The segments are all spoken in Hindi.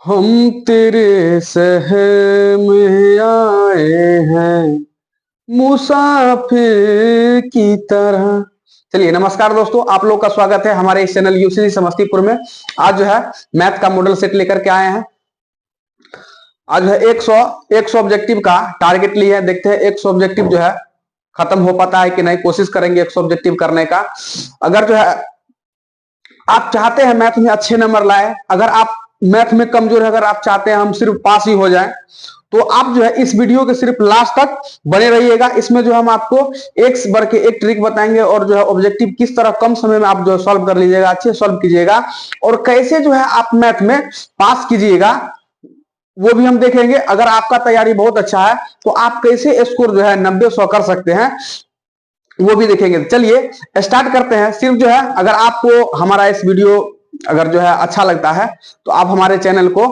हम तेरे शहर में आए हैं मुसाफिर की तरह। चलिए नमस्कार दोस्तों, आप लोग का स्वागत है हमारे इस चैनल यूसीसी समस्तीपुर में। आज जो है मैथ का मॉडल सेट लेकर के आए हैं। आज है 100 ऑब्जेक्टिव का टारगेट लिया है। देखते हैं 100 ऑब्जेक्टिव जो है खत्म हो पाता है कि नहीं। कोशिश करेंगे 100 ऑब्जेक्टिव करने का। अगर जो है आप चाहते हैं मैथ में अच्छे नंबर लाए, अगर आप मैथ में कमजोर है, अगर आप चाहते हैं हम सिर्फ पास ही हो जाएं, तो आप जो है इस वीडियो के सिर्फ लास्ट तक बने रहिएगा। इसमें जो हम आपको एक से बढ़ के एक ट्रिक बताएंगे और जो है ऑब्जेक्टिव किस तरह कम समय में आप जो सॉल्व कर लीजिएगा, अच्छे सॉल्व कीजिएगा और कैसे जो है आप मैथ में पास कीजिएगा वो भी हम देखेंगे। अगर आपका तैयारी बहुत अच्छा है तो आप कैसे स्कोर जो है 90-100 कर सकते हैं वो भी देखेंगे। चलिए स्टार्ट करते हैं। सिर्फ जो है अगर आपको हमारा इस वीडियो अगर जो है अच्छा लगता है तो आप हमारे चैनल को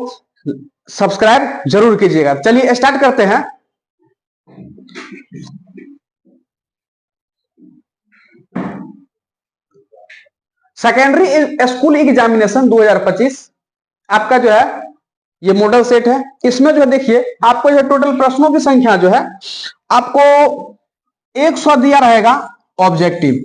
सब्सक्राइब जरूर कीजिएगा। चलिए स्टार्ट करते हैं। सेकेंडरी स्कूल एग्जामिनेशन 2025 आपका जो है ये मॉडल सेट है। इसमें जो है देखिए आपको जो टोटल प्रश्नों की संख्या जो है आपको 100 दिया रहेगा ऑब्जेक्टिव।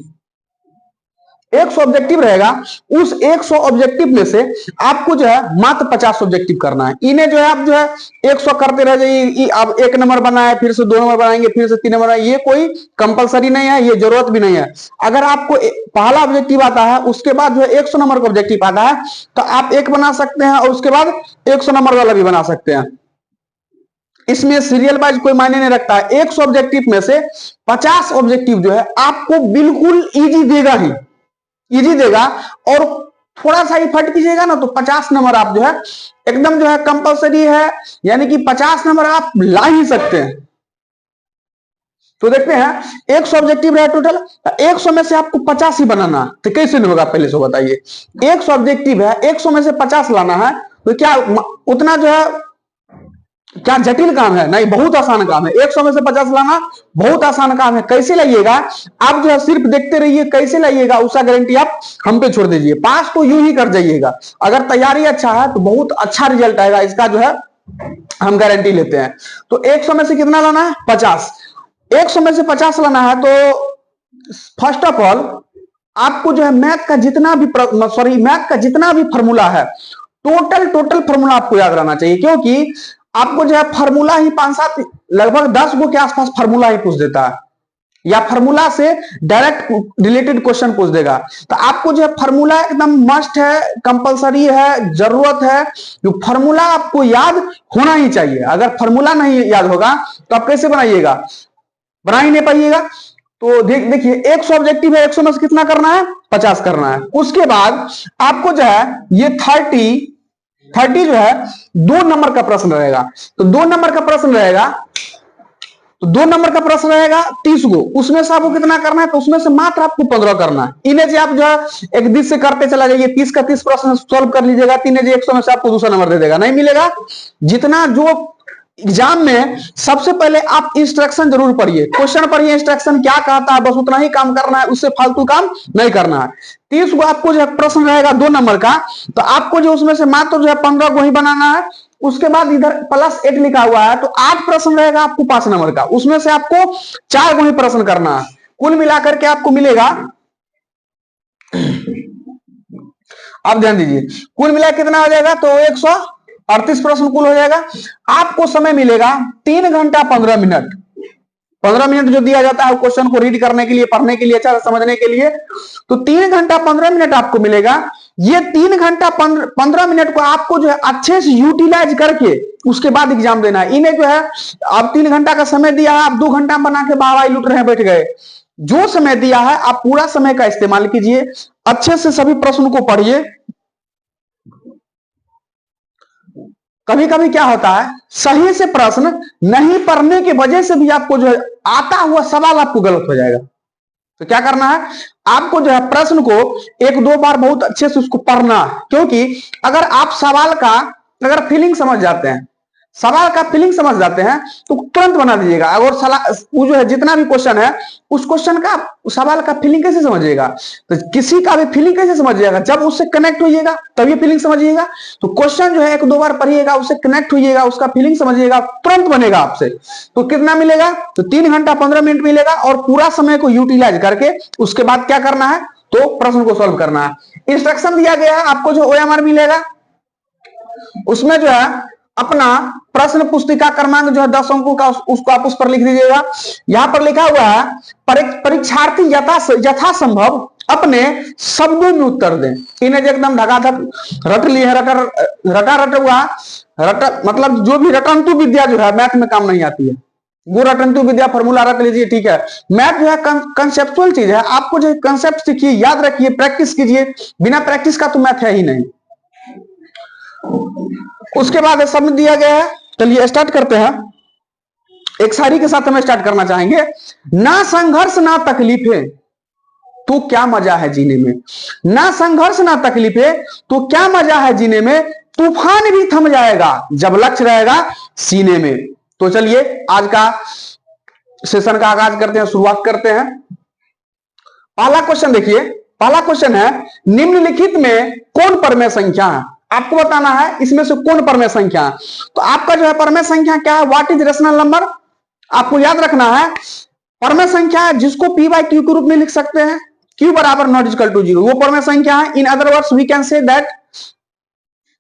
100 ऑब्जेक्टिव रहेगा। उस 100 ऑब्जेक्टिव में से आपको जो है मात्र 50 ऑब्जेक्टिव करना है। इन्हें जो है आप जो है 100 करते रह जाइए। आप 1 नंबर बनाए, फिर से 2 नंबर बनाएंगे, फिर से 3 नंबर बनाएंगे, ये कोई कंपलसरी नहीं है, ये जरूरत भी नहीं है। अगर आपको पहला ऑब्जेक्टिव आता है उसके बाद जो है 100 नंबर का ऑब्जेक्टिव आता है तो आप एक बना सकते हैं और उसके बाद 100 नंबर वाला भी बना सकते हैं। इसमें सीरियल वाइज कोई मायने नहीं रखता है। 100 ऑब्जेक्टिव में से 50 ऑब्जेक्टिव जो है आपको बिल्कुल इजी देगा ही, इजी देगा। और थोड़ा सा इफर्ट कीजिएगा ना तो 50 नंबर आप जो है एकदम जो है कंपलसरी है, यानी कि 50 नंबर आप ला ही सकते हैं। तो देखते हैं 100 ऑब्जेक्टिव रहा टोटल, 100 में से आपको 50 ही बनाना, तो कैसे नहीं होगा पहले से बताइए। 100 ऑब्जेक्टिव है, 100 में से 50 लाना है, तो क्या उतना जो है क्या जटिल काम है? नहीं, बहुत आसान काम है। 100 में से 50 लाना बहुत आसान काम है। कैसे लाइएगा आप जो है सिर्फ देखते रहिए, कैसे लाइएगा उसका गारंटी आप हम पे छोड़ दीजिए। पास तो यूं ही कर जाइएगा। अगर तैयारी अच्छा है तो बहुत अच्छा रिजल्ट आएगा, इसका जो है हम गारंटी लेते हैं। तो 100 में से कितना लाना है? 50। 100 में से 50 लाना है तो फर्स्ट ऑफ ऑल आपको जो है मैथ का जितना भी फॉर्मूला है टोटल फॉर्मूला आपको याद रहना चाहिए। क्योंकि आपको जो है फार्मूला ही 5-7 लगभग 10 गो के आसपास फार्मूला ही पूछ देता है, या फार्मूला से डायरेक्ट रिलेटेड क्वेश्चन पूछ देगा। तो आपको जो है फार्मूला एकदम मस्ट है, कंपलसरी है, जरूरत है। जो फार्मूला आपको याद होना ही चाहिए। अगर फार्मूला नहीं याद होगा तो आप कैसे बनाइएगा? बना ही नहीं पाइएगा। तो देखिए 100 ऑब्जेक्टिव है, 100 में से कितना करना है? 50 करना है। उसके बाद आपको जो है ये 30 जो है 2 नंबर का प्रश्न रहेगा। तो 2 नंबर का प्रश्न रहेगा, तो 2 नंबर का प्रश्न रहेगा 30 गो। उसमें से आपको कितना करना है? तो उसमें से मात्र आपको 15 करना है। इन्हें से आप जो है एक दिस से करते चला जाइए, 30 का 30 प्रश्न सॉल्व कर लीजिएगा। 100 में से आपको दूसरा नंबर दे देगा, नहीं मिलेगा। जितना जो एग्जाम में सबसे पहले आप इंस्ट्रक्शन जरूर पढ़िए, क्वेश्चन पढ़िए, इंस्ट्रक्शन क्या कहता है, बस उतना ही काम करना है, उससे फालतू काम नहीं करना है। 30 को आपको जो है प्रश्न रहेगा 2 नंबर का, तो आपको जो उसमें से मात्र जो है 15 को ही बनाना है। उसके बाद इधर +8 लिखा हुआ है, तो 8 प्रश्न रहेगा आपको 5 नंबर का। उसमें से आपको 4 को ही प्रश्न करना है। कुल मिलाकर के आपको मिलेगा, आप ध्यान दीजिए, कुल मिलाकर कितना हो जाएगा? तो 138 प्रश्न कुल हो जाएगा। आपको समय मिलेगा 3 घंटा 15 मिनट। 15 मिनट जो दिया जाता है क्वेश्चन को रीड करने के लिए, पढ़ने के लिए, अच्छा समझने के लिए। तो 3 घंटा 15 मिनट आपको मिलेगा। ये 3 घंटा 15 मिनट को आपको जो है अच्छे से यूटिलाइज करके उसके बाद एग्जाम देना है। इन्हें जो है आप 3 घंटा का समय दिया है, आप 2 घंटा बना के बाहर लुट रहे बैठ गए। जो समय दिया है आप पूरा समय का इस्तेमाल कीजिए, अच्छे से सभी प्रश्न को पढ़िए। कभी कभी क्या होता है, सही से प्रश्न नहीं पढ़ने की वजह से भी आपको जो है आता हुआ सवाल आपको गलत हो जाएगा। तो क्या करना है? आपको जो है प्रश्न को 1-2 बार बहुत अच्छे से उसको पढ़ना है। क्योंकि अगर आप सवाल का अगर फीलिंग समझ जाते हैं, सवाल का फीलिंग समझ जाते हैं तो तुरंत बना दीजिएगा। और वो जो है जितना भी क्वेश्चन है उस क्वेश्चन का सवाल का फीलिंग कैसे समझिएगा, तो किसी का भी फीलिंग कैसे समझिएगा, जब उससे कनेक्ट होइएगा तभी फीलिंग समझिएगा। तो क्वेश्चन जो है 1-2 बार पढ़िएगा, उससे कनेक्ट होइएगा, उसका फीलिंग समझिएगा, तुरंत बनेगा आपसे। तो कितना मिलेगा, तो 3 घंटा 15 मिनट मिलेगा। और पूरा समय को यूटिलाइज करके उसके बाद क्या करना है, तो प्रश्न को सॉल्व करना है। इंस्ट्रक्शन दिया गया है आपको, जो OMR मिलेगा उसमें जो है अपना प्रश्न पुस्तिका क्रमांक जो है 10 अंकों का उसको आप उस पर लिख दीजिएगा। यहां पर लिखा हुआ है परीक्षार्थी यथासंभव अपने शब्दों में उत्तर दें। इन्हें एकदम धगाधक रट लिए है, रटा हुआ मतलब जो भी रटंतु विद्या जो है मैथ में काम नहीं आती है, वो रटंतु विद्या फॉर्मूला रख लीजिए, ठीक है। मैथ जो है कंसेप्चुअल चीज है, आपको जो कंसेप्ट सीखिए, याद रखिए, प्रैक्टिस कीजिए। बिना प्रैक्टिस का तो मैथ है ही नहीं। उसके बाद सब दिया गया है। चलिए स्टार्ट करते हैं। एक शायरी के साथ हम स्टार्ट करना चाहेंगे। ना संघर्ष ना तकलीफें तो क्या मजा है जीने में, ना संघर्ष ना तकलीफें तो क्या मजा है जीने में, तूफान भी थम जाएगा जब लक्ष्य रहेगा सीने में। तो चलिए आज का सेशन का आगाज करते हैं, शुरुआत करते हैं। पहला क्वेश्चन देखिए, पहला क्वेश्चन है निम्नलिखित में कौन परमेय संख्या है। आपको बताना है इसमें से कौन परमेय संख्या है। तो आपका जो है परमेय संख्या क्या है, व्हाट इज रेशनल नंबर। आपको याद रखना है परमेय संख्या है जिसको p/q के रूप में लिख सकते हैं, q बराबर नॉट इक्वल टू 0, वो परमेय संख्या है। In other words we can say that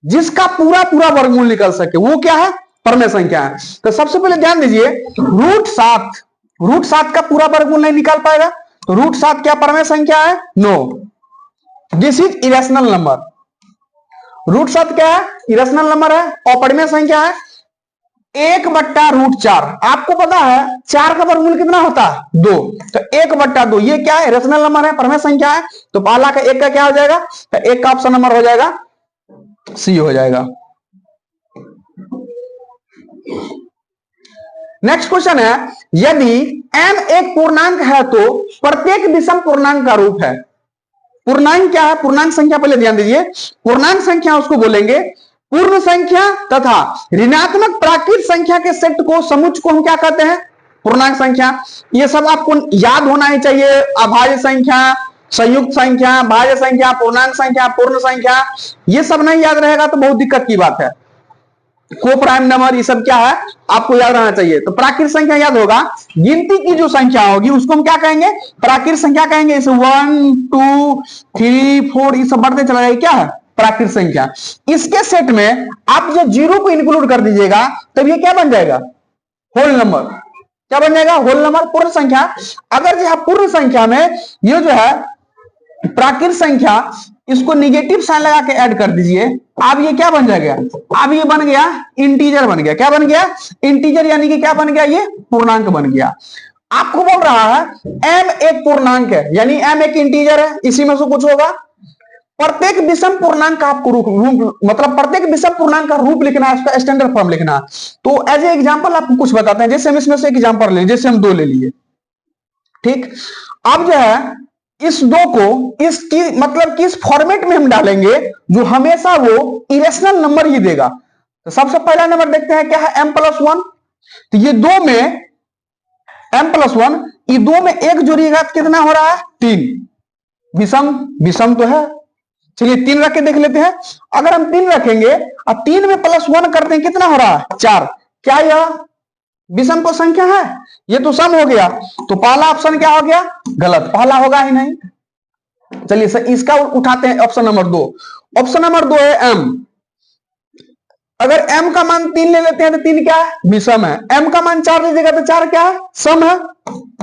जिसका पूरा पूरा वर्गमूल निकल सके वो क्या है, परमेय संख्या है। तो सबसे पहले ध्यान दीजिए, रूट 7 का पूरा वर्गमूल नहीं निकाल पाएगा, तो रूट 7 क्या परमेय संख्या है, no, this is irrational number. Root 7 क्या है, इरेशनल नंबर है। और परमेय संख्या है 1/√4। आपको पता है 4 का वर्गमूल कितना होता है, 2, तो 1/2 ये क्या है, रेशनल नंबर है, परमेय संख्या है। तो पहला का 1 का क्या हो जाएगा, तो 1 का ऑप्शन नंबर हो जाएगा सी हो जाएगा। नेक्स्ट क्वेश्चन है, यदि m एक पूर्णांक है तो प्रत्येक विषम पूर्णांक का रूप है। पूर्णांक क्या है, पूर्णांक संख्या पहले ध्यान दीजिए। पूर्णांक संख्या उसको बोलेंगे पूर्ण संख्या तथा ऋणात्मक प्राकृत संख्या के सेट को समुच्चय को हम क्या कहते हैं, पूर्णांक संख्या। ये सब आपको याद होना ही चाहिए। अभाज्य संख्या, संयुक्त संख्या, भाज्य संख्या, पूर्णांक संख्या, पूर्ण संख्या, ये सब नहीं याद रहेगा तो बहुत दिक्कत की बात है। को प्राइम नंबर, ये सब क्या है आपको याद रहना चाहिए। तो प्राकृत संख्या याद होगा, गिनती की जो संख्या होगी उसको हम क्या कहेंगे, प्राकृत संख्या कहेंगे। इसे 1 2 3 4 ये सब बढ़ते चला जाएगा, क्या है, प्राकृत संख्या। इसके सेट में आप जो 0 को इंक्लूड कर दीजिएगा तब ये क्या बन जाएगा, होल नंबर। क्या बन जाएगा, होल नंबर, पूर्ण संख्या। अगर जो है पूर्ण संख्या में ये जो है प्राकृत संख्या, इसको निगेटिव साइन लगा के ऐड कर दीजिए, अब ये क्या बन जाएगा, अब ये बन गया इंटीजर बन गया। क्या बन गया, इंटीजर, यानी कि क्या बन गया, ये पूर्णांक बन गया। आपको बोल रहा है m एक पूर्णांक है, यानी m एक इंटीजर है, इसी में से कुछ होगा। प्रत्येक विषम पूर्णांक का आपको रूप मतलब प्रत्येक विषम पूर्णांक का रूप लिखना है, उसका स्टैंडर्ड फॉर्म लिखना है। तो एज ए एग्जांपल आपको कुछ बताते हैं, जैसे हम इसमें से एक एग्जांपल ले, जैसे हम 2 ले लिए, ठीक। अब जो है इस 2 को इसकी मतलब किस फॉर्मेट में हम डालेंगे जो हमेशा वो इरेशनल नंबर ही देगा। तो सबसे पहला नंबर देखते हैं क्या है, m+1। तो ये 2 में m+1, ये 2 में एक जोड़िएगा तो कितना हो रहा है, 3। विषम तो है, चलिए 3 रख के देख लेते हैं। अगर हम 3 रखेंगे और 3 में +1 करते हैं कितना हो रहा है, 4। क्या यह विषम तो संख्या है, ये तो सम हो गया। तो पहला ऑप्शन क्या हो गया, गलत, पहला होगा ही नहीं। चलिए सर इसका उठाते हैं ऑप्शन नंबर 2। ऑप्शन नंबर 2 है m। अगर m का मान 3 ले लेते हैं तो 3 क्या है, विषम है। m का मान 4 लीजिएगा तो 4 क्या है, सम है,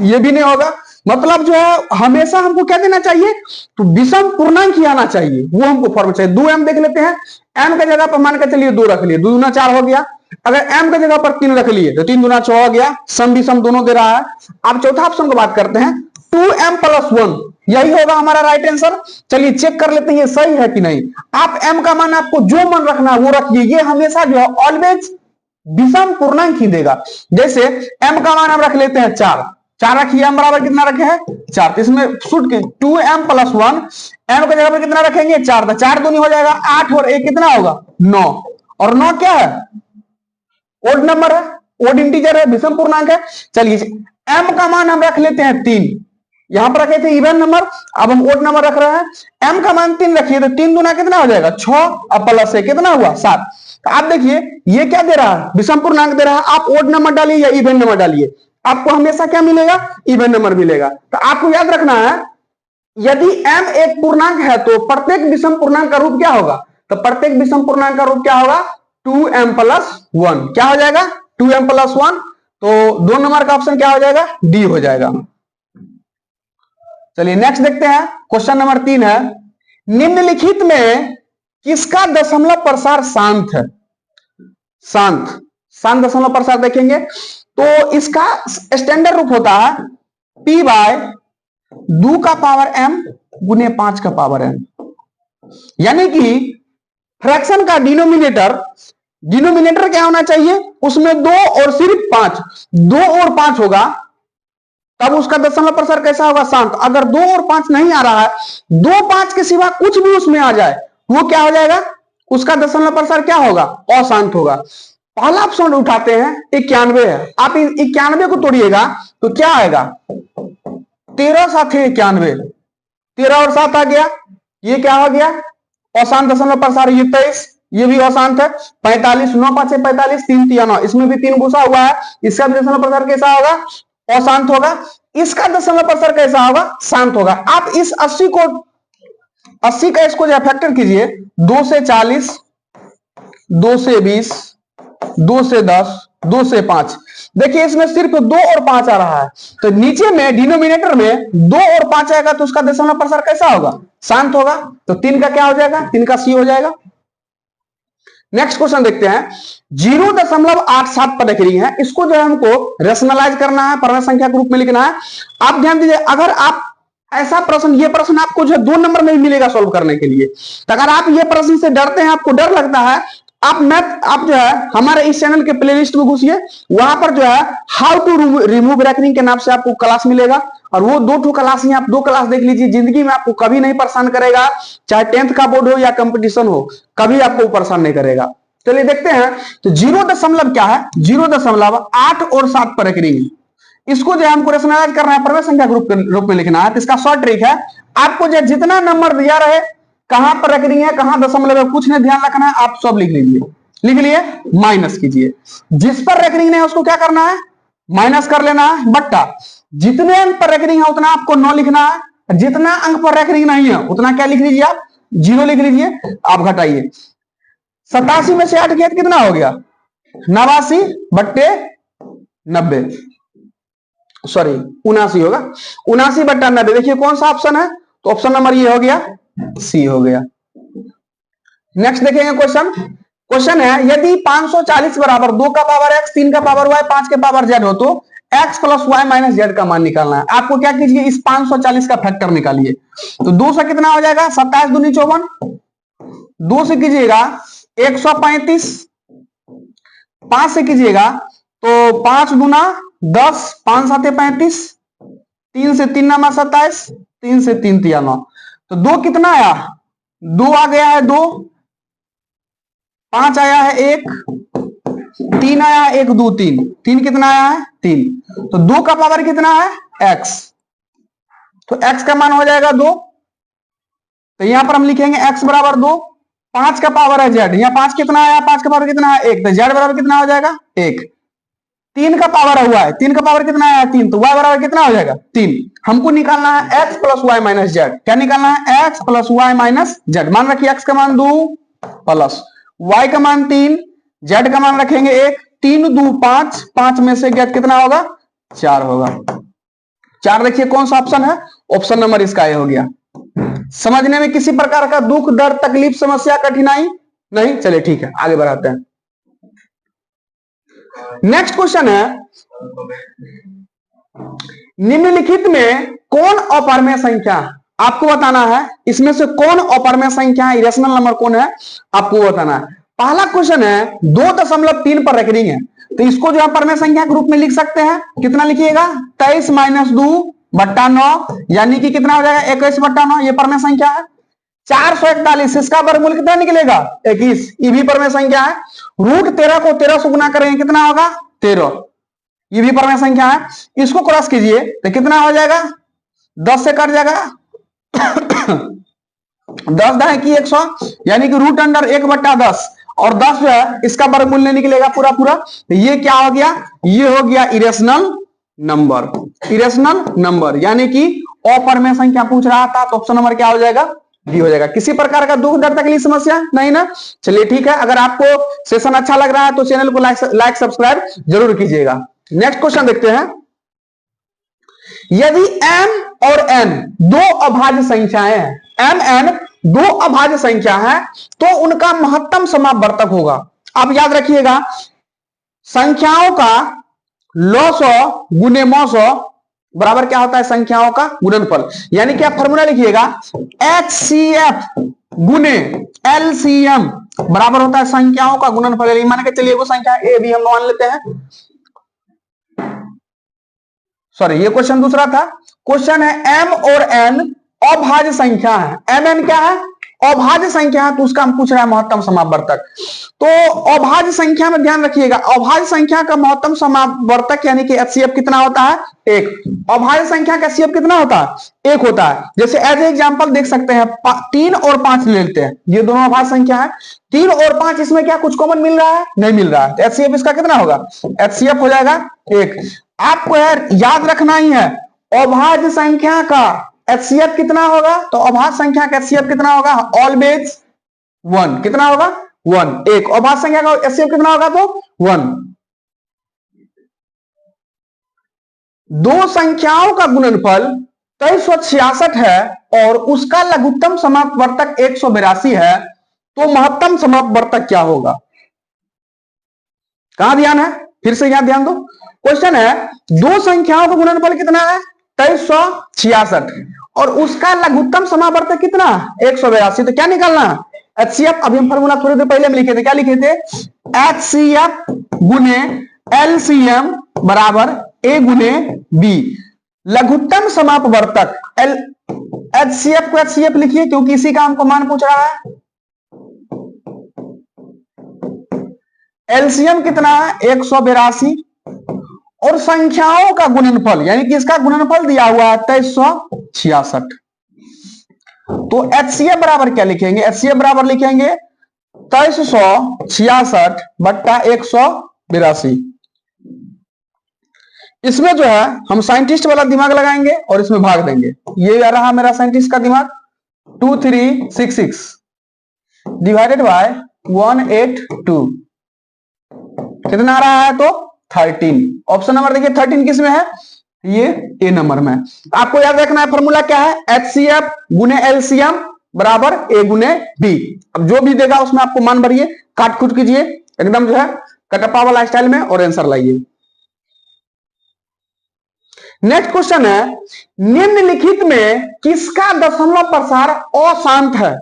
ये भी नहीं होगा। मतलब जो है हमेशा हमको क्या देना चाहिए, तो विषम पूर्णांक ही आना चाहिए, वो हमको फॉर्म चाहिए। 2m देख लेते हैं, m का जगह पर मान के चलिए 2 रख लिए, 2 दूना 4 हो गया। अगर m के जगह पर 3 रख लिए तो 3 दूना 6 हो गया, सम विषम दोनों दे रहा है। अब चौथा ऑप्शन को बात करते हैं, 2m+1, यही होगा हमारा राइट आंसर। चलिए चेक कर लेते हैं ये सही है कि नहीं। आप m का मान आपको जो मन रखना है वो रखिए, ये हमेशा जो है ऑलवेज विषम पूर्णांक ही देगा। जैसे m का मान हम रख लेते हैं 4 रखिए, m बराबर कितना रखे हैं, 4। तो इसमें शुड 2m+1, m के जगह पर कितना रखेंगे, 4। तो 4 दूनी हो जाएगा 8 और 1 कितना होगा, 9। और 9 क्या है, ओड नंबर है, ओड इंटीजर है, विषम पूर्णांक है। चलिए m का मान हम रख लेते हैं 3, यहां पर रखे थे इवन नंबर, अब हम ओड नंबर रख रहे हैं। m का मान 3 रखिए तो 3 दूना कितना हो जाएगा 6, अब प्लस से कितना हुआ 7। तो आप देखिए ये क्या दे रहा है, विषम पूर्णांक दे रहा है। आप ओड नंबर डालिए या इवन नंबर डालिए, आपको हमेशा क्या मिलेगा, इवन नंबर मिलेगा। तो आपको याद रखना है यदि m एक पूर्णांक है तो प्रत्येक विषम पूर्णांक का रूप क्या होगा, तो प्रत्येक विषम पूर्णांक का रूप क्या होगा 2m प्लस 1, क्या हो जाएगा 2m प्लस 1। तो 2 नंबर का ऑप्शन क्या हो जाएगा, डी हो जाएगा। चलिए नेक्स्ट देखते हैं, क्वेश्चन नंबर 3 है, निम्नलिखित में किसका दशमलव प्रसार शांत है। शांत दशमलव प्रसार देखेंगे तो इसका स्टैंडर्ड रूप होता है p बाय 2 का पावर m गुने 5 का पावर m, यानी कि फ्रैक्शन का डिनोमिनेटर क्या होना चाहिए, उसमें 2 और सिर्फ 5, 2 और 5 होगा तब उसका दशमलव प्रसार कैसा होगा, शांत। अगर 2 और 5 नहीं आ रहा है, 2 5 के सिवा कुछ भी उसमें आ जाए वो क्या हो जाएगा, उसका दशमलव प्रसार क्या होगा, अशांत होगा। पहला ऑप्शन उठाते हैं 91 है, आप 91 को तोड़िएगा तो क्या आएगा 13 7 91, 13 और 7 आ गया, ये क्या हो गया अशांत दशमलव प्रसार। ये 23, ये भी अशांत है। 45 9 5 45 3 3 9, इसमें भी 3 घुसा हुआ है, इसका दशमलव प्रसार कैसा होगा, अशांत होगा। इसका दशमलव प्रसार कैसा होगा, शांत होगा। आप इस 80 का इसको जो फैक्टर कीजिए, 2 से 40, 2 से 20, 2 से 10, 2 से 5, देखिए इसमें सिर्फ 2 और 5 आ रहा है, तो नीचे में डिनोमिनेटर में 2 और 5 आएगा तो उसका दशमलव प्रसार कैसा होगा, शांत होगा। तो 3 का क्या हो जाएगा, 3 का सी हो जाएगा। नेक्स्ट क्वेश्चन देखते हैं, 0.87 पर रखी है, इसको जो है हमको रेशनलाइज करना है, पूर्ण संख्या के रूप में लिखना है। आप ध्यान दीजिए, अगर आप ऐसा प्रश्न, ये प्रश्न आपको जो है 2 नंबर में भी मिलेगा सॉल्व करने के लिए, तो अगर आप ये प्रश्न से डरते हैं, आपको डर लगता है, आप जो है हमारे इस चैनल के प्लेलिस्ट में घुसिए, वहां पर जो है हाउ टू रिमूव रेकरिंग के नाम से आपको क्लास मिलेगा, और वो 2 क्लास ही, आप 2 क्लास देख लीजिए, जिंदगी में आपको कभी नहीं परेशान करेगा, चाहे 10th का बोर्ड हो या कंपटीशन हो, कभी आपको परेशान नहीं करेगा। चलिए देखते हैं, तो 0 क्या है, 0.8 और 7 पर रेकरिंग, इसको जो है हमको रेशनलाइज करना है, पूर्ण संख्या के रूप में लिखना है। तो इसका शॉर्ट ट्रिक है, आपको जो जितना नंबर दिया रहे, कहां पर रेकरिंग है, कहां दशमलव है, कुछ नहीं ध्यान रखना है, आप सब लिख लीजिए, लिख लिए माइनस कीजिए। जिस पर रेकरिंग नहीं है उसको क्या करना है, माइनस कर लेना है, बट्टा जितने अंक पर रेकरिंग है उतना आपको 9 लिखना है, जितना अंक पर रेकरिंग नहीं है उतना क्या लिख लीजिए, आप 0 लिख लीजिए। आप घटाइए, 87 में से 8 गया कितना हो गया, 89 बट्टे 90, सॉरी 79 होगा, 79 बट्टा 90। देखिए कौन सा ऑप्शन है, तो ऑप्शन नंबर ये हो गया, सी हो गया। नेक्स्ट देखेंगे क्वेश्चन है, यदि 540 बराबर 2 का पावर x, 3 का पावर y, 5 के पावर z हो, तो x plus y minus z का मान निकालना है। आपको क्या कीजिए, इस 540 का फैक्टर निकालिए, तो 2 से कितना हो जाएगा, 27 दूनी 54, 2 से कीजिएगा 135, 5 से कीजिएगा तो 5 गुना 10, 5 7 35, 3 से 3 नमा 27, 3 से 3 3 9, तो 2 कितना आया, 2 आ गया है 2, 5 आया है 1, 3 आया है 1 2 3, 3 कितना आया है 3, तो 2 का पावर कितना है x, तो x का मान हो जाएगा 2, तो यहां पर हम लिखेंगे x बराबर 2, 5 का पावर है z, यहाँ 5 कितना आया, 5 का पावर कितना है 1, तो z बराबर कितना हो जाएगा 1। 3 का पावर है y, 3 का पावर कितना है 3, तो y बराबर कितना हो जाएगा 3। हमको निकालना है x plus y minus z, क्या निकालना है x plus y minus z. मान रखिए x का मान 2 प्लस y का मान 3, z का मान रखेंगे 1, 3 2 5, 5 में से गेट कितना होगा 4 होगा। 4 देखिए कौन सा ऑप्शन है, ऑप्शन नंबर इसका ये हो गया। समझने में किसी प्रकार का दुख दर्द तकलीफ समस्या कठिनाई नहीं, चलिए ठीक है आगे बढ़ाते हैं। नेक्स्ट क्वेश्चन है, निम्नलिखित में कौन अपरमेय संख्या, आपको बताना है इसमें से कौन अपरमेय संख्या है, इरेशनल नंबर कौन है आपको बताना है। पहला क्वेश्चन है 2.3 पर रेकरिंग है, तो इसको जो है अपरमेय संख्या के रूप में लिख सकते हैं। कितना लिखिएगा 23 माइनस 2 बट्टा 9, यानी कि कितना हो जाएगा 21 बट्टा 9, ये परमेय संख्या है। 441, इसका वर्गमूल कितना निकलेगा 21। ये भी परमेय संख्या है। √13 को 13 से गुना करेंगे कितना होगा 13। ये भी परमेय संख्या है। इसको क्रॉस कीजिए तो कितना हो जाएगा 10 से कट जाएगा 10 दाएं की 100, यानी कि √1/10 और 10 जो है इसका वर्गमूल नहीं निकलेगा पूरा पूरा। तो ये क्या हो गया, ये हो गया इरेशनल नंबर। इरेशनल नंबर यानी कि अपरमेय संख्या पूछ रहा था, तो ऑप्शन नंबर क्या हो जाएगा डी हो जाएगा। किसी प्रकार का दुख दर्द तकलीफ समस्या नहीं ना। चलिए ठीक है, अगर आपको सेशन अच्छा लग रहा है तो चैनल को लाइक सब्सक्राइब जरूर कीजिएगा। नेक्स्ट क्वेश्चन देखते हैं। यदि m और n दो अभाज्य संख्याएं हैं, m n दो अभाज्य संख्या है तो उनका महत्तम समापवर्तक होगा। आप याद रखिएगा, संख्याओं का लॉस गुने मॉस बराबर क्या होता है संख्याओं का गुणनफल। यानी कि आप फॉर्मूला लिखिएगा HCF गुने LCM बराबर होता है संख्याओं का गुणनफल। मान के चलिए वो संख्या ए बी हम मान लेते हैं। सॉरी, ये क्वेश्चन दूसरा था। क्वेश्चन है m और n अभाज्य संख्या है। mn क्या है अभाज्य संख्या है, तो उसका हम पूछ रहे हैं महत्तम समापवर्तक। तो अभाज्य संख्या में ध्यान रखिएगा, अभाज्य संख्या का महत्तम समापवर्तक यानी कि HCF कितना होता है 1। अभाज्य संख्या का HCF कितना होता है 1 होता है। जैसे एज एग्जांपल देख सकते हैं 3 और 5 ले लेते हैं, ये दोनों अभाज्य संख्या है। 3 और 5 इसमें क्या कुछ कॉमन मिल रहा है नहीं मिल रहा है, तो HCF इसका कितना होगा HCF हो जाएगा 1। आपको याद रखना ही है अभाज्य संख्या का HCF कितना होगा, तो अभाज्य संख्या का HCF कितना होगा ऑलवेज 1। कितना होगा 1 1। अभाज्य संख्या का HCF कितना होगा तो 1। दो संख्याओं का गुणनफल 2366 है और उसका लघुत्तम समापवर्तक 182 है, तो महत्तम समापवर्तक क्या होगा। कहां ध्यान है, फिर से यहां ध्यान दो। क्वेश्चन है दो संख्याओं का गुणनफल कितना है 2366 और उसका लघुत्तम समापवर्तक कितना 182, तो क्या निकालना है HCF। अभी हम फॉर्मूला थोड़ी देर पहले हम लिखे थे, क्या लिखे थे HCF गुने LCM बराबर A गुने B। लघुत्तम समापवर्तक HCF को HCF लिखिए क्योंकि इसी का हमको मान पूछ रहा है। LCM कितना है 182 और संख्याओं का गुणनफल यानी कि इसका गुणनफल दिया हुआ है 2366। तो HCF बराबर क्या लिखेंगे, HCF बराबर लिखेंगे 2366 बट्टा 182। इसमें जो है हम साइंटिस्ट वाला दिमाग लगाएंगे और इसमें भाग देंगे। ये रहा मेरा साइंटिस्ट का दिमाग 2366 डिवाइडेड बाय 182 कितना आ रहा है तो 13। ऑप्शन नंबर देखिए 13 किस में है, ये ए नंबर में। आपको याद रखना है फॉर्मूला क्या है HCF गुने LCM बराबर A गुने B। अब जो भी देगा उसमें आपको मान भरिए, काट कुट कीजिए एकदम जो है कटप्पा वाला स्टाइल में और आंसर लाइए। नेक्स्ट क्वेश्चन है निम्नलिखित में किसका दशमलव प्रसार अशांत है।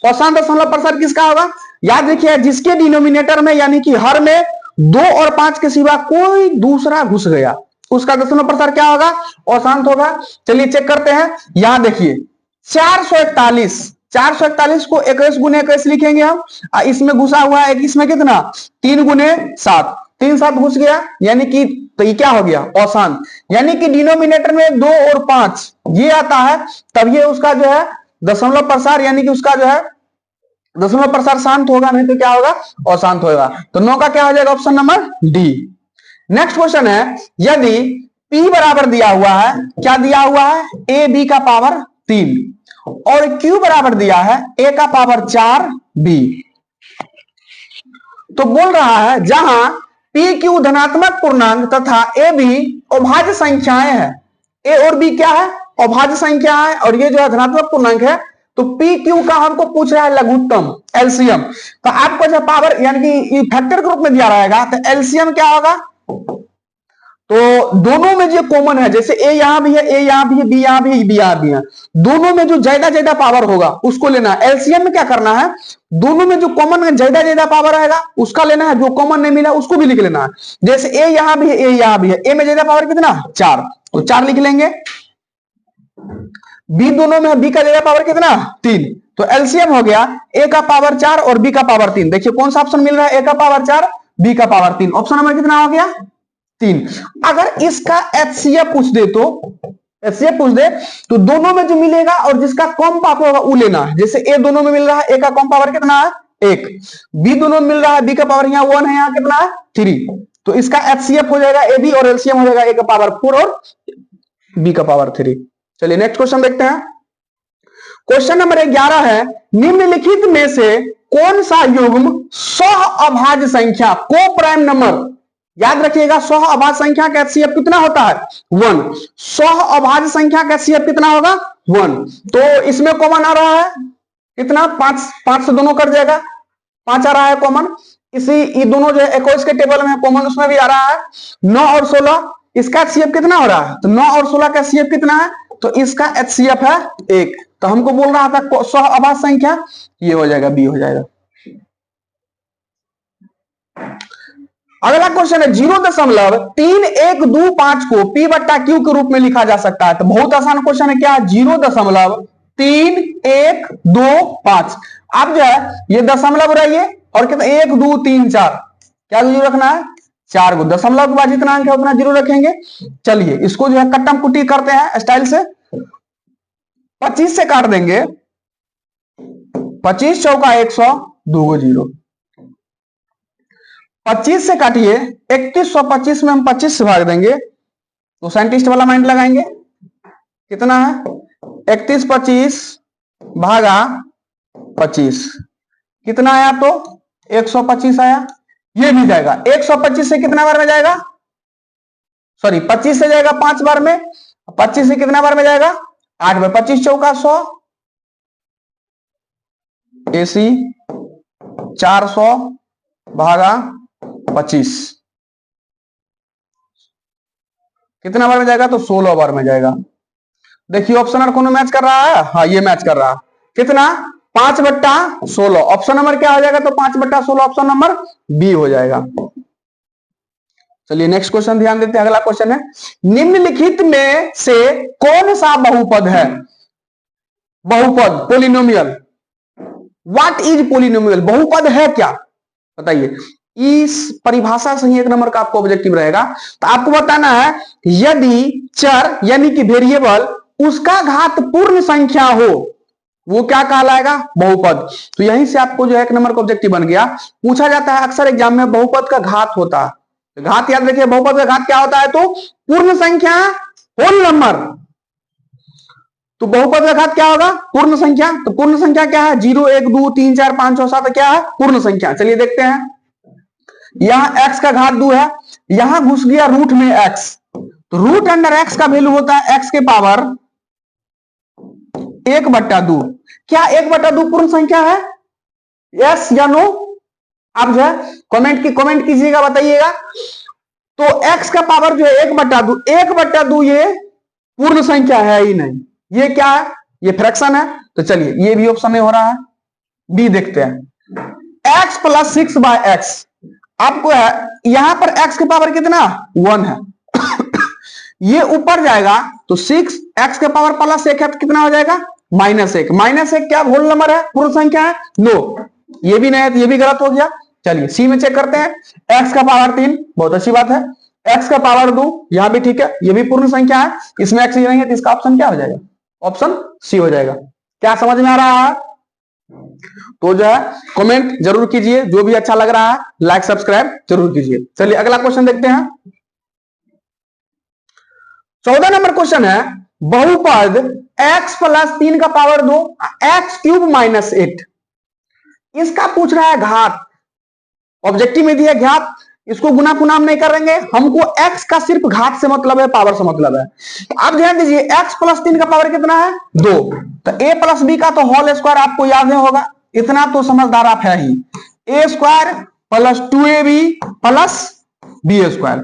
अशांत दशमलव प्रसार किसका होगा, याद रखिए जिसके डिनोमिनेटर में यानी कि हर में 2 और 5 के सिवा कोई दूसरा घुस गया उसका दशमलव प्रसार क्या होगा अशांत होगा। चलिए चेक करते हैं। यहां देखिए 441 को 21 गुने 21 लिखेंगे हम। इसमें घुसा हुआ है इसमें कितना 3 गुने 7, 3 7 घुस गया यानी कि तो ये क्या हो गया अशांत। यानी कि डिनोमिनेटर में 2 और 5 ये आता है तब ये उसका जो है दशमलव प्रसार यानी कि उसका जो है दशमलव प्रसार शांत होगा, नहीं तो क्या होगा अशांत होगा। तो 9 का क्या हो जाएगा option number D. Next question है यदि P बराबर दिया हुआ है, क्या दिया हुआ है A B का पावर 3 और Q बराबर दिया है A का पावर 4 B। तो बोल रहा है जहां P Q धनात्मक पूर्णांक तथा A B अभाज्य संख्याएं हैं, A और B क्या है अभाज्य संख्या है और ये जो है धनात्मक पूर्णांक है, तो P Q का हमको पूछ रहा है लघुत्तम LCM। तो आपको जब पावर यानी कि फैक्टर के रूप में दिया रहेगा तो LCM क्या होगा, तो दोनों में जो कॉमन है जैसे A यहां भी है A यहां भी है B यहां भी है B यहां भी है, दोनों में जो ज्यादा पावर होगा उसको लेना है। LCM में क्या करना है दोनों में जो कॉमन में ज्यादा पावर रहेगा उसका लेना है, जो कॉमन नहीं मिला उसको भी लिख लेना है। जैसे A यहां भी है A यहां भी है, A में ज्यादा पावर कितना 4 तो 4 लिख लेंगे। B दोनों में है B का ज्यादा पावर कितना 3 तो एलसीएम हो गया ए का पावर 4 और बी का पावर 3। देखिए कौन सा ऑप्शन मिल रहा है, ए का पावर 4 बी का पावर 3। ऑप्शन नंबर कितना हो गया 3। अगर इसका एचसीएफ पूछ दे तो दोनों में जो मिलेगा और जिसका कम पावर होगा वो लेना है। जैसे ए दोनों में मिल रहा है, ए का कम पावर कितना है 1, बी दोनों में मिल रहा है, बी का पावर यहाँ 1 है, यहाँ कितना है 3। तो इसका एचसीएफ हो जाएगा ए बी और एलसीएम हो जाएगा ए का पावर 4 और बी का पावर 3। चलिए नेक्स्ट क्वेश्चन देखते हैं। क्वेश्चन नंबर 11 है, निम्नलिखित में से कौन सा युग्म सह अभाज्य संख्या को प्राइम नंबर, याद रखिएगा सह अभाज्य संख्या का एचसीएफ कितना होता है 1, सह अभाज्य संख्या का एचसीएफ कितना होगा 1। तो इसमें कॉमन आ रहा है कितना 5 से दोनों कट जाएगा, 5 आ रहा है कॉमन। इसी ये दोनों जो है 21 के टेबल में कॉमन, उसमें भी आ रहा है 9 और 16। इसका एचसीएफ कितना हो रहा है, तो 9 और 16 का एचसीएफ कितना है, तो इसका एचसीएफ है 1। तो हमको बोल रहा था सह अभाज्य संख्या, ये हो जाएगा बी हो जाएगा। अगला क्वेश्चन है 0.3125 को P बट्टा Q के रूप में लिखा जा सकता है। तो बहुत आसान क्वेश्चन है, क्या 0.3125। आप जो है ये दशमलव रहिए और कितना 1 2 3 4 क्या जीरो रखना है 4 को, दशमलव के बाद जितना अंक है उतना जीरो रखेंगे। चलिए इसको जो है कट्टम कुट्टी करते हैं स्टाइल से, 25 से काट देंगे, 25 चौका 100, 2 को 0। 25 से काटिए 3125 में हम 25 से भाग देंगे तो साइंटिस्ट वाला माइंड लगाएंगे, कितना है 31 25 भागा 25 कितना आया, तो 125 आया। ये भी जाएगा 125 से कितना बार में जाएगा, सॉरी 25 से जाएगा 5 बार में, 25 से कितना बार में जाएगा 8 बार, 25 चौका 100, AC 400 भागा 25 कितना बार में जाएगा, तो 16 बार में जाएगा। देखिए ऑप्शन नंबर कौन मैच कर रहा है, हाँ ये मैच कर रहा है, कितना 5/16। ऑप्शन नंबर क्या हो जाएगा, तो 5/16 ऑप्शन नंबर बी हो जाएगा। चलिए नेक्स्ट क्वेश्चन ध्यान देते हैं। अगला क्वेश्चन है, निम्नलिखित में से कौन सा बहुपद है, बहुपद पोलिनोमियल, व्हाट इज पोलिनोमियल, बहुपद है क्या बताइए। इस परिभाषा से ही 1 नंबर का आपको ऑब्जेक्टिव रहेगा। तो आपको बताना है यदि चर यानी कि वेरिएबल उसका घात पूर्ण संख्या हो वो क्या कहलाएगा, बहुपद। तो यहीं से आपको जो है 1 नंबर का ऑब्जेक्टिव बन गया। पूछा जाता है अक्सर एग्जाम में बहुपद का घात होता है, तो घात याद रखिए, बहुपद का घात क्या होता है, तो पूर्ण संख्या होल नंबर। तो बहुपद का घात क्या होगा, पूर्ण संख्या। तो पूर्ण संख्या क्या है 0 1 2 3 4 5 6 7 क्या है पूर्ण संख्या। चलिए देखते हैं, यहां x का घात 2 है, यहां घुस गया रूट में x, तो रूट अंडर x का वैल्यू होता है x के पावर 1/2। क्या 1/2 पूर्ण संख्या है, यस या नो, आप जो है कमेंट कीजिएगा बताइएगा। तो x का पावर जो है 1/2 ये पूर्ण संख्या है ही नहीं, ये क्या है, ये फ्रैक्शन है। तो चलिए ये भी ऑप्शन में हो रहा है, बी देखते हैं, x + 6/x। आपको है यहां पर x के पावर कितना 1 है ये ऊपर जाएगा तो 6 x के पावर +1 है तो कितना हो जाएगा -1। -1 क्या होल नंबर है, पूर्ण संख्या है, नो, ये भी नहीं है तो ये भी गलत हो गया। चलिए सी में चेक करते हैं, x का पावर 3, बहुत अच्छी बात है, x का पावर 2 यहां भी ठीक है, ये भी पूर्ण संख्या है, इसमें x नहीं है तो इसका ऑप्शन क्या हो जाएगा, ऑप्शन सी हो जाएगा। क्या समझ में आ रहा है, तो जो है कमेंट जरूर कीजिए, जो भी अच्छा लग रहा है लाइक सब्सक्राइब जरूर कीजिए। चलिए अगला क्वेश्चन देखते हैं। 14 नंबर क्वेश्चन है, बहुपद x + 3 का पावर 2 x³ - 8, इसका पूछ रहा है घात। ऑब्जेक्टिव में दिया घात, इसको गुना कुनाम नहीं करेंगे, हमको x का सिर्फ घात से मतलब है, पावर से मतलब है। तो आप ध्यान दीजिए x + 3 का पावर कितना है 2, तो a + b का तो होल स्क्वायर आपको याद है होगा, इतना तो समझदार आप है ही, a² + 2ab + b²,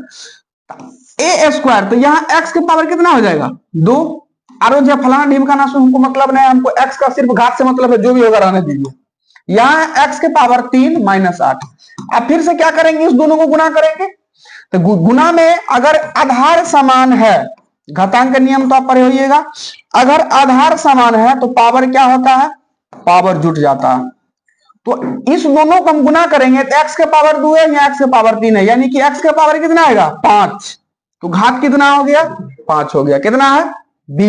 a² तो यहां x के पावर कितना हो जाएगा 2। और जो फलाना ढीमका ना हमको मतलब नहीं, हमको x का सिर्फ घात से मतलब है, जो भी होगा रहने दीजिए। यहां x के पावर 3 - 8। अब फिर से क्या करेंगे, इस दोनों को गुना करेंगे। तो गुना में अगर आधार समान है, घातांक का नियम तो आप पढ़े होइएगा, अगर आधार समान है तो पावर क्या होता है पावर जुट जाता है। तो इस दोनों को हम गुना करेंगे तो x के पावर 2 है या x के पावर 3 है, यानी कि x के पावर कितना आएगा 5। तो घात कितना हो गया 5 हो गया। कितना है b।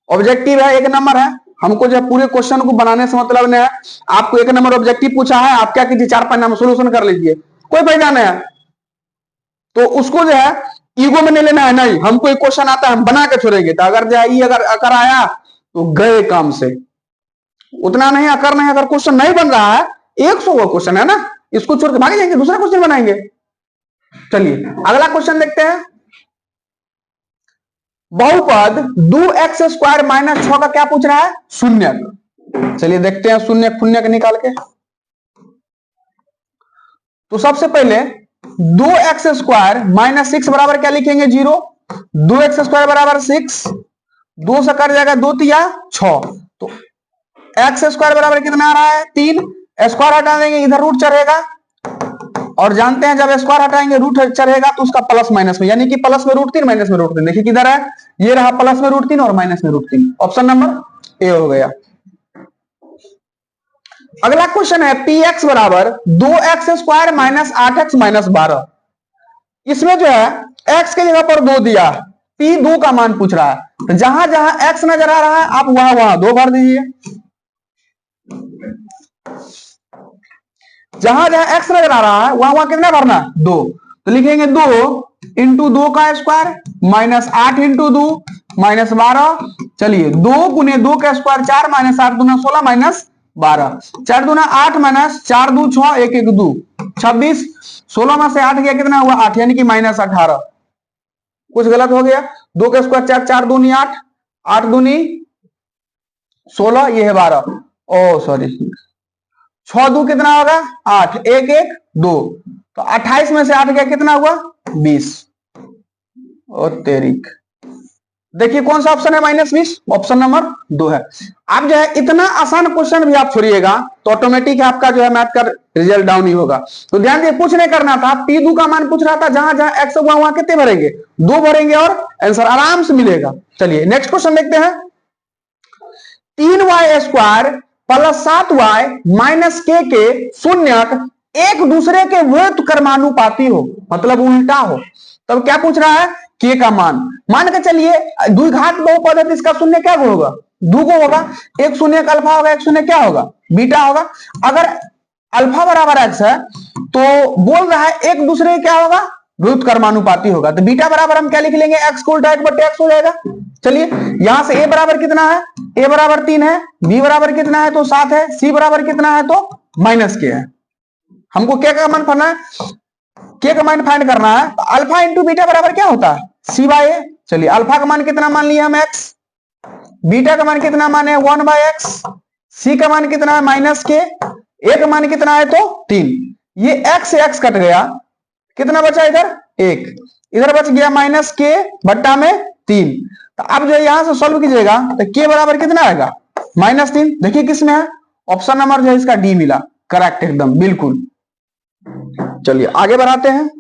ऑब्जेक्टिव है 1 नंबर है। हमको जो पूरे क्वेश्चन को बनाने से मतलब नहीं है, आपको 1 नंबर ऑब्जेक्टिव पूछा है, आप क्या कीजिए 4-5 नंबर सोल्यूशन कर लीजिए, कोई पहचान है। तो उसको जो है ईगो में नहीं लेना है, नहीं हमको एक क्वेश्चन आता है हम बना के छोड़ेंगे। तो अगर जो है ये अगर आया तो गए काम से, उतना नहीं अकर नहीं। अगर क्वेश्चन नहीं बन रहा है 100 का क्वेश्चन है ना, इसको छोड़ के भागे जाएंगे, दूसरा क्वेश्चन बनाएंगे। चलिए अगला क्वेश्चन देखते हैं। बहुपद 2x² - 6 का क्या पूछ रहा है शून्यक। चलिए देखते हैं शून्यक शून्यक निकाल के। तो सबसे पहले 2x² - 6 बराबर क्या लिखेंगे 0। 2x² बराबर 6, 2 से कट जाएगा 2 तिया 6। तो x² बराबर कितना आ रहा है 3। स्क्वायर हटा देंगे इधर रूट चढ़ेगा, और जानते हैं जब स्क्वायर हटाएंगे रूट चढ़ेगा तो उसका प्लस माइनस में, यानी कि प्लस में √3 माइनस में √3। देखिए किधर है, ये रहा प्लस में √3 और माइनस में √3। ऑप्शन नंबर ए हो गया। अगला क्वेश्चन है px बराबर 2x² - 8x - 12। इसमें जो है x के जगह पर 2 दिया, p2 का मान पूछ रहा है। तो जहां जहां x नजर आ रहा है आप वहां वहां 2 भर दीजिए। जहां जहां x नजर आ रहा है वहां वहां कितना भरना 2। तो लिखेंगे 2 × 2 का स्क्वायर -8 × 2 -12। चलिए 2 × 2 का स्क्वायर 4 -8 दूना 16 -12। 4 दूना 8 -4 2 6 1 1 2 26। 16 में से 8 गया कितना हुआ 8, यानी कि -18। कुछ गलत हो गया, 2 का स्क्वायर 4, 4 दूनी 8, 8 दूनी 16, ये है 12। ओ सॉरी 6 2 कितना होगा 8, 1 1 2। तो 28 में से 8 गया कितना हुआ 20। और तेरिक देखिए कौन सा ऑप्शन है -20, ऑप्शन नंबर 2 है। आप जो है इतना आसान क्वेश्चन भी आप छोड़िएगा तो ऑटोमेटिक आपका जो है मैथ का रिजल्ट डाउन ही होगा। तो ध्यान दिए कुछ नहीं करना था, p2 का मान पूछ रहा था, जहां जहां x हुआ वहां कितने भरेंगे 2 भरेंगे और आंसर आराम से मिलेगा। चलिए नेक्स्ट क्वेश्चन देखते हैं। 3y² + 7y - k के शून्यक एक दूसरे के व्युत्क्रमानुपाती हो, मतलब उल्टा हो। तब क्या पूछ रहा है k का मान के चलिए द्विघात बहुपद है तो इसका शून्य क्या होगा 2 को होगा। एक शून्य का अल्फा होगा, एक शून्य क्या होगा बीटा होगा। अगर अल्फा बराबर x है तो बोल रहा है एक दूसरे क्या होगा व्युत्क्रमानुपाती होगा। तो बीटा बराबर हम क्या लिख लेंगे x को उल्टा 1/x हो जाएगा। चलिए यहां से a बराबर कितना है, a बराबर 3 है, b बराबर कितना है तो 7 है, c बराबर कितना है तो -k है। हमको k का मान पढ़ना है, k का मान फाइंड करना है। तो अल्फा इंटू बीटा बराबर क्या होता है c/a। चलिए अल्फा का मान कितना मान लिया हम x, बीटा का मान कितना मान है 1/x, c का मान कितना है -k, a का मान कितना है तो 3। ये x से x कट गया, कितना बचा इधर 1, इधर बच गया -k बट्टा में 3। तो अब जो यहां से सॉल्व कीजिएगा तो k बराबर कितना आएगा -3। देखिए किसमें है ऑप्शन नंबर जो है इसका डी मिला, करेक्ट एकदम बिल्कुल। चलिए आगे बढ़ाते हैं।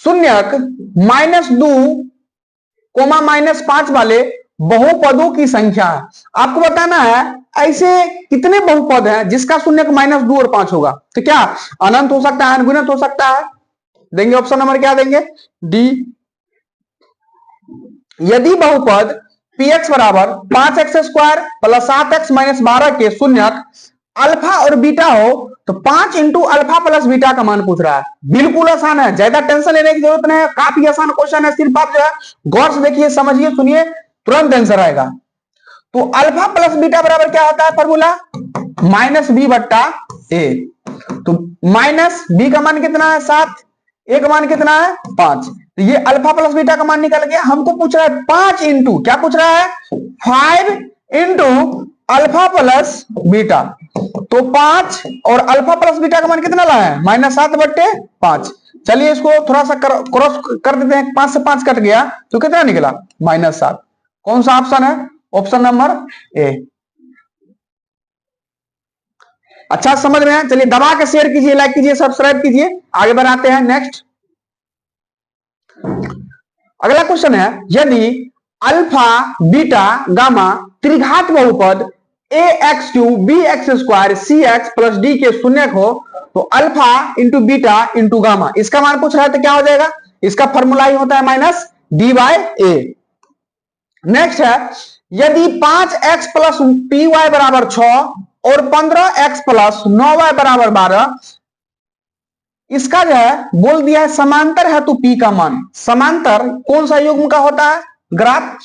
शून्यक -2, -5 वाले बहुपदों की संख्या है। आपको बताना है ऐसे कितने बहुपद हैं जिसका शून्यक -2 और 5 होगा। तो क्या अनंत हो सकता है, अनगुणित हो सकता है। देंगे ऑप्शन नंबर क्या देंगे डी। यदि बहुपद px बराबर 5x² + 7x - 12 के शून्यक अल्फा और बीटा हो तो 5 × अल्फा + बीटा का मान पूछ रहा है। बिल्कुल आसान है, ज्यादा टेंशन लेने की जरूरत नहीं है, काफी आसान क्वेश्चन है। सिर्फ आप जो है गौर से देखिए, समझिए, सुनिए, तुरंत आंसर आएगा। तो अल्फा + बीटा बराबर क्या होता है फॉर्मूला -b/a। तो -b का मान कितना है 7, a का मान कितना है 5। तो ये अल्फा + बीटा का मान निकल गया। हमको पूछ रहा है 5 × क्या पूछ रहा है 5 × अल्फा + बीटा। तो 5 और अल्फा + बीटा का मान कितना लाया है -7/5। चलिए इसको थोड़ा सा क्रॉस कर देते हैं, 5 से 5 कट गया तो कितना निकला -7। कौन सा ऑप्शन है ऑप्शन नंबर ए। अच्छा समझ में आया? चलिए दबा के शेयर कीजिए, लाइक कीजिए, सब्सक्राइब कीजिए। आगे बढ़ाते हैं नेक्स्ट। अगला क्वेश्चन है, यदि अल्फा बीटा गामा त्रिघात बहुपद A x cube B x square C x plus D के शून्य हो तो alpha into beta into gamma, इसका मान पूछ रहा है तो क्या हो जाएगा? इसका फॉर्मूला ही होता है minus D by A. Next है, यदि 5x प्लस पी वाई बराबर 6 और 15x प्लस 9y बराबर 12, इसका जो है बोल दिया है समांतर है तो पी का मान, समांतर कौन सा युग्म का होता है ग्राफ?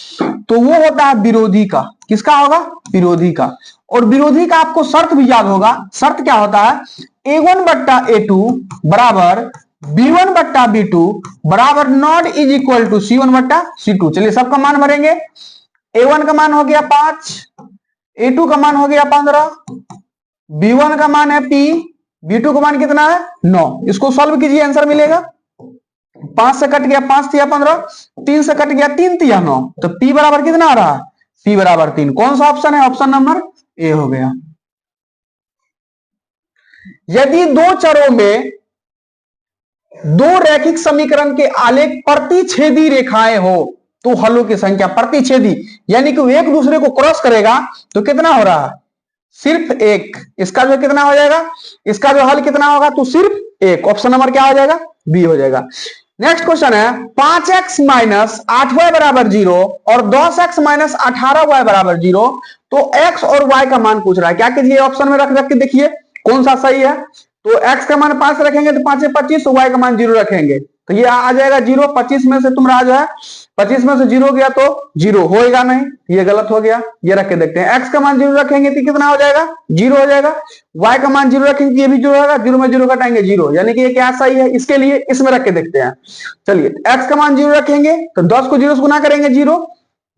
तो वो होता है विरोधी का। किसका होगा? विरोधी का। और विरोधी का आपको शर्त भी याद होगा। शर्त क्या होता है? a1 बट्टा a2 बराबर b1 बट्टा b2 बराबर not is equal to c1 बट्टा c2। चलिए सबका मान भरेंगे। a1 का मान हो गया 5, a2 का मान हो गया 15, b1 का मान है p, b2 का मान कितना है 9। इसको सॉल्व कीजिए, आंसर मिलेगा। 5 से कट गया 5 तिया 15, 3 से कट गया 3 तिया 9, तो p बराबर कितना आ रहा है? p बराबर 3। कौन सा ऑप्शन है? ऑप्शन नंबर ए हो गया। यदि दो चरों में दो रैखिक समीकरण के आलेख प्रतिच्छेदी रेखाएं हो तो हलों की संख्या प्रतिच्छेदी, यानी कि वो एक दूसरे को क्रॉस करेगा तो कितना हो रहा है? सिर्फ एक। इसका जो कितना हो जाएगा? इसका जो हल कितना होगा? तो सिर्फ एक। ऑप्शन नंबर क्या हो जाएगा? बी हो जाएगा। नेक्स्ट क्वेश्चन है, 5x माइनस 8y बराबर 0 और 10x माइनस 18y बराबर 0, तो x और y का मान पूछ रहा है। क्या कीजिए? ऑप्शन में रख के देखिए कौन सा सही है। तो x का मान 5 रखेंगे तो 5 25, तो y का मान 0 रखेंगे तो ये आ जाएगा 0। 25 में से तुम्हारा जो है 25 में से 0 गया तो 0 होएगा नहीं, ये गलत हो गया। ये रख के देखते हैं। x का मान 0 रखेंगे तो कितना हो जाएगा? 0 हो जाएगा। y का मान 0 रखेंगे ये भी 0 होगा, 0 में 0 घटाएंगे 0, यानी कि ये क्या सही है? इसके लिए इसमें रख के देखते हैं। चलिए x का मान 0 रखेंगे तो 10 को 0 से गुना करेंगे 0,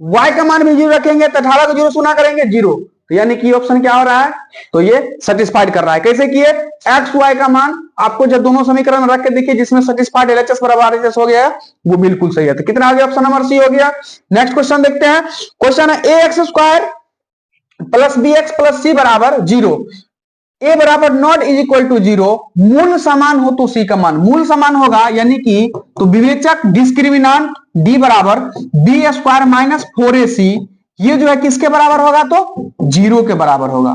y का मान भी 0 रखेंगे तो 18 को 0 से गुना करेंगे 0, तो यानी कि ऑप्शन क्या हो रहा है? तो ये सेटिस्फाइड कर रहा है। कैसे किए? एक्स वाई का मान आपको जब दोनों समीकरण रख के देखिए जिसमें सेटिस्फाइड एलएचएस बराबर एचएस हो गया वो बिल्कुल सही है। तो कितना आ गया? ऑप्शन नंबर सी हो गया। नेक्स्ट क्वेश्चन देखते हैं। क्वेश्चन है, A x square plus B x plus C बराबर 0, ए बराबर नॉट इज इक्वल टू 0, मूल समान हो तो सी का मान। मूल समान होगा यानी कि तो विवेचक डिस्क्रिमिनांट डी बराबर बी स्क्वायर माइनस 4ac, ये जो है किसके बराबर होगा? तो 0 के बराबर होगा।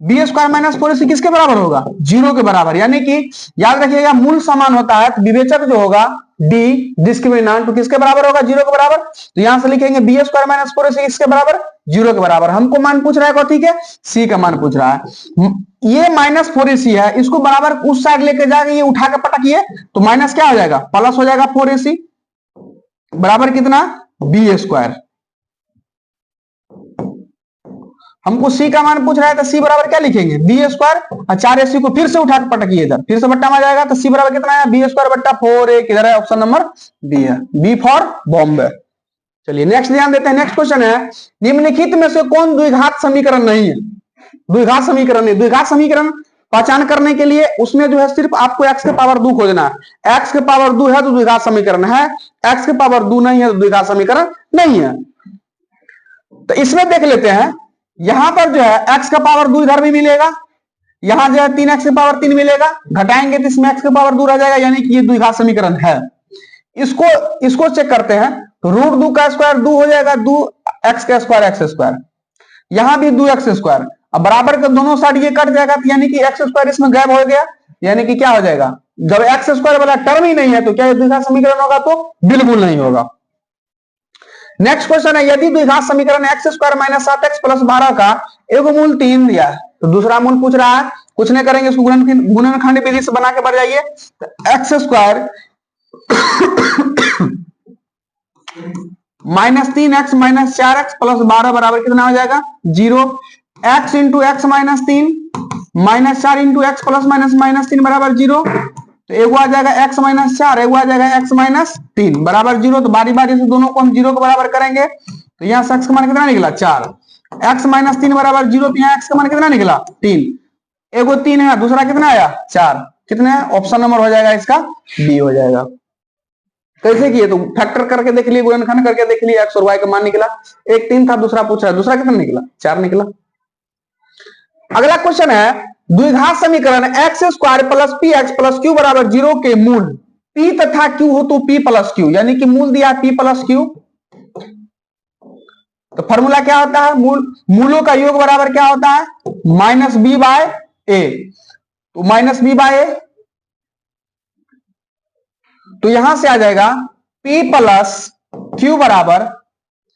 बी स्क्वायर माइनस 4ac किसके बराबर होगा? 0 के बराबर। यानी कि याद रखिएगा मूल समान होता है तो विवेचक जो होगा डी डिस्क्रिमिनांट तो किसके बराबर होगा? 0 के बराबर। तो यहां से लिखेंगे बी स्क्वायर माइनस 4ac किसके बराबर? 0 के बराबर। हमको मान पूछ रहा है कौन? ठीक है, सी का मान पूछ रहा है। ये माइनस 4ac है, इसको बराबर उस साइड लेके जाके ये उठा के पटकिए तो माइनस क्या हो जाएगा? प्लस हो जाएगा 4ac बराबर कितना? B square. हमको सी का मान पूछ रहा है तो सी बराबर क्या लिखेंगे? बी स्क्वायर और 4ac को फिर से उठा के पटकिए इधर, फिर से बट्टा में आ जाएगा तो सी बराबर कितना है? बी स्क्वायर बट्टा 4a। किधर है? ऑप्शन नंबर बी है, बी फॉर बॉम्बे। चलिए नेक्स्ट ध्यान देते हैं। नेक्स्ट क्वेश्चन है, निम्नलिखित में से कौन द्विघात समीकरण नहीं है? द्विघात समीकरण नहीं। द्विघात समीकरण पहचान करने के लिए उसमें जो है सिर्फ आपको x के पावर 2 खोजना है। x के पावर 2 है तो द्विघात समीकरण है, x के पावर 2 नहीं है तो द्विघात समीकरण नहीं है। तो इसमें देख लेते हैं, यहां पर जो है x का पावर 2 इधर भी मिलेगा, यहां जो है 3x के पावर 3 मिलेगा, घटाएंगे तो इसमें x के पावर 2 रह जाएगा, यानी कि ये द्विघात समीकरण है। इसको चेक करते हैं तो रूट 2 का स्क्वायर 2 हो जाएगा, 2x का स्क्वायर x स्क्वायर, यहां भी 2x स्क्वायर। अब बराबर के दोनों साइड ये कट जाएगा तो यानी कि x स्क्वायर इसमें गायब हो गया, यानी कि क्या हो जाएगा? जब x स्क्वायर वाला टर्म ही नहीं है तो क्या ये द्विघात समीकरण होगा? तो बिल्कुल नहीं होगा। नेक्स्ट क्वेश्चन है, यदि द्विघात समीकरण x square minus 7x plus 12 का एक मूल 3 दिया है तो दूसरा मूल पूछ रहा है। कुछ नहीं करेंगे, इसको गुणनखंड विधि से बना के बढ़ जाइए। तो x square minus 3x minus 4x plus 12 बराबर कितना हो जाएगा? 0। x into x minus 3 minus 4 into x plus minus minus 3 बराबर 0। तो एगो आ जाएगा x माइनस 4, एगो आ जाएगा x माइनस 3 बराबर 0। तो बारी बारी से दोनों को हम 0 के बराबर करेंगे तो यहाँ से x का मान कितना निकला? 4। x माइनस 3 बराबर 0, तो यहाँ x का मान कितना निकला? 3। एगो 3 है, दूसरा कितना आया? 4। कितने? ऑप्शन नंबर हो जाएगा इसका बी हो जाएगा। कैसे किए? तो फैक्टर करके देख लिए, गुणनखंड करके देख लिए, x और y का मान निकला। एक 3 था, दूसरा पूछा, दूसरा कितना निकला? 4 निकला। अगला क्वेश्चन है, द्विघात समीकरण x square plus P x plus Q बराबर 0 के मूल पी तथा क्यू हो तो पी प्लस क्यू, यानी कि मूल दिया पी प्लस क्यू। तो फॉर्मूला क्या होता है, मूलों का योग बराबर क्या होता है, माइनस बी बाय ए। तो माइनस बी बाय ए, तो यहां से आ जाएगा p प्लस क्यू बराबर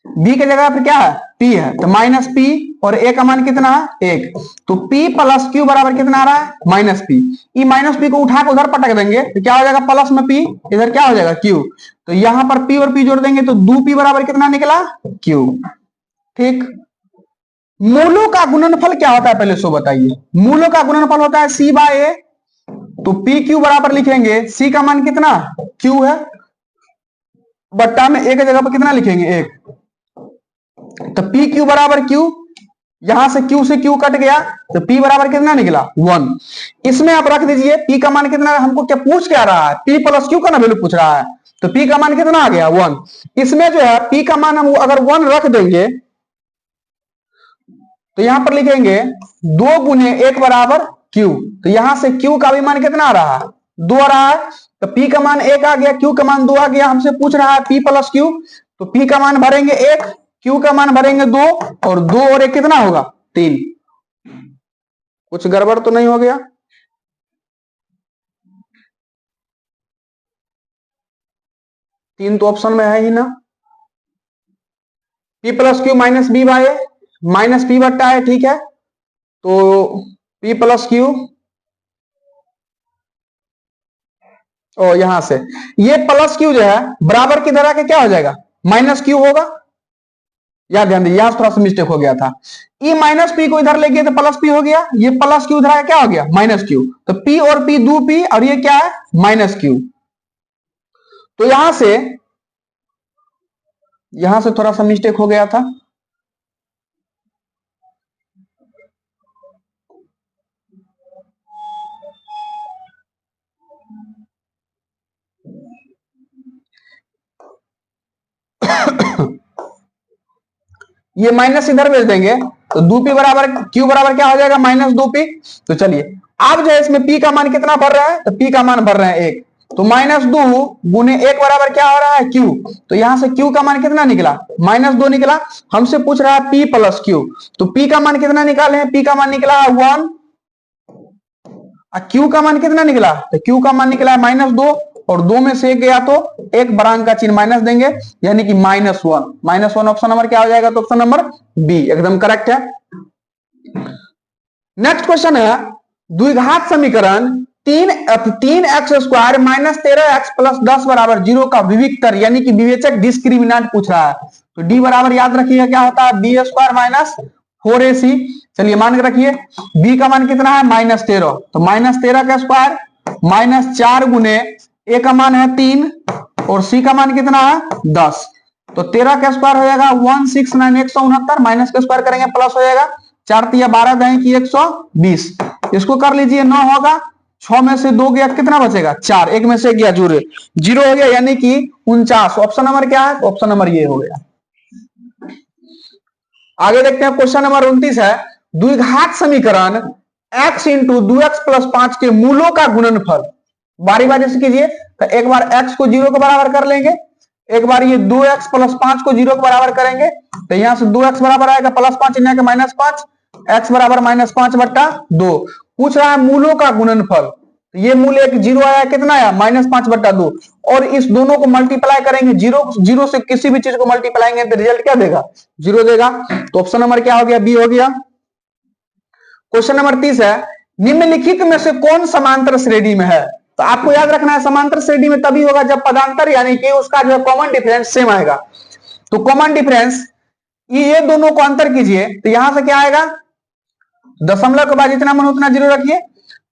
b की जगह पर क्या है p है, तो माइनस p और a का मान कितना है 1। तो p प्लस क्यू बराबर कितना आ रहा है माइनस p। ये माइनस p को उठा के उधर पटक देंगे तो क्या हो जाएगा प्लस में p, इधर क्या हो जाएगा q। तो यहां पर p और p जोड़ देंगे तो 2p बराबर कितना निकला q। ठीक, मूलों का गुणनफल क्या होता है पहले सो बताइए। मूलों का गुणनफल होता है c बाय a। तो पी क्यू बराबर लिखेंगे c का मान कितना q है, बट्टा में a की जगह पर कितना लिखेंगे 1। तो पी क्यू बराबर q, यहां से q से q कट गया तो p बराबर कितना निकला 1। इसमें आप रख दीजिए p का मान कितना, हमको क्या पूछ क्या रहा है, p प्लस q का ना वैल्यू पूछ रहा है, तो p का मान कितना आ गया 1। इसमें जो है p का मान हम अगर 1 रख देंगे तो यहां पर लिखेंगे 2 गुने 1 बराबर q। तो यहां से q का भी मान कितना आ रहा है 2 आ रहा है, तो p का मान 1 आ गया, q का मान 2 आ गया। हमसे पूछ रहा है p प्लस q, तो p का मान भरेंगे 1, q का मान भरेंगे 2, और 2 और 1 कितना होगा 3। कुछ गड़बड़ तो नहीं हो गया। तीन तो ऑप्शन में है ही ना, p plus q minus b by minus p बट्टा है, ठीक है। तो p प्लस क्यू और यहां से ये प्लस क्यू जो है बराबर की तरह के क्या हो जाएगा माइनस क्यू होगा। याद ध्यान दीजिए, यहां थोड़ा सा मिस्टेक हो गया था, ई माइनस पी को इधर ले गए तो प्लस पी हो गया, ये प्लस क्यू इधर क्या हो गया माइनस क्यू। तो p और p 2p और ये क्या है माइनस क्यू। तो यहां से थोड़ा सा मिस्टेक हो गया था। ये माइनस इधर भेज देंगे तो 2p बराबर q बराबर क्या हो जाएगा माइनस 2p। तो चलिए अब जो है इसमें p का मान कितना भर रहा है, तो p का मान भर रहे हैं 1, तो माइनस 2 गुने 1 बराबर क्या हो रहा है q। तो यहां से q का मान कितना निकला माइनस 2 निकला। हमसे पूछ रहा है p प्लस q, तो p का मान कितना निकाले हैं, p का मान निकला है 1, और q का मान कितना निकला, तो q का मान निकला है माइनस 2, और 2 में से 1 गया तो एक बराबर का चिन्ह माइनस देंगे, यानी कि माइनस 1। माइनस 1 ऑप्शन नंबर क्या हो जाएगा, तो ऑप्शन नंबर बी एकदम करेक्ट है। नेक्स्ट क्वेश्चन है द्विघात समीकरण 3x square minus 13x plus 10 बराबर 0 का विविक्तर यानी कि विवेचक डिस्क्रिमिनेंट पूछ रहा है। तो डी बराबर याद रखिएगा क्या होता है बी स्क्वायर माइनस 4ac। चलिए मान के रखिए b का मान कितना है माइनस 13, तो माइनस 13 का स्क्वायर माइनस 4 गुने a का मान है 3 और c का मान कितना है 10। तो 13 का स्क्वायर हो जाएगा 169 169, माइनस का स्क्वायर करेंगे प्लस हो जाएगा 4 तिया 12 दें कि 120। इसको कर लीजिए 9 होगा, 6 में से 2 गया कितना बचेगा 4, 1 में से गया 0 हो गया, यानी कि 49। ऑप्शन नंबर क्या है, ऑप्शन नंबर ये हो गया। आगे देखते हैं क्वेश्चन नंबर 29 है द्विघात समीकरण x इंटू 2x प्लस 5 के मूलों का गुणनफल। बारी बारी से कीजिए, तो एक बार x को 0 के बराबर कर लेंगे, एक बार ये 2x प्लस 5 को 0 के बराबर करेंगे, तो यहां से 2x बराबर आएगा प्लस 5 यहाँ के माइनस 5, x बराबर माइनस 5 बट्टा 2। पूछ रहा है मूलों का गुणनफल, तो ये मूल एक 0 आया, कितना आया माइनस 5 बट्टा 2, और इस दोनों को मल्टीप्लाई करेंगे, 0 से किसी भी चीज को मल्टीप्लाई करेंगे तो रिजल्ट क्या देगा 0 देगा। तो ऑप्शन नंबर क्या हो गया बी हो गया। क्वेश्चन नंबर 30 है निम्नलिखित में से कौन समांतर श्रेणी में है। तो आपको याद रखना है समांतर श्रेणी में तभी होगा जब पदांतर यानी कि उसका जो है कॉमन डिफरेंस सेम आएगा। तो कॉमन डिफरेंस ये दोनों को अंतर कीजिए, तो यहां से क्या आएगा दशमलव के बाद जितना मन उतना 0 रखिए,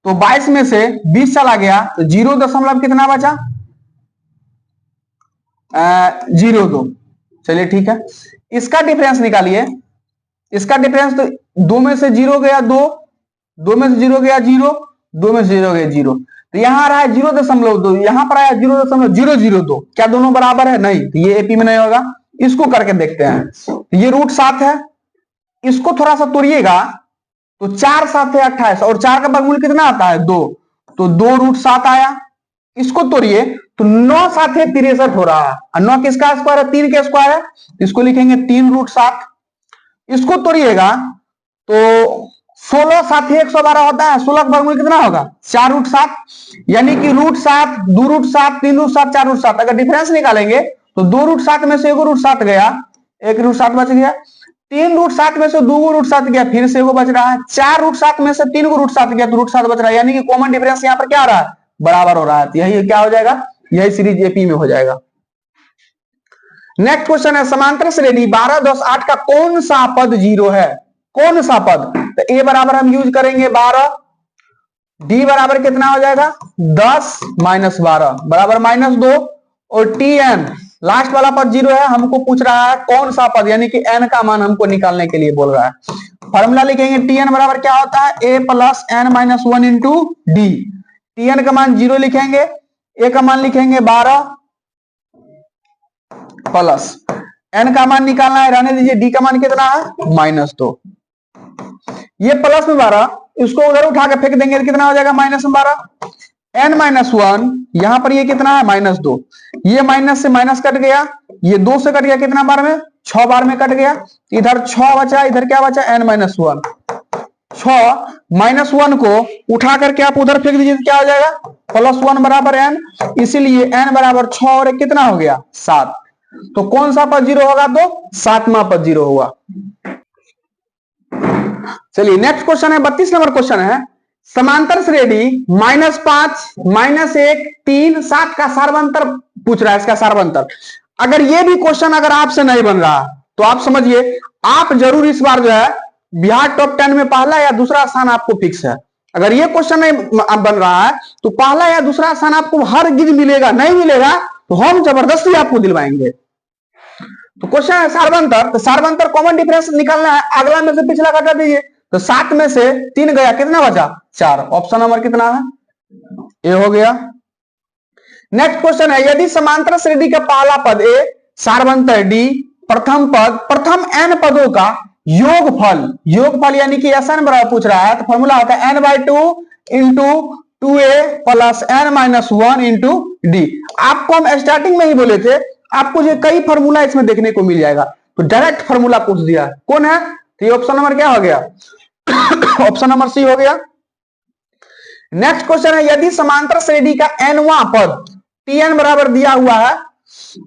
तो 22 में से 20 चला गया तो 0 दशमलव कितना बचा 0.2। चलिए ठीक है, इसका डिफरेंस निकालिए, इसका डिफरेंस तो 2 में से 0 गया 2, 2 में से 0 गया 0, 2 में से 0 गया 0, तो यहां आ रहा है 0.2, यहां पर आया 0.002। क्या दोनों बराबर है, नहीं, तो ये एपी में नहीं होगा। इसको करके देखते हैं, ये √7 है, इसको थोड़ा सा तोड़िएगा तो 4 7 है 28 और 4 का वर्गमूल कितना आता है 2, तो 2√7 आया। इसको तोड़िए तो 9 7 है 63 हो रहा है, और 9 किसका स्क्वायर है 3 के स्क्वायर है, इसको लिखेंगे 3√7। इसको तोड़िएगा तो 16 7 112 होता है, 16 का वर्गमूल कितना होगा 4√7, यानी कि √7 2√7 3√7 4√7। अगर डिफरेंस निकालेंगे तो 2√7 में से 1√7 गया, 1√7 बच गया, 3√7 में से 2√7 गया, फिर से एगो बच रहा है, 4√7 में से 3√7 गया तो √7 बच रहा है, यानी कि कॉमन डिफरेंस यहाँ पर क्या आ रहा है बराबर हो रहा है। यही क्या हो जाएगा, यही सीरीज एपी में हो जाएगा। नेक्स्ट क्वेश्चन है समांतर श्रेणी 12 10 8 का कौन सा पद 0 है, कौन सा पद, तो ए बराबर हम यूज करेंगे 12, डी बराबर कितना हो जाएगा 10 माइनस 12 बराबर -2, और टी एन लास्ट वाला पद 0 है। हमको पूछ रहा है कौन सा पद, यानी कि एन का मान हमको निकालने के लिए बोल रहा है। फॉर्मूला लिखेंगे टी एन बराबर क्या होता है A plus N minus 1 into D. T N का मान 0 लिखेंगे, ए का मान लिखेंगे 12 प्लस एन का मान निकालना है, रहने दीजिए, डी का मान कितना है -2। ये प्लस में 12, इसको उधर उठा के फेंक देंगे तो कितना हो जाएगा माइनस में 12, n-1, यहां पर ये कितना है -2, ये माइनस से माइनस कट गया, ये 2 से कट गया, कितना बार में 6 बार में कट गया, इधर 6 बचा, इधर क्या बचा n-1, 6 -1 को उठा करके आप उधर फेंक दीजिए तो क्या हो जाएगा +1 बराबर n, इसीलिए n बराबर 6 और 1 कितना हो गया 7। तो कौन सा पद 0 होगा, तो 7वां पद 0 होगा। चलिए नेक्स्ट क्वेश्चन है 32 नंबर क्वेश्चन है, समांतर श्रेणी -5 -1 3 7 का सार्वंतर पूछ रहा है, इसका सार्वंतर। अगर ये भी क्वेश्चन अगर आपसे नहीं बन रहा तो आप समझिए आप जरूर इस बार जो है बिहार टॉप 10 में पहला या दूसरा स्थान आपको फिक्स है। अगर ये क्वेश्चन नहीं बन रहा है तो पहला या दूसरा स्थान आपको हर गिज मिलेगा, नहीं मिलेगा तो हम जबरदस्ती आपको दिलवाएंगे। तो क्वेश्चन है सार्वंतर, तो सार्वंतर कॉमन डिफरेंस निकालना है, अगला में से पिछला घटा दीजिए, तो 7 में से 3 गया, कितना बचा 4, ऑप्शन नंबर कितना है ए हो गया। नेक्स्ट क्वेश्चन है यदि समांतर श्रेणी का पहला पद ए सार्वंतर डी प्रथम पद प्रथम n पदों का योगफल यानी कि SN बराबर पूछ रहा है, तो फॉर्मूला होता है n/2 into 2a plus n-1 into D. आपको हम स्टार्टिंग में ही बोले थे आपको जो कई फॉर्मूला इसमें देखने को मिल जाएगा, तो डायरेक्ट फॉर्मूला पूछ दिया, कौन है, तो ये ऑप्शन नंबर क्या हो गया ऑप्शन नंबर सी हो गया। नेक्स्ट क्वेश्चन है यदि समांतर श्रेणी का nवां पद Tn बराबर दिया हुआ है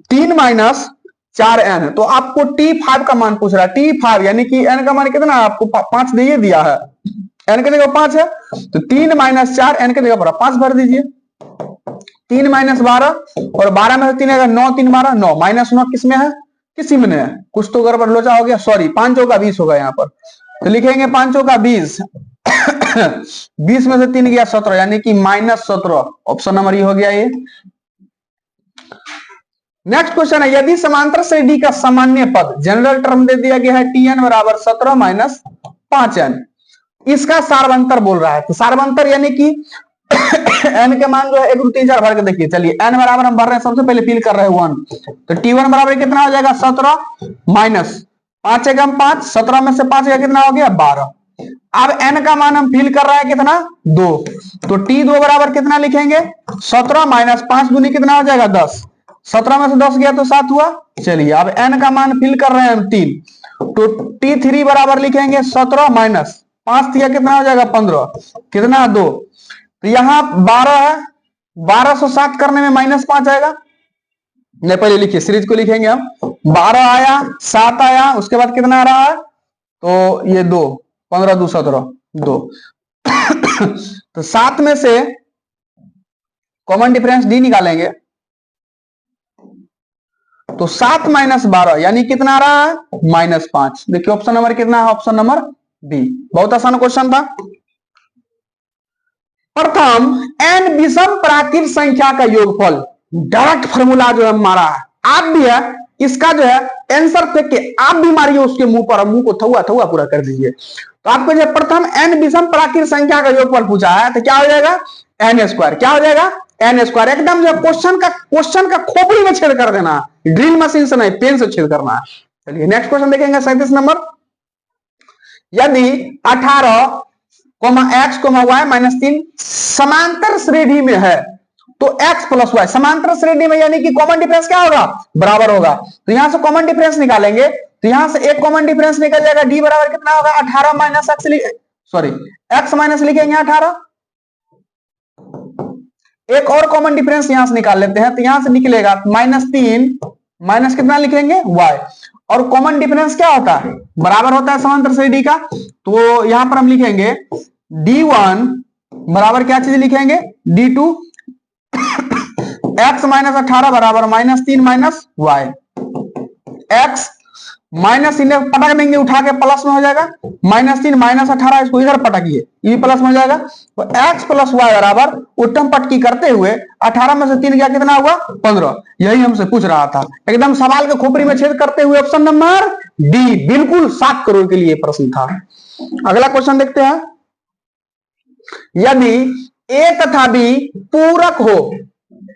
3 माइनस 4n, तो आपको T5 का मान पूछ रहा है, T5 यानी कि n का मान कितना आपको 5 दे दिया है, n की जगह 5 है, तो 3 माइनस 4 n की जगह पर 5 भर दीजिए, 3 माइनस 12 और 12 में से 3 अगर 9 3 12 9 -9 किसमें है, किसी में नहीं है, कुछ तो गड़बड़ लोचा हो गया, सॉरी 5 चौका 20 होगा यहाँ पर, तो लिखेंगे 5 चौका 20 20 में से 3 गया 17 यानी कि -17, ऑप्शन नंबर ये हो गया ये। नेक्स्ट क्वेश्चन है यदि समांतर श्रेणी का सामान्य पद जनरल टर्म दे दिया गया है Tn बराबर 17 माइनस 5n, इसका सार्वंतर बोल रहा है, तो सार्वंतर यानी कि n के मान जो है 1 2 3 4 भर के देखिए, चलिए n बराबर हम भर रहे हैं, सबसे पहले फिल कर रहे हैं 1, तो T1 बराबर कितना हो जाएगा 17 माइनस 5 एकम 5, 17 में से 5 का कितना हो गया 12। अब n का मान हम फिल कर रहे हैं कितना 2, तो T2 बराबर कितना लिखेंगे 17 माइनस 5 दूनी कितना हो जाएगा 10, 17 में से 10 गया तो 7 हुआ। चलिए अब n का मान फिल कर रहे हैं हम 3, तो T3 बराबर लिखेंगे 17 माइनस 5 दिया कितना हो जाएगा 15, कितना 2, तो यहाँ 12 है, 12 से 7 करने में -5 आएगा, नहीं पहले लिखिए सीरीज को लिखेंगे हम, 12 आया 7 आया, उसके बाद कितना आ रहा है, तो ये 2 15 2 17 2 तो 7 में से कॉमन डिफरेंस डी निकालेंगे, तो 7 माइनस 12 यानी कितना आ रहा है -5। देखिए ऑप्शन नंबर कितना है, ऑप्शन नंबर बी। बहुत आसान क्वेश्चन था। प्रथम n विषम प्राकृत संख्या का योगफल, डायरेक्ट फॉर्मूला जो है हमारा है, आप भी है इसका जो है आंसर फेंक के आप भी मारिए उसके मुंह पर, मुंह को थौआ थौआ पूरा कर दीजिए। तो आपको जो प्रथम n विषम प्राकृत संख्या का योगफल पूछा है, तो क्या हो जाएगा n², क्या हो जाएगा n², एकदम जो क्वेश्चन का खोपड़ी में छेद कर देना, ड्रिल मशीन से नहीं पेन से छेद करना है। चलिए नेक्स्ट क्वेश्चन देखेंगे 37 नंबर। यदि 18 x, y -3 समांतर श्रेणी में है तो x प्लस वाई समांतर श्रेणी में, यानी कि कॉमन डिफरेंस क्या होगा, बराबर होगा। तो यहां से कॉमन डिफरेंस निकालेंगे, तो यहां से एक कॉमन डिफरेंस निकल जाएगा, d बराबर कितना होगा 18 माइनस x माइनस लिखेंगे 18। एक और कॉमन डिफरेंस यहां से निकाल लेते हैं, तो यहां से निकलेगा -3 माइनस कितना लिखेंगे y, और कॉमन डिफरेंस क्या होता है, बराबर होता है समांतर श्रेणी का। तो यहां पर हम लिखेंगे d1 बराबर क्या चीज लिखेंगे, d2 x माइनस 18 बराबर -3 माइनस वाई, x माइनस इन्हें पटक देंगे उठा के, प्लस में हो जाएगा -3 माइनस 18, इसको इधर पटकिए, ये प्लस में हो जाएगा। तो x प्लस वाई बराबर उत्तम पटकी करते हुए 18 में से 3 गया कितना हुआ 15। यही हमसे पूछ रहा था, एकदम सवाल के खोपड़ी में छेद करते हुए ऑप्शन नंबर डी, बिल्कुल 7 करोड़ के लिए प्रश्न था। अगला क्वेश्चन देखते हैं, यदि ए तथा बी पूरक हो,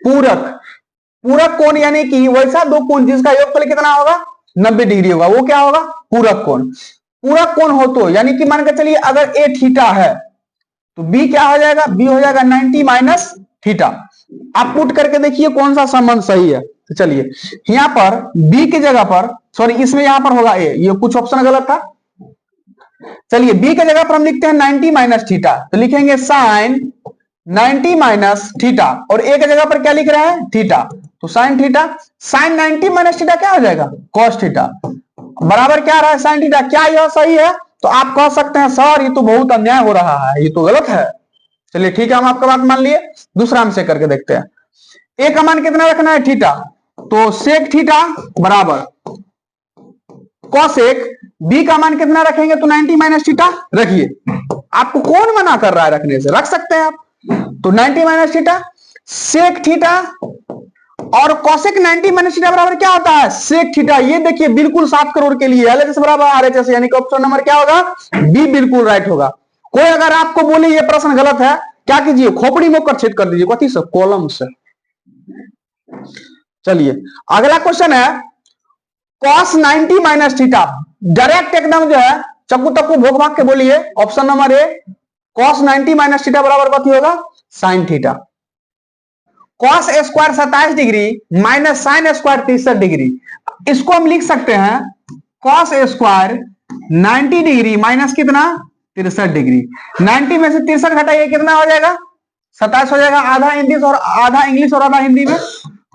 पूरक कोण यानी कि वैसा दो कोण जिसका योगफल कितना होगा 90 डिग्री होगा, वो क्या होगा पूरक कोण। पूरक कोण हो तो यानी कि मान के चलिए अगर ए थीटा है तो बी क्या हो जाएगा, बी हो जाएगा 90 माइनस थीटा। आप पुट करके देखिए कौन सा संबंध सही है। तो चलिए यहां पर बी की जगह पर, सॉरी इसमें यहां पर होगा ए, ये कुछ ऑप्शन गलत था। चलिए बी की जगह पर हम लिखते हैं 90 माइनस थीटा, तो लिखेंगे साइन 90 माइनस थीटा, और ए की जगह पर क्या लिख रहे हैं थीटा, तो sine theta. Sine 90 minus theta क्या हो जाएगा कॉस थीटा, बराबर क्या रहा है साइन थीटा। क्या यह सही है, तो आप कह सकते हैं सर ये तो बहुत अन्याय हो रहा है, ये तो गलत है। चलिए ठीक है, हम आपका बात मान लिए। दूसरा हम से करके देखते हैं, ए का मान कितना रखना है थीटा, तो सेक थीटा बराबर कॉसेक, बी का मान कितना रखेंगे तो 90 माइनस थीटा रखिए। आपको कौन मना कर रहा है रखने से, रख सकते हैं आप। तो 90 माइनस थीटा सेक थीटा, और कॉसेक 90 माइनस थीटा बराबर क्या होता है सेक थीटा। ये देखिए बिल्कुल 7 करोड़ के लिए एलएचएस बराबर आरएचएस, यानी कि ऑप्शन नंबर क्या होगा बी बिल्कुल राइट होगा। कोई अगर आपको बोले ये प्रश्न गलत है, क्या कीजिए खोपड़ी में कर छेद कर दीजिए, कथी से कॉलम से। चलिए अगला क्वेश्चन है, कॉस 90 माइनस थीटा, डायरेक्ट एकदम जो है चक्कू तक्कू भोग भाग के बोलिए। Option number A cos 90 minus theta बराबर कथी होगा sine theta. Cos square 27 degree minus sine square 63 degree, इसको हम लिख सकते हैं कॉस स्क्वायर 90 डिग्री माइनस कितना 63 डिग्री। 90 में से 63 घटाइए कितना हो जाएगा 27 हो जाएगा, आधा इंग्लिश और आधा हिंदी में।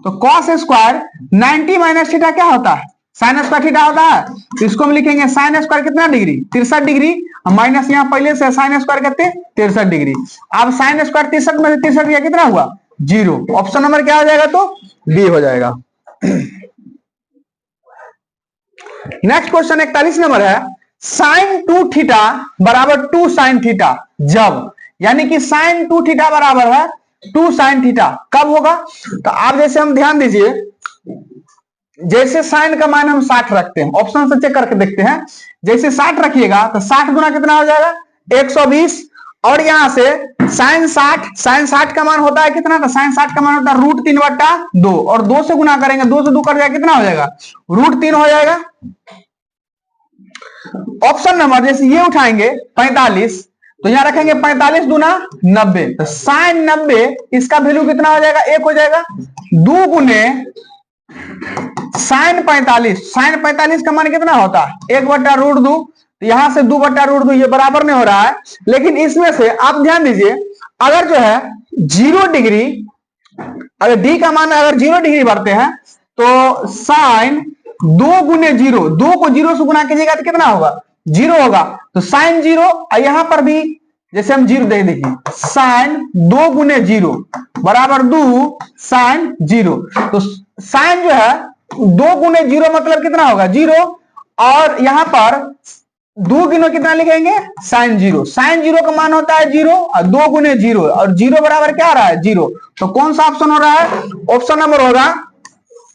तो कॉस स्क्वायर 90 माइनस थीटा क्या होता है साइन स्क्वायर थीटा होता है, तो इसको हम लिखेंगे साइन स्क्वायर कितना डिग्री 63 डिग्री, माइनस यहाँ पहले से साइन स्क्वायर कहते 63 डिग्री। अब साइन स्क्वायर 63 में से 63 डिग्री कितना हुआ 0। ऑप्शन नंबर क्या हो जाएगा तो बी हो जाएगा। नेक्स्ट क्वेश्चन 41 नंबर है, साइन 2 थीटा बराबर 2 साइन थीटा जब, यानी कि साइन 2 थीटा बराबर है 2 साइन थीटा कब होगा। तो आप जैसे हम ध्यान दीजिए, जैसे साइन का मान हम 60 रखते हैं, ऑप्शन से चेक करके देखते हैं, जैसे 60 रखिएगा तो 60 गुना कितना हो जाएगा 120, और यहां से साइन 60 का मान होता है कितना, तो साइन 60 का मान होता है √3/2, और 2 से गुना करेंगे, 2 से 2 कर जाएगा कितना हो जाएगा √3 हो जाएगा। ऑप्शन नंबर जैसे ये उठाएंगे 45, तो यहां रखेंगे 45 दूना 90, तो साइन 90 इसका वैल्यू कितना हो जाएगा 1 हो जाएगा। 2 गुने साइन 45, साइन 45 का मान कितना होता है 1/√2, तो यहां से 2/√2 ये बराबर नहीं हो रहा है, लेकिन इसमें से आप ध्यान दीजिए अगर जो है 0 डिग्री, अगर डी का मान अगर 0 डिग्री बढ़ते हैं तो साइन 2 गुने 0, 2 को 0 से गुना कीजिएगा तो कितना होगा 0 होगा, तो साइन 0, यहां पर भी जैसे हम 0 दे देखिए साइन 2 गुने 0 बराबर 2 साइन 0, तो साइन जो है 2 गुने 0 मतलब कितना होगा 0, और यहां पर 2 गुने कितना लिखेंगे साइन 0, साइन 0 का मान होता है 0, और 2 गुने 0, और 0 बराबर क्या आ रहा है 0, तो कौन सा ऑप्शन हो रहा है ऑप्शन नंबर होगा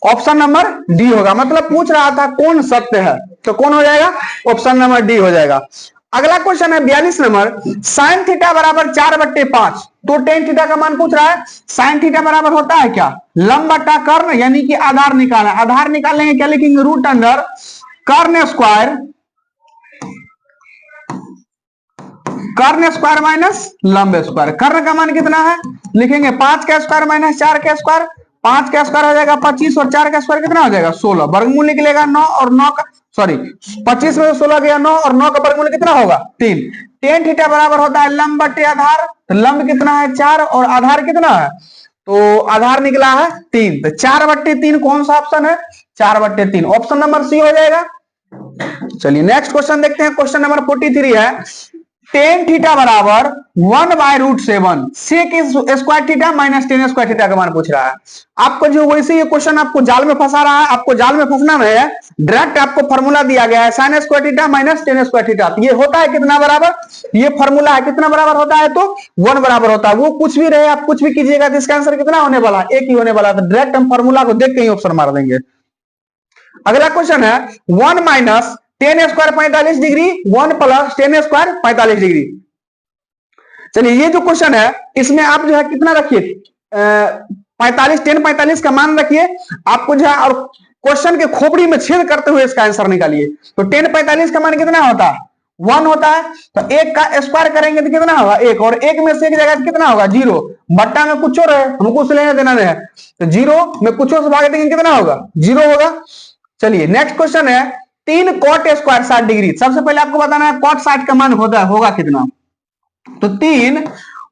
ऑप्शन नंबर डी होगा। मतलब पूछ रहा था कौन सत्य है, तो कौन हो जाएगा ऑप्शन नंबर डी हो जाएगा। अगला क्वेश्चन है 42 नंबर, साइन थीटा बराबर 4/5, तो टेन थीटा का मान पूछ रहा है। साइन थीटा बराबर होता है क्या लंब बटा कर्ण, यानी कि आधार निकालना, आधार निकालने क्या लिखेंगे √अंडर कर्ण स्क्वायर कर्ण स्क्वायर माइनस लंब स्क्वायर। कर्ण का मान कितना है, लिखेंगे 5 का स्क्वायर माइनस 4 का स्क्वायर। 5 का स्क्वायर हो जाएगा 25 और 4 का स्क्वायर कितना हो जाएगा 16। वर्गमूल निकलेगा 9 और 9 का, सॉरी 25 में 16 गया 9 और 9 का वर्गमूल कितना होगा 3। टेन थीटा बराबर होता है लंब बटे आधार। तो लंब कितना है 4 और आधार कितना है, तो आधार निकला है 3। तो 4/3 कौन सा ऑप्शन है, 4/3 ऑप्शन नंबर सी हो जाएगा। चलिए नेक्स्ट क्वेश्चन देखते हैं। क्वेश्चन नंबर 43 है टेन थीटा बराबर 1/√7 sec square theta minus tan square theta का मान पूछ रहा है। आपको जो वैसे ये क्वेश्चन आपको जाल में फंसा रहा है, आपको जाल में फंसना नहीं है। डायरेक्ट आपको फॉर्मूला दिया गया है sine square theta minus tan square theta. ये होता है कितना बराबर, ये फॉर्मूला है कितना बराबर होता है, तो 1 बराबर होता है। वो कुछ भी रहे आप कुछ भी कीजिएगा तो इसका आंसर कितना होने वाला, एक ही होने वाला। तो डायरेक्ट हम फॉर्मूला को देख के ही ऑप्शन मार देंगे। अगला क्वेश्चन है 1 minus tan square 45 degree 1 plus ten square 45 degree. चलिए ये जो क्वेश्चन है इसमें आप जो है कितना रखिए 45 टेन 45 का मान रखिए आपको जो है, और क्वेश्चन के खोपड़ी में छेद करते हुए इसका आंसर निकालिए। तो टेन 45 का मान कितना होता है 1 होता है। तो 1 का स्क्वायर करेंगे तो कितना होगा 1, और 1 में से एक जगह कितना होगा 0। बट्टा में कुछ और है हमको उसे लेना देना नहीं है, तो 0 में कुछ से भाग देंगे कितना होगा 0 होगा। चलिए नेक्स्ट क्वेश्चन है 3 कॉट स्क्वायर 60 डिग्री। सबसे पहले आपको बताना है कॉट 60 का मान होगा कितना। तो 3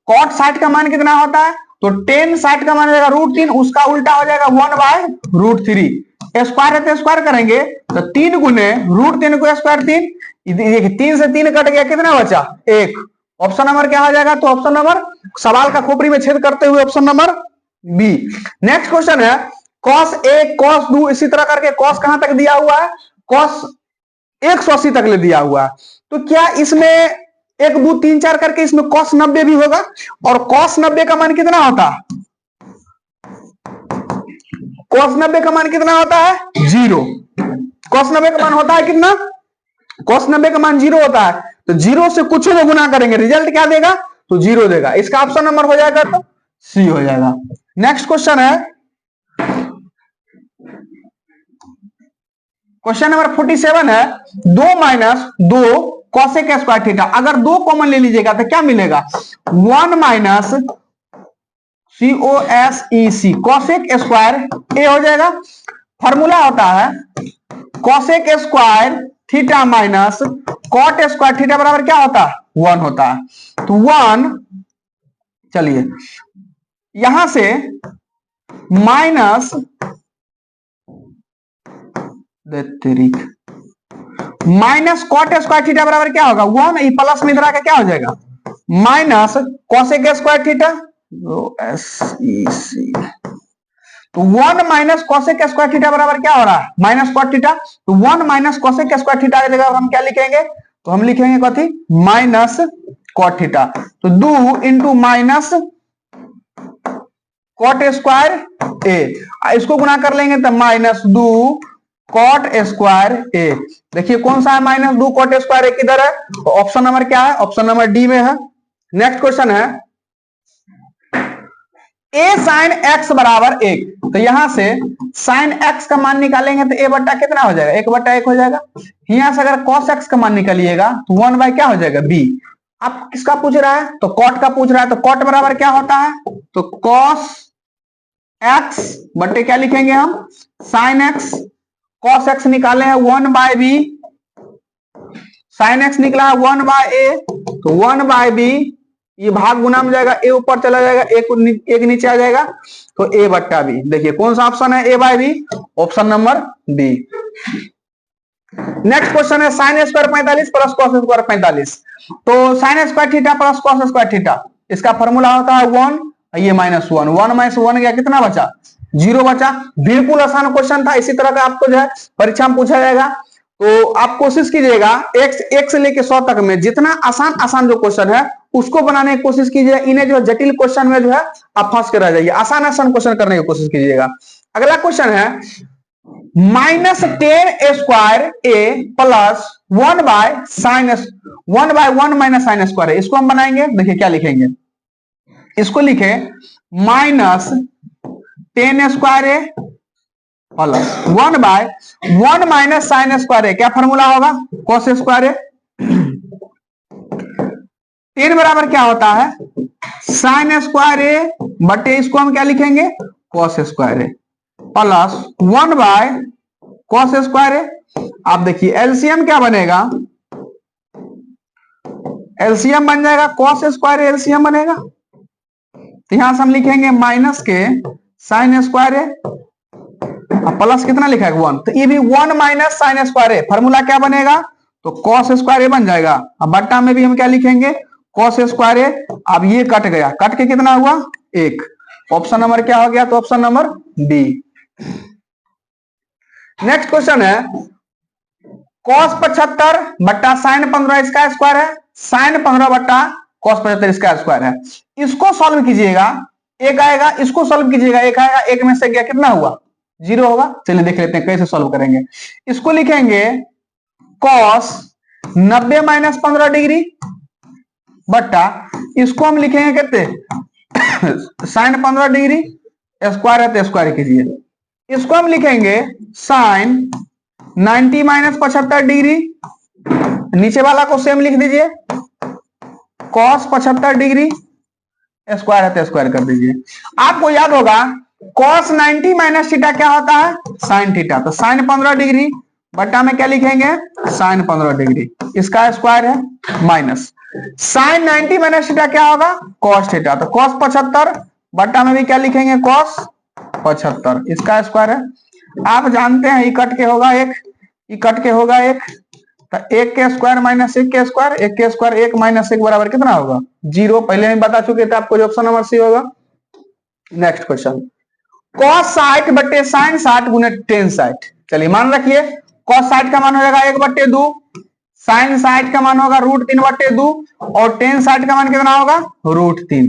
कॉट 60 का मान कितना होता है, तो टेन 60 का मान हो जाएगा √3, उसका उल्टा हो जाएगा 1/√3। स्क्वायर है तो स्क्वायर करेंगे तो 3 गुने √3 को स्क्वायर 3, देखिए 3 से 3 कट गया कितना बचा 1। ऑप्शन नंबर क्या हो जाएगा, तो ऑप्शन नंबर सवाल का खोपड़ी में छेद करते हुए option number B. Next question है cos 1 cos 2 इसी तरह करके cos कहां तक दिया हुआ है, cos 180 तक ले दिया हुआ है। तो क्या इसमें 1 2 3 4 करके इसमें cos 90 भी होगा, और cos 90 का मान कितना होता है, cos 90 का मान कितना होता है 0। cos 90 का मान होता है कितना, cos 90 का मान 0 होता है। तो 0 से कुछ में गुना करेंगे रिजल्ट क्या देगा, तो 0 देगा। इसका ऑप्शन नंबर हो जाएगा तो सी हो जाएगा। नेक्स्ट क्वेश्चन है क्वेश्चन नंबर 47 है 2 माइनस 2 कॉसेक स्क्वायर थीटा। अगर 2 कॉमन ले लीजिएगा तो क्या मिलेगा 1 minus COSEC cosec square a हो जाएगा। फॉर्मूला होता है cosec square theta minus cot square theta बराबर क्या होता है 1 होता है। तो 1, चलिए यहां से minus minus cot square theta बराबर क्या होगा 1, ये प्लस में इधर आकर क्या हो जाएगा माइनस कॉसेक स्क्वायर थीटा तो 1 माइनस कॉसेक स्क्वायर थीटा बराबर क्या हो रहा है माइनस कॉट थीटा। तो 1 माइनस कॉसेक स्क्वायर थीटा की जगह हम क्या लिखेंगे, तो हम लिखेंगे कथी माइनस कॉट थीटा। तो 2 into minus cot square a, इसको गुना कर लेंगे तो माइनस 2 कॉट स्क्वायर ए। देखिए कौन सा है माइनस 2 कॉट स्क्वायर ए किधर है, तो ऑप्शन नंबर क्या है, ऑप्शन नंबर डी में है। नेक्स्ट क्वेश्चन है ए साइन एक्स बराबर 1। तो यहां से साइन एक्स का मान निकालेंगे तो ए बट्टा कितना हो जाएगा 1/1 हो जाएगा। यहां से अगर कॉस एक्स का मान निकालिएगा तो 1 क्या हो जाएगा बी। अब किसका पूछ रहा है, तो कॉट का पूछ रहा है। तो कॉट बराबर क्या होता है, तो कॉस एक्स बट्टे क्या लिखेंगे हम साइन एक्स। कॉस एक्स निकाले हैं 1/b, साइन एक्स निकला है 1/a, तो 1/b ये भाग गुना में जाएगा, ए ऊपर चला जाएगा, एक नीचे आ जाएगा, तो a/b। देखिए कौन सा ऑप्शन है a/b, option number B. Next question है sine square 45 plus cos square 45। तो sine square theta plus cos square theta, इसका फॉर्मूला होता है 1, ये -1, 1 माइनस 1 गया कितना बचा 0 बचा। बिल्कुल आसान क्वेश्चन था, इसी तरह का आपको जो है परीक्षा में पूछा जाएगा। तो आप कोशिश कीजिएगा एक से लेके 100 तक में जितना आसान जो क्वेश्चन है उसको बनाने की कोशिश कीजिएगा। इन्हें जो जटिल क्वेश्चन में जो है आप फंस कर रह जाइए, आसान क्वेश्चन करने की कोशिश कीजिएगा। अगला क्वेश्चन है -10 स्क्वायर ए प्लस 1/1 माइनस साइन स्क्वायर है। इसको हम बनाएंगे, देखिए क्या लिखेंगे, इसको लिखे -10 स्क्वायर ए प्लस 1/1 माइनस साइन स्क्वायर ए। क्या फॉर्मूला होगा कॉस स्क्वायर ए। टेन बराबर क्या होता है, साइन स्क्वायर ए बटे इसको हम क्या लिखेंगे, cos square A plus 1 by cos square A. आप देखिए एलसीएम क्या बनेगा, एलसीएम बन जाएगा कॉस स्क्वायर एलसीएम बनेगा, तो यहां से हम लिखेंगे माइनस के साइन स्क्वायर ए प्लस कितना लिखा है 1, तो ये भी 1 माइनस साइन स्क्वायर ए, फॉर्मूला क्या बनेगा, तो कॉस स्क्वायर ए बन जाएगा। अब बट्टा में भी हम क्या लिखेंगे, कॉस स्क्वायर ए। अब ये कट गया, कट के कितना हुआ 1, ऑप्शन नंबर क्या हो गया, तो option number B. Next question है कॉस 75 बट्टा साइन 15 इसका स्क्वायर है, साइन 15 बट्टा कॉस 75 इसका स्क्वायर है। इसको सॉल्व कीजिएगा, एक आएगा, इसको सॉल्व कीजिएगा, एक आएगा, एक में से गया कितना हुआ 0 होगा। चलिए देख लेते हैं कैसे सॉल्व करेंगे। इसको लिखेंगे कॉस 90 माइनस 15 डिग्री बट्टा इसको हम लिखेंगे कितने साइन 15 डिग्री, स्क्वायर है तो स्क्वायर कीजिए। इसको हम लिखेंगे साइन 90 माइनस 75 डिग्री, नीचे वाला को सेम लिख दीजिए, कॉस 75 डिग्री, स्क्वायर है तो स्क्वायर कर दीजिए। आपको याद होगा कॉस 90 माइनस थीटा क्या होता है, साइन थीटा, तो साइन 15 डिग्री बट्टा में क्या लिखेंगे साइन 15 डिग्री, इसका स्क्वायर है माइनस साइन 90 माइनस थीटा क्या होगा कॉस थीटा, तो कॉस 75 बट्टा में भी क्या लिखेंगे कॉस 75, इसका स्क्वायर है। आप जानते हैं इकट के होगा एक, इकट के होगा एक, तो 1 के स्क्वायर माइनस 1 के स्क्वायर, 1 के स्क्वायर 1 माइनस 1 बराबर कितना होगा 0, पहले हम बता चुके थे आपको, जो ऑप्शन नंबर सी होगा। नेक्स्ट क्वेश्चन कॉस 60 बट्टे साइन 60 गुने टेन 60। चलिए मान रखिए कॉस 60 का मान हो जाएगा 1/2, साइन 60 का मान होगा √3/2 और टेन 60 का मान कितना होगा √3।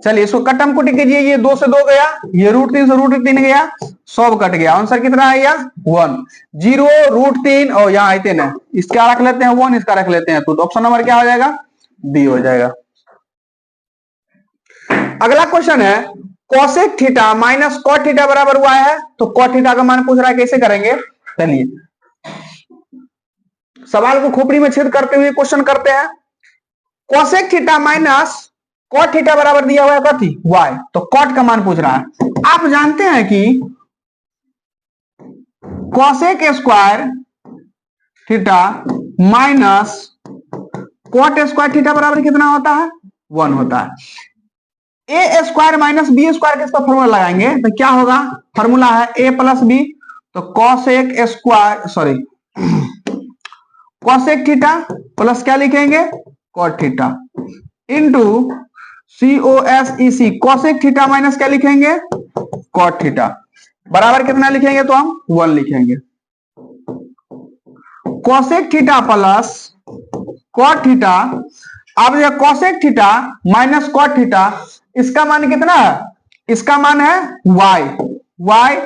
चलिए इसको कटम कुटी कीजिए, ये 2 से 2 गया, ये √3 से √3 गया, 100 कट गया, आंसर कितना आया 1, 0 √3 और यहाँ आते ना, इसका रख लेते हैं 1, इसका रख लेते हैं 2, तो ऑप्शन नंबर क्या हो जाएगा बी हो जाएगा। अगला क्वेश्चन है cosec theta minus cot theta बराबर हुआ है, तो कॉट थीटा का मान पूछ रहा है कैसे करेंगे। चलिए सवाल को खोपड़ी में छेद करते हुए क्वेश्चन करते हैं। Cosec theta minus cot theta बराबर दिया हुआ है कथी y, तो कॉट का मान पूछ रहा है। आप जानते हैं कि cosec square theta minus cot square theta बराबर कितना होता है 1 होता है। A square minus b square किसका फॉर्मूला लगाएंगे, तो क्या होगा, फॉर्मूला है a प्लस बी, तो cosec square sorry cosec theta plus क्या लिखेंगे cot theta into COSEC cosec theta minus क्या लिखेंगे कॉट थीटा बराबर कितना लिखेंगे, तो हम 1 लिखेंगे। Cosec theta plus cot theta, अब ये cosec theta minus cot theta, इसका मान कितना है, इसका मान है y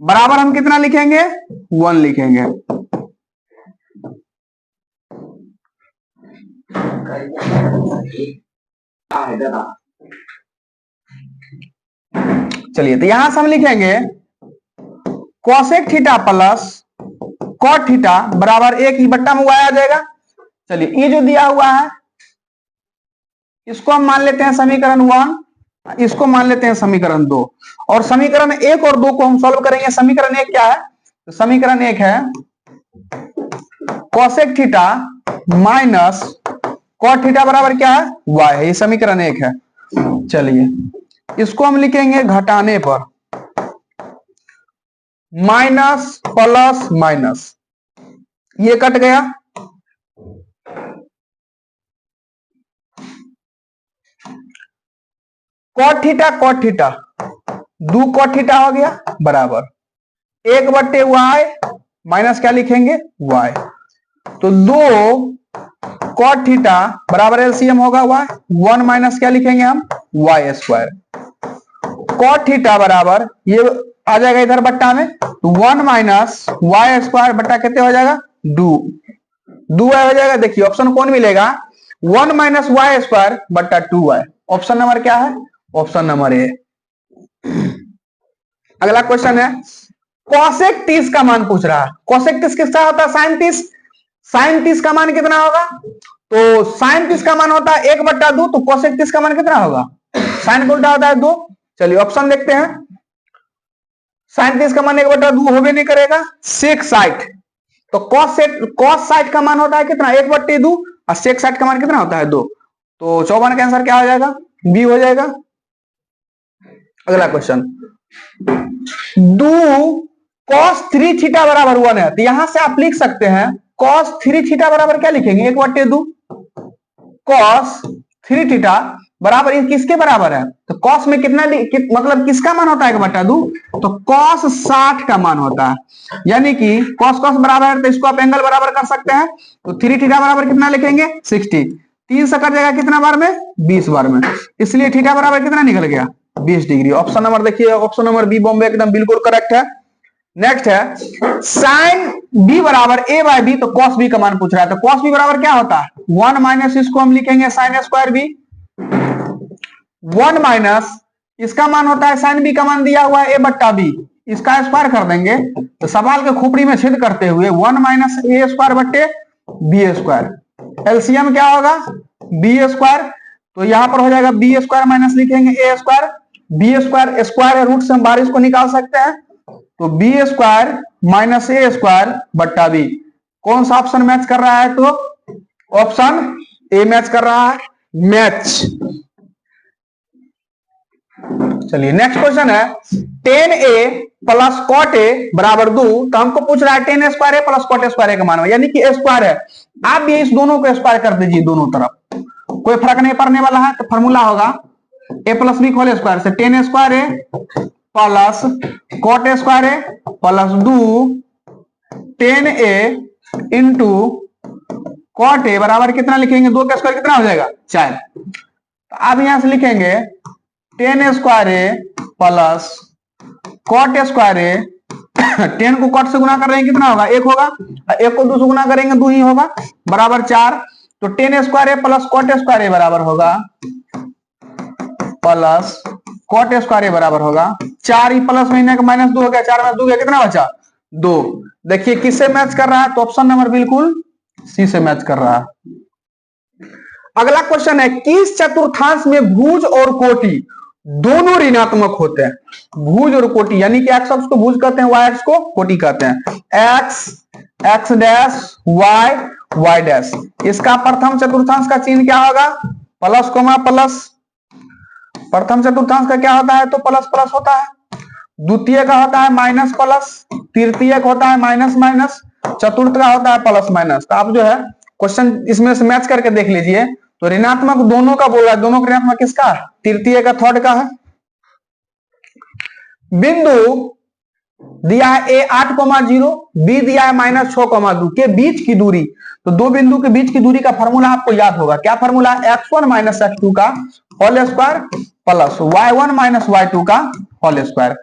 बराबर हम कितना लिखेंगे 1 लिखेंगे। चलिए तो यहां से हम लिखेंगे cosec theta plus cot theta बराबर 1 ही बट्टा में y आ जाएगा। चलिए ये जो दिया हुआ है इसको हम मान लेते हैं समीकरण 1, इसको मान लेते हैं समीकरण 2, और समीकरण 1 और 2 को हम सॉल्व करेंगे। समीकरण 1 क्या है, तो समीकरण 1 है cosec theta minus cot theta बराबर क्या है y है, ये समीकरण 1 है। चलिए इसको हम लिखेंगे घटाने पर माइनस प्लस माइनस, ये कट गया, कॉट थीटा 2 कॉट थीटा हो गया बराबर 1/y माइनस क्या लिखेंगे y, तो 2 कॉट थीटा बराबर एलसीएम होगा y, 1 माइनस क्या लिखेंगे हम y स्क्वायर, कॉट थीटा बराबर ये आ जाएगा इधर बट्टा में, 1 माइनस y स्क्वायर बट्टा कितने हो जाएगा 2 हो जाएगा। देखिए ऑप्शन कौन मिलेगा 1 माइनस y स्क्वायर बट्टा 2y, ऑप्शन नंबर क्या है ऑप्शन नंबर ए। अगला क्वेश्चन है कोसेक 30 का मान पूछ रहा है। कोसेक 30 किसका होता है साइन 30, साइन 30 का मान कितना होगा तो साइन 30 का मान होता है 1/2, तो कोसेक 30 का मान कितना होगा? साइन का उल्टा होता है 2। चलिए ऑप्शन देखते हैं। साइन 30 का मान 1/2 होबे नहीं करेगा। सेक 60, तो कॉस 60 का मान होता है कितना? 1/2, और सेक 60 का मान कितना होता है? 2। तो 54 का आंसर क्या हो जाएगा? बी हो जाएगा। अगला क्वेश्चन, डू cos 3 थीटा बराबर 1 है, तो यहां से आप लिख सकते हैं cos 3 थीटा बराबर क्या लिखेंगे? 1/2 cos 3 थीटा बराबर ये किसके बराबर है? तो cos में कितना मतलब किसका मान होता है 1/2? तो cos 60 का मान होता है, यानी कि cos cos बराबर है, तो इसको आप एंगल बराबर कर सकते हैं। तो 3 थीटा बराबर कितना लिखेंगे? 60। 3 से कट जाएगा कितना बार में? 20 बार में, इसलिए थीटा बराबर कितना निकल गया? 20 डिग्री। ऑप्शन नंबर देखिए, ऑप्शन नंबर बी बॉम्बे एकदम बिल्कुल करेक्ट है। नेक्स्ट है साइन बी बराबर ए बाय बी, तो कॉस बी का मान पूछ रहा है। तो कॉस बी बराबर क्या होता है? 1 माइनस, इसको हम लिखेंगे साइन स्क्वायर बी। 1 माइनस इसका मान होता है, साइन बी का मान दिया हुआ है a/b, इसका स्क्वायर कर देंगे तो सवाल के खोपड़ी में छेद करते हुए 1 माइनस ए स्क्वायर बट्टे बी स्क्वायर। एलसीएम क्या होगा? B square. तो यहां पर हो जाएगा बी स्क्वायर माइनस लिखेंगे A square. B square square root से हम बारिश को निकाल सकते हैं, तो B square minus A square बट्टा बी। कौन सा ऑप्शन मैच कर रहा है? तो ऑप्शन ए मैच कर रहा है, मैच। चलिए नेक्स्ट क्वेश्चन है 10a प्लस कॉट ए बराबर 2, तो हमको पूछ रहा है 10 स्क्वायर ए प्लस कॉट स्क्वायर ए का मान, यानी कि ए स्क्वायर है। आप भी इस दोनों को स्क्वायर कर दीजिए दोनों तरफ, कोई फर्क नहीं पड़ने वाला है। तो फॉर्मूला होगा a plus b whole square से 10 square A plus cot square A plus 2 10a into cot a बराबर कितना लिखेंगे? 2 का स्क्वायर कितना हो जाएगा? 4। तो आप यहां से लिखेंगे 10 स्क्वायर ए प्लस कॉट स्क्वायर ए। 10 को कॉट से गुना कर रहे हैं कितना होगा? 1 होगा, 1 को 2 से गुना करेंगे 2 ही होगा, बराबर 4। तो 10 स्क्वायर ए प्लस कॉट स्क्वायर ए बराबर होगा प्लस कॉट स्क्वायर ए बराबर होगा 4, ही प्लस महीने का माइनस 2 हो गया, 4 माइनस 2 गया, कितना बचा? 2। देखिए किससे मैच कर रहा है? तो ऑप्शन नंबर बिल्कुल सी से मैच कर रहा है। अगला क्वेश्चन है किस चतुर्थांश में भुज और कोटि दोनों ऋणात्मक होते हैं? भुज और कोटि, यानी कि एक्स अक्ष को भुज कहते हैं, वाई अक्ष को कोटि कहते हैं। X dash y dash. इसका प्रथम चतुर्थांश का चिन्ह क्या होगा? Plus comma plus. प्रथम चतुर्थांश का क्या होता है? तो प्लस प्लस होता है। द्वितीय का होता है माइनस प्लस, तृतीय का होता है माइनस माइनस, चतुर्थ का होता है प्लस माइनस। तो आप जो है क्वेश्चन इसमें से मैच करके देख लीजिए। तो ऋणात्मक दोनों का बोला है, दोनों का ऋणात्मक किसका? तृतीय का, थर्ड का है। बिंदु दिया है ए 8,0, बी दिया है -6,2 के बीच की दूरी। तो दो बिंदु के बीच की दूरी का फॉर्मूला आपको याद होगा। क्या फॉर्मूला? x1 माइनस x2 का whole square plus y1 minus y2 का होल स्क्वायर।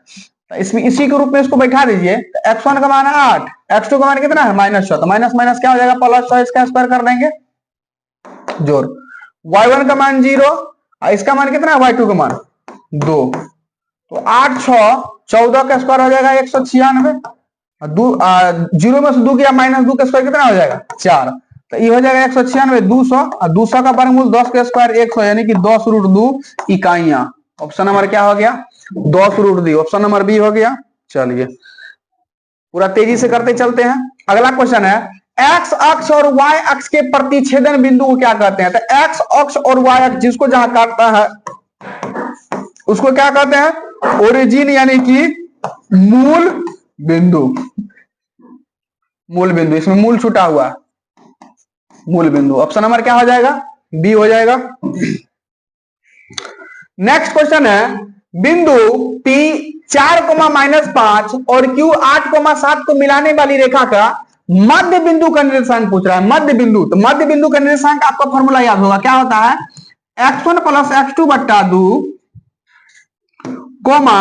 इसमें इसी के रूप में इसको बैठा दीजिए। तो x1 का मान है 8, x2 का मान कितना है? -6। तो माइनस माइनस क्या हो जाएगा? प्लस 6, इसका स्क्वायर कर देंगे जोड़। y1 का मान 0, इसका मान कितना है? y2 का मान 2। तो 8 6 14 का स्क्वायर हो जाएगा 196। 0 में से 2 किया -2 का स्क्वायर कितना हो जाएगा? 4। तो ये हो जाएगा 196, 200 और 200 का वर्गमूल 10 का स्क्वायर 100, यानी कि 10√2 इकाइयां। ऑप्शन नंबर क्या हो गया? 10√2। ऑप्शन नंबर बी हो गया। चलिए पूरा तेजी से करते चलते हैं। अगला क्वेश्चन है एक्स अक्ष और वाई अक्ष के प्रतिच्छेदन बिंदु को क्या कहते हैं? तो एक्स अक्ष और वाई अक्ष जिसको जहां काटता है उसको क्या कहते हैं? ओरिजिन, यानी कि मूल बिंदु। मूल बिंदु, इसमें मूल छूटा हुआ, मूल बिंदु। ऑप्शन नंबर क्या हो जाएगा? बी हो जाएगा। नेक्स्ट क्वेश्चन है बिंदु P 4,-5 और Q 8,7 को मिलाने वाली रेखा का मध्य बिंदु का निर्देशांक पूछ रहा है। मध्य बिंदु, तो मध्य बिंदु का निर्देशांक आपका फॉर्मूला याद होगा। क्या होता है? x1 प्लस x2 बट्टा 2 कोमा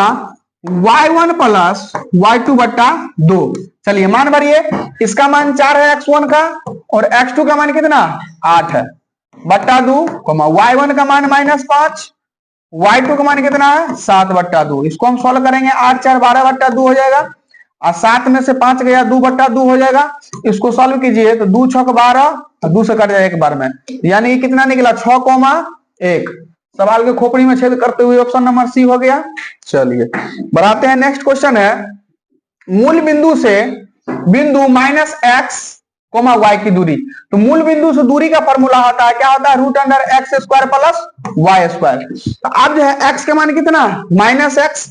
y1 प्लस y2 बट्टा 2। चलिए मान भरिए। इसका मान 4 है x1 का, और x2 का मान कितना? 8 है, बट्टा 2 कोमा y1 का मान -5, y2 का मान कितना है? 7 बट्टा 2। इसको हम सॉल्व करेंगे। 8 4 12 बट्टा 2 हो जाएगा, और 7 में से 5 गया 2 बट्टा 2 हो जाएगा। इसको सॉल्व कीजिए तो 2 6 12 2 से कट जाएगा एक बार में, यानी कितना निकला 6,1। सवाल के खोपड़ी में छेद करते हुए ऑप्शन नंबर सी हो गया। चलिए बढ़ाते हैं, नेक्स्ट क्वेश्चन है, मूल बिंदु से बिंदु -x, y की दूरी। तो मूल बिंदु से दूरी का फॉर्मूला होता है, क्या होता है, √x² प्लस y²। तो अब जो है x का मान कितना, -x,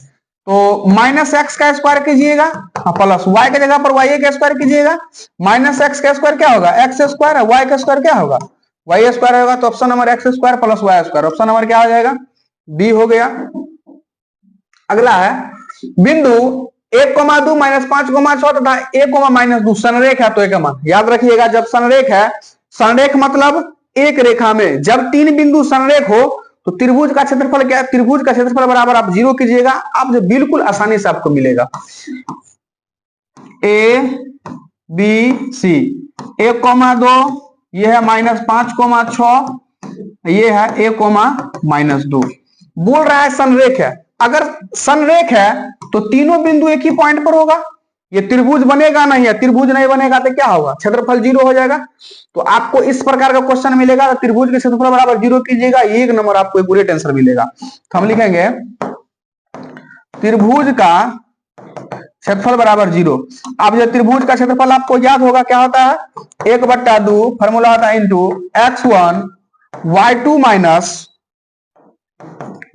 तो -x का स्क्वायर कीजिएगा, प्लस y की जगह पर y का स्क्वायर कीजिएगा। -x का स्क्वायर क्या होगा, x², y का स्क्वायर क्या होगा, y² होगा। तो option number x² plus y², option number क्या हो जाएगा, बी हो गया। अगला है बिंदु 1,2 -5,6 तथा 1,-2 संरेख है। तो एक मान याद रखिएगा, जब संरेख है, संरेख मतलब एक रेखा में जब 3 बिंदु संरेख हो तो त्रिभुज का क्षेत्रफल क्या है, त्रिभुज का क्षेत्रफल बराबर आप 0 कीजिएगा, आप जो बिल्कुल आसानी से आपको मिलेगा। A B C 1,2 ये है -5,6, ये है 1,-2। बोल रहा है संरेख है, अगर संरेख है तो तीनों बिंदु एक ही पॉइंट पर होगा, ये त्रिभुज बनेगा नहीं है, त्रिभुज नहीं बनेगा तो क्या होगा, क्षेत्रफल 0 हो जाएगा। तो आपको इस प्रकार का क्वेश्चन मिलेगा तो त्रिभुज के क्षेत्रफल बराबर 0 कीजिएगा, एक नंबर आपको एक पूरे टेंशन मिलेगा। तो हम लिखेंगे त्रिभुज का क्षेत्रफल बराबर 0। अब जो त्रिभुज का क्षेत्रफल आपको याद होगा क्या होता है, 1/2 फॉर्मूला होता है into x1 y2 minus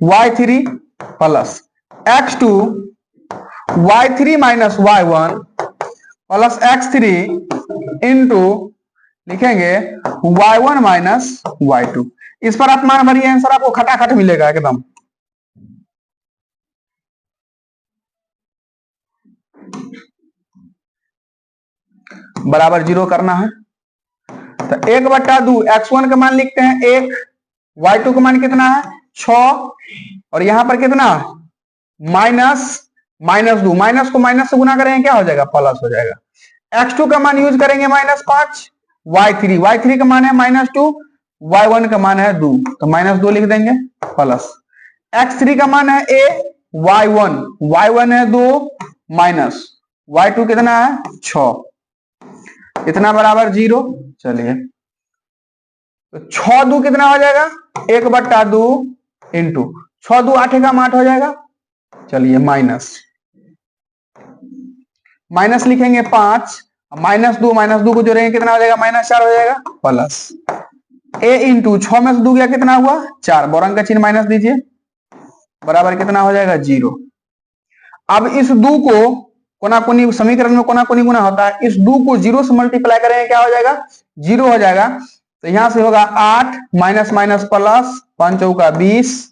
y3 plus x2 y3 minus y1 plus x3 into लिखेंगे y1 माइनस y2। इस पर आप मान भरिए, आंसर आपको खटाखट मिलेगा एकदम। बराबर 0 करना है, तो 1/2 x1 का मान लिखते हैं 1, y2 का मान कितना है 6, और यहां पर कितना -2, माइनस को माइनस से गुना करेंगे क्या हो जाएगा, प्लस हो जाएगा। x2 का मान यूज करेंगे -5, y3 का मान है -2, y1 का मान है 2, तो -2 लिख देंगे प्लस x3 का मान है a, y1 है 2 माइनस y2 कितना है 6, इतना बराबर 0। चलिए तो 6×2 कितना हो जाएगा, 1/2 इंटू 6×2 8 का 8 हो जाएगा। चलिए माइनस लिखेंगे 5, -2 को जोड़ेंगे कितना हो जाएगा, -4 हो जाएगा, प्लस a इंटू 6 में से 2 गया कितना हुआ 4, बौरंग का चिन्ह माइनस दीजिए, बराबर कितना हो जाएगा 0। अब इस 2 को कोना-कोनी समीकरण में कोना-कोनी गुना होता है, इस 2 को 0 से मल्टीप्लाई करेंगे क्या हो जाएगा 0 हो जाएगा। तो यहां से होगा 8 माइनस माइनस प्लस 5 चौका 20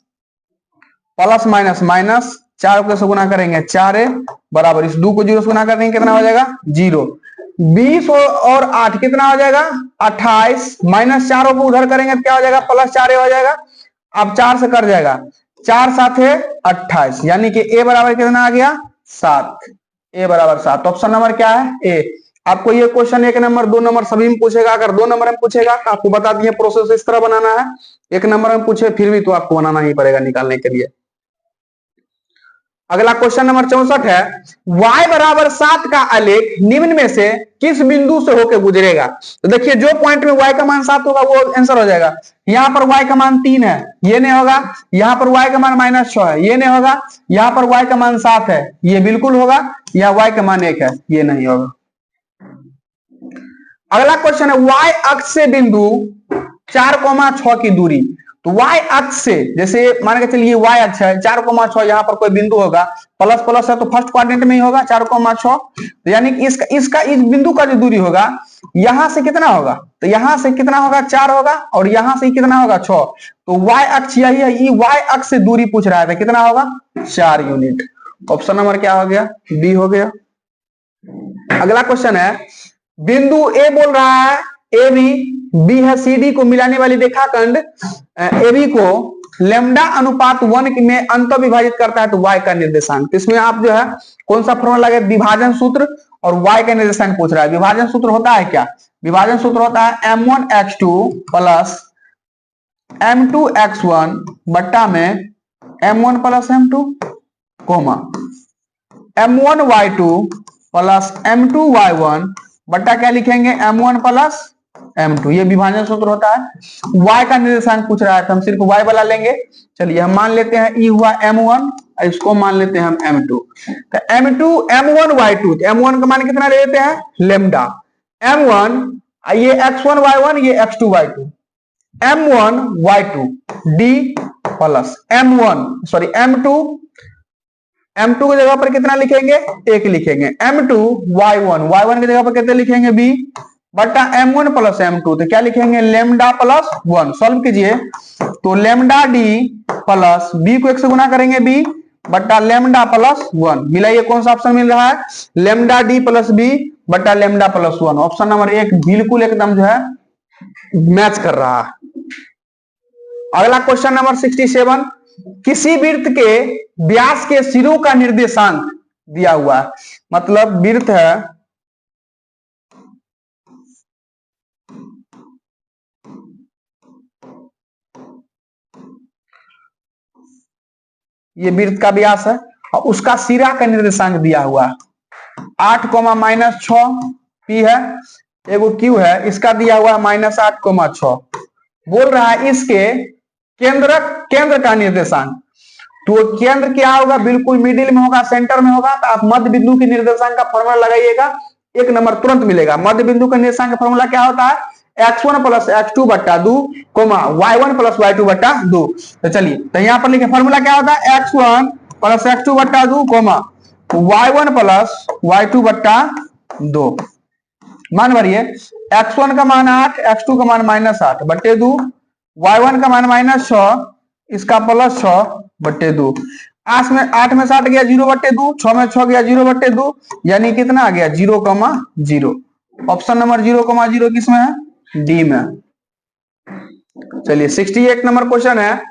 प्लस माइनस माइनस 4 को से गुना करेंगे 4 बराबर इस 2 को 0 से गुना करेंगे कितना हो जाएगा 0। 20 और 8 कितना हो जाएगा 28, माइनस 4 को उधर करेंगे तो क्या हो जाएगा +4 हो जाएगा। अब 4 से कट जाएगा, 4 7 है 28, यानी कि a बराबर कितना आ गया 7, a बराबर 7। ऑप्शन नंबर क्या है ए। आपको ये क्वेश्चन 1 नंबर 2 नंबर सभी में पूछेगा, अगर 2 नंबर में पूछेगा तो आपको बता दिए प्रोसेस इस तरह बनाना है, 1 नंबर में पूछे फिर भी तो आपको बनाना ही पड़ेगा निकालने के लिए। अगला क्वेश्चन नंबर 64 है, y बराबर 7 का आलेख निम्न में से किस बिंदु से होकर गुजरेगा। तो देखिए जो पॉइंट में y का मान 7 होगा वो आंसर हो जाएगा। यहाँ पर y का मान 3 है, ये नहीं होगा। यहाँ पर y का मान -6 है, ये नहीं होगा। यहाँ पर y का मान 7 है, ये बिल्कुल होगा। यहाँ y का मान 1 है, ये नहीं होगा। अगला क्वेश्चन है, y अक्ष से बिंदु 4,6 की दूरी। तो y अक्ष से, जैसे मान के चलिए y अक्ष है 4,6, यहाँ पर कोई बिंदु होगा, प्लस प्लस है तो फर्स्ट क्वाड्रेंट में ही होगा 4,6, तो यानी कि इसका इस बिंदु का जो दूरी होगा यहां से कितना होगा, तो यहां से कितना होगा 4 होगा, और यहां से कितना होगा 6। तो y अक्ष यही है, ये y अक्ष से दूरी पूछ रहा है, कितना होगा 4 यूनिट। ऑप्शन नंबर क्या हो गया डी हो गया। अगला क्वेश्चन है, बिंदु ए बोल रहा है ए बी है सी डी को मिलाने वाली रेखाखंड ए बी को लेमडा अनुपात 1 में अंत विभाजित करता है तो y का निर्देशांक। इसमें आप जो है कौन सा फॉर्मूला लगे, विभाजन सूत्र, और y का निर्देशांक पूछ रहा है। विभाजन सूत्र होता है क्या, विभाजन सूत्र होता है m1x2 प्लस m2x1 बट्टा में m1 plus m2 coma m1y2 plus m2y1 बट्टा क्या लिखेंगे m1 प्लस m2, ये विभाजन सूत्र होता है। y का निर्देशांक पूछ रहा है तो हम सिर्फ y वाला लेंगे। चलिए हम मान लेते हैं e हुआ m1, इसको मान लेते हैं हम m2। तो m2 m1 y2, तो m1 का मान कितना ले लेते हैं लेमडा, m1 ये x1 y1 ये x2 y2, m1 y2 d plus m2 की जगह पर कितना लिखेंगे 1 लिखेंगे, m2 y1 की जगह पर कितने लिखेंगे b बटा m1 प्लस m2, तो क्या लिखेंगे लेमडा प्लस 1। सॉल्व कीजिए तो लेमडा d प्लस b को 1 से गुना करेंगे b बटा लेमडा प्लस 1, मिला ये कौन सा ऑप्शन मिल रहा है लेमडा d प्लस b बटा लेमडा प्लस 1। ऑप्शन नंबर 1 बिल्कुल एकदम जो है मैच कर रहा है। अगला क्वेश्चन नंबर 67, किसी वृत्त के व्यास के सिरों का निर्देशांक दिया हुआ है, मतलब वृत्त है ये वृत्त का व्यास है और उसका सिरा का निर्देशांक दिया हुआ है 8,-6 पी है, एगो क्यू है, इसका दिया हुआ है -8,6। बोल रहा है इसके केंद्र का निर्देशांक, तो केंद्र क्या होगा बिल्कुल मिडिल में होगा, सेंटर में होगा, तो आप मध्य बिंदु के निर्देशांक का फॉर्मूला लगाइएगा, 1 नंबर तुरंत मिलेगा। मध्य बिंदु का निर्देशांक का फॉर्मूला क्या होता है x1 प्लस x2 बट्टा 2, y1 प्लस y2 बट्टा 2। तो चलिए तो यहाँ पर लिखे फॉर्मूला क्या होता है x1 प्लस x2 बट्टा 2, y1 प्लस y2 बट्टा 2। मान भरिए x1 का मान 8, x2 का मान -8 बट्टे 2, y1 का मान -6, इसका प्लस 6 बट्टे 2। 8 में 7 गया 0 बट्टे 2, 6 में 6 गया 0 बट्टे 2, यानी कितना आ गया 0,0। ऑप्शन नंबर 0,0 किसमें है डी में। चलिए 68 नंबर क्वेश्चन है,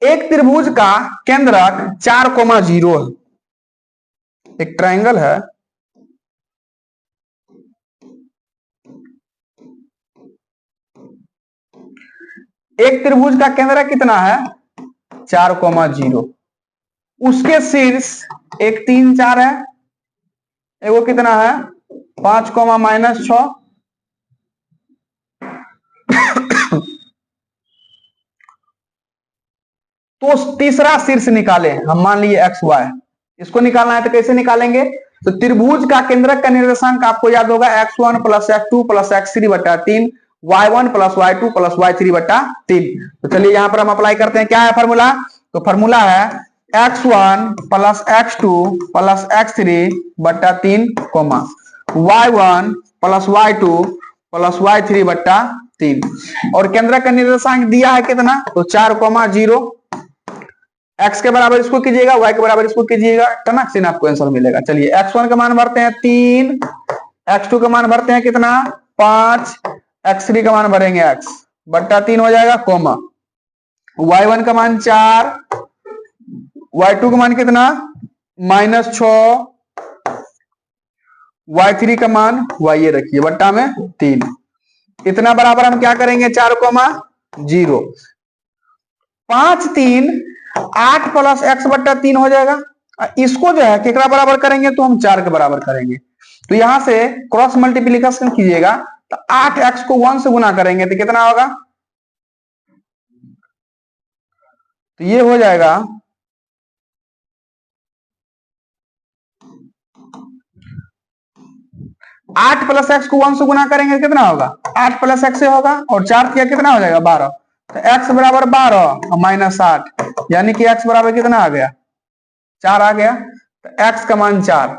एक त्रिभुज का केंद्रक 4,0 है, एक ट्रायंगल है, एक त्रिभुज का केंद्र कितना है 4,0, उसके शीर्ष एक 3 4 है, एगो कितना है 5,-6, तो तीसरा शीर्ष निकाले, हम मान लिए XY, इसको निकालना है तो कैसे निकालेंगे, तो त्रिभुज का केंद्रक का निर्देशांक आपको याद होगा x1 plus x2 plus x3 बटा 3, y1 plus y2 plus y3 बटा 3। तो चलिए यहां पर हम अप्लाई करते हैं, क्या है फॉर्मूला, तो फॉर्मूला है x1 plus x2 plus x3 बटा 3, y1 plus y2 plus y3 बटा 3, और केंद्र का निर्देशांक दिया है कितना, तो 4,0। x के बराबर इसको कीजिएगा, y के बराबर इसको कीजिएगा, टनक से आपको आंसर मिलेगा। चलिए x1 का मान भरते हैं 3, x2 का मान भरते हैं कितना 5, x3 का मान भरेंगे x बट्टा 3 हो जाएगा, y1 का मान 4, y2 का मान कितना -6, y3 का मान y ये रखिए बट्टा में 3, इतना बराबर हम क्या करेंगे 4,0। 5 3 8 प्लस x बट्टा 3 हो जाएगा, इसको जो है कितना बराबर करेंगे, तो हम 4 के बराबर करेंगे, तो यहां से क्रॉस मल्टीप्लिकेशन कीजिएगा, तो 8x को 1 से गुना करेंगे तो कितना होगा, तो ये हो जाएगा 8 प्लस x को 1 से गुना करेंगे कितना होगा 8 प्लस x से होगा, और 4 किया कितना हो जाएगा 12, तो x बराबर 12 माइनस 8, यानी कि x बराबर कितना आ गया 4 आ गया, तो x का मान 4।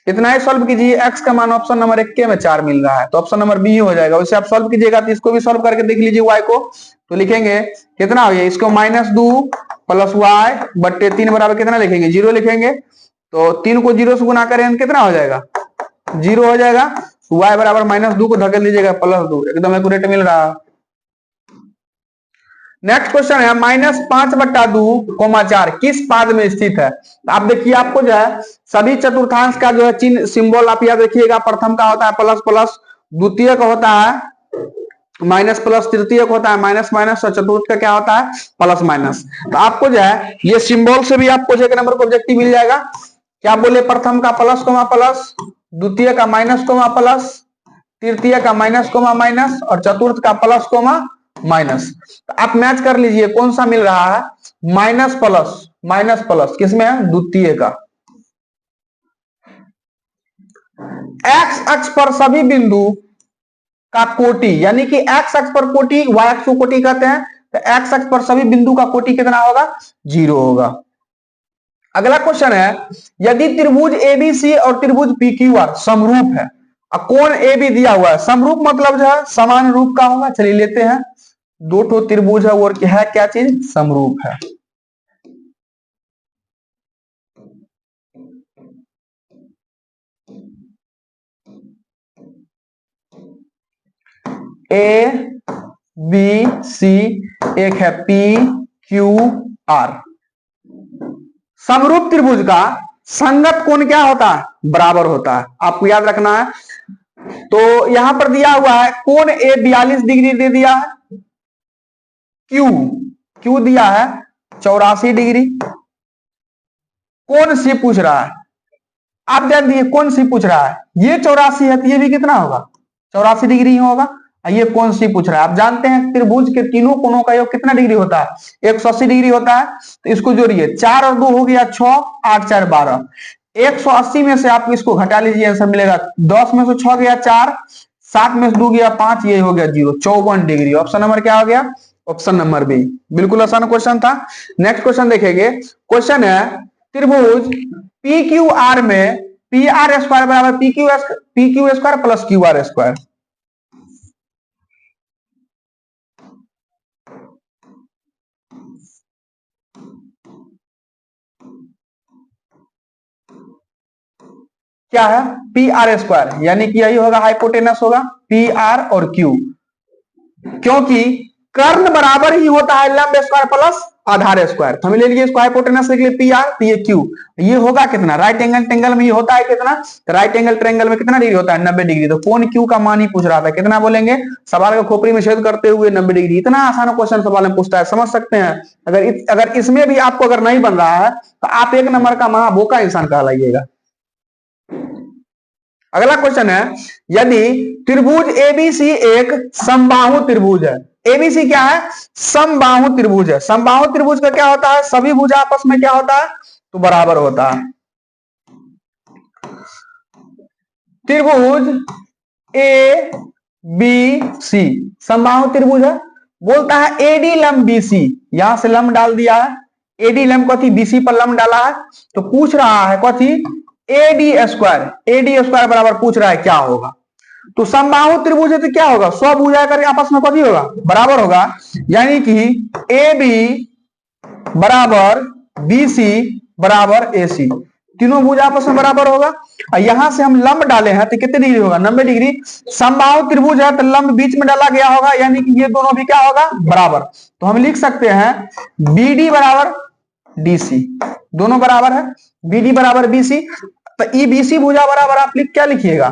इतना ही सॉल्व कीजिए, x का मान ऑप्शन नंबर 1 में 4 मिल रहा है, तो ऑप्शन नंबर बी हो जाएगा। वैसे आप सॉल्व कीजिएगा तो इसको भी सॉल्व करके देख लीजिए, y को तो लिखेंगे कितना हो गया, इसको -2 प्लस y बट्टे 3 बराबर कितना लिखेंगे 0 लिखेंगे, तो 3 को 0 से गुना करें कितना हो जाएगा 0 हो जाएगा, y बराबर -2 को धकेल दीजिएगा +2, एकदम एक्यूरेट मिल रहा है। नेक्स्ट क्वेश्चन है -5 बट्टा 2, 4 किस पाद में स्थित है। आप देखिए, आपको जो है सभी चतुर्थांश का जो है चिन्ह सिंबल आप याद रखिएगा, प्रथम का होता है प्लस प्लस, द्वितीय का होता है माइनस प्लस, तृतीय का होता है माइनस माइनस, और चतुर्थ का क्या होता है प्लस माइनस। तो आपको जो है ये सिंबल से भी आपको जो 1 नंबर का ऑब्जेक्टिव मिल जाएगा। क्या बोले, प्रथम का प्लस कोमा प्लस, द्वितीय का माइनस कोमा प्लस, तृतीय का माइनस कोमा माइनस और चतुर्थ का प्लस कोमा माइनस। तो आप मैच कर लीजिए कौन सा मिल रहा है, माइनस प्लस किसमें है, द्वितीय का। एक्स अक्ष पर सभी बिंदु का कोटि, यानी कि एक्स अक्ष पर कोटि, वाई अक्ष को कोटि कहते हैं, तो एक्स अक्ष पर सभी बिंदु का कोटि कितना होगा, 0 होगा। अगला क्वेश्चन है, यदि त्रिभुज एबीसी और त्रिभुज पीक्यूआर समरूप है, कोण ए बी दिया हुआ है, समरूप मतलब जो है समान रूप का होगा। चलिए लेते हैं, दो ठो त्रिभुज है और क्या है, क्या चीज, समरूप है। ए बी सी, एक है पी क्यू आर। समरूप त्रिभुज का संगत कोण क्या होता है, बराबर होता है, आपको याद रखना है। तो यहां पर दिया हुआ है कोण ए 42 डिग्री दे दिया है, क्यू दिया है 84 डिग्री। कोण सी पूछ रहा है, आप जान दिए कौन सी पूछ रहा है, ये 84 है तो ये भी कितना होगा, 84 डिग्री ही होगा। ये कौन सी पूछ रहा है, आप जानते हैं त्रिभुज के तीनों कोणों का योग कितना डिग्री होता है, 180 डिग्री होता है। तो इसको जोड़िए, 4 और 2 हो गया 6, 8 4 12, 180 में से आप इसको घटा लीजिए, आंसर मिलेगा 10 में से 6 गया 4, 7 में से 2 गया 5, ये हो गया 0, 54 डिग्री। ऑप्शन नंबर क्या हो गया, ऑप्शन नंबर बी। बिल्कुल आसान क्वेश्चन था। नेक्स्ट क्वेश्चन देखेंगे, क्वेश्चन है त्रिभुज पी क्यू आर में पी आर स्क्वायर बराबर P Q square plus Q R square. क्या है, पी आर स्क्वायर, यानी कि यही होगा हाइपोटेनस होगा पी आर और क्यू, क्योंकि कर्ण बराबर ही होता है लंब स्क्वायर प्लस आधार स्क्वायर। तो हमें ले लीजिए इसको हाइपोटेनस लिख लिए पी आर, तो ये क्यू, ये होगा कितना, राइट एंगल ट्रायंगल में ये होता है कितना, तो राइट एंगल ट्रायंगल में कितना डिग्री होता है, 90 डिग्री। तो कोण क्यू का मान ही पूछ रहा था, कितना बोलेंगे, सवाल को खोपड़ी में छेद करते हुए 90 डिग्री। इतना आसान क्वेश्चन सवाल में पूछता है, समझ सकते हैं। अगर इसमें भी आपको अगर नहीं बन रहा है तो आप 1 नंबर का महाबोका इंसान कहलाइएगा। अगला क्वेश्चन है, यदि त्रिभुज एबीसी एक समबाहु त्रिभुज है, एबीसी क्या है, समबाहु त्रिभुज है। समबाहु त्रिभुज का क्या होता है, सभी भुजा आपस में क्या होता है, तो बराबर होता है। त्रिभुज ए बी सी समबाहु त्रिभुज है, बोलता है एडी लंब बीसी, यहां से लंब डाल दिया है, एडी लंब कथी, बीसी पर लंब डाला है, तो पूछ रहा है कथी, एडी स्क्वायर बराबर पूछ रहा है क्या होगा। तो समबाहु त्रिभुज है तो क्या होगा, स्वभुजा करके आपस में कथी होगा, बराबर होगा, यानी कि ए बी बराबर बी सी बराबर ए सी, तीनों भुजा आपस में बराबर होगा। और यहां से हम लंब डाले हैं तो कितने डिग्री होगा, 90 डिग्री। समबाहु त्रिभुज है तो लंब बीच में डाला गया होगा, यानी कि ये दोनों भी क्या होगा, बराबर। तो हम लिख सकते हैं बी डी बराबर डी सी, दोनों बराबर है, बी डी बराबर बी सी। तो ई बी सी भुजा बराबर आप क्या लिखिएगा,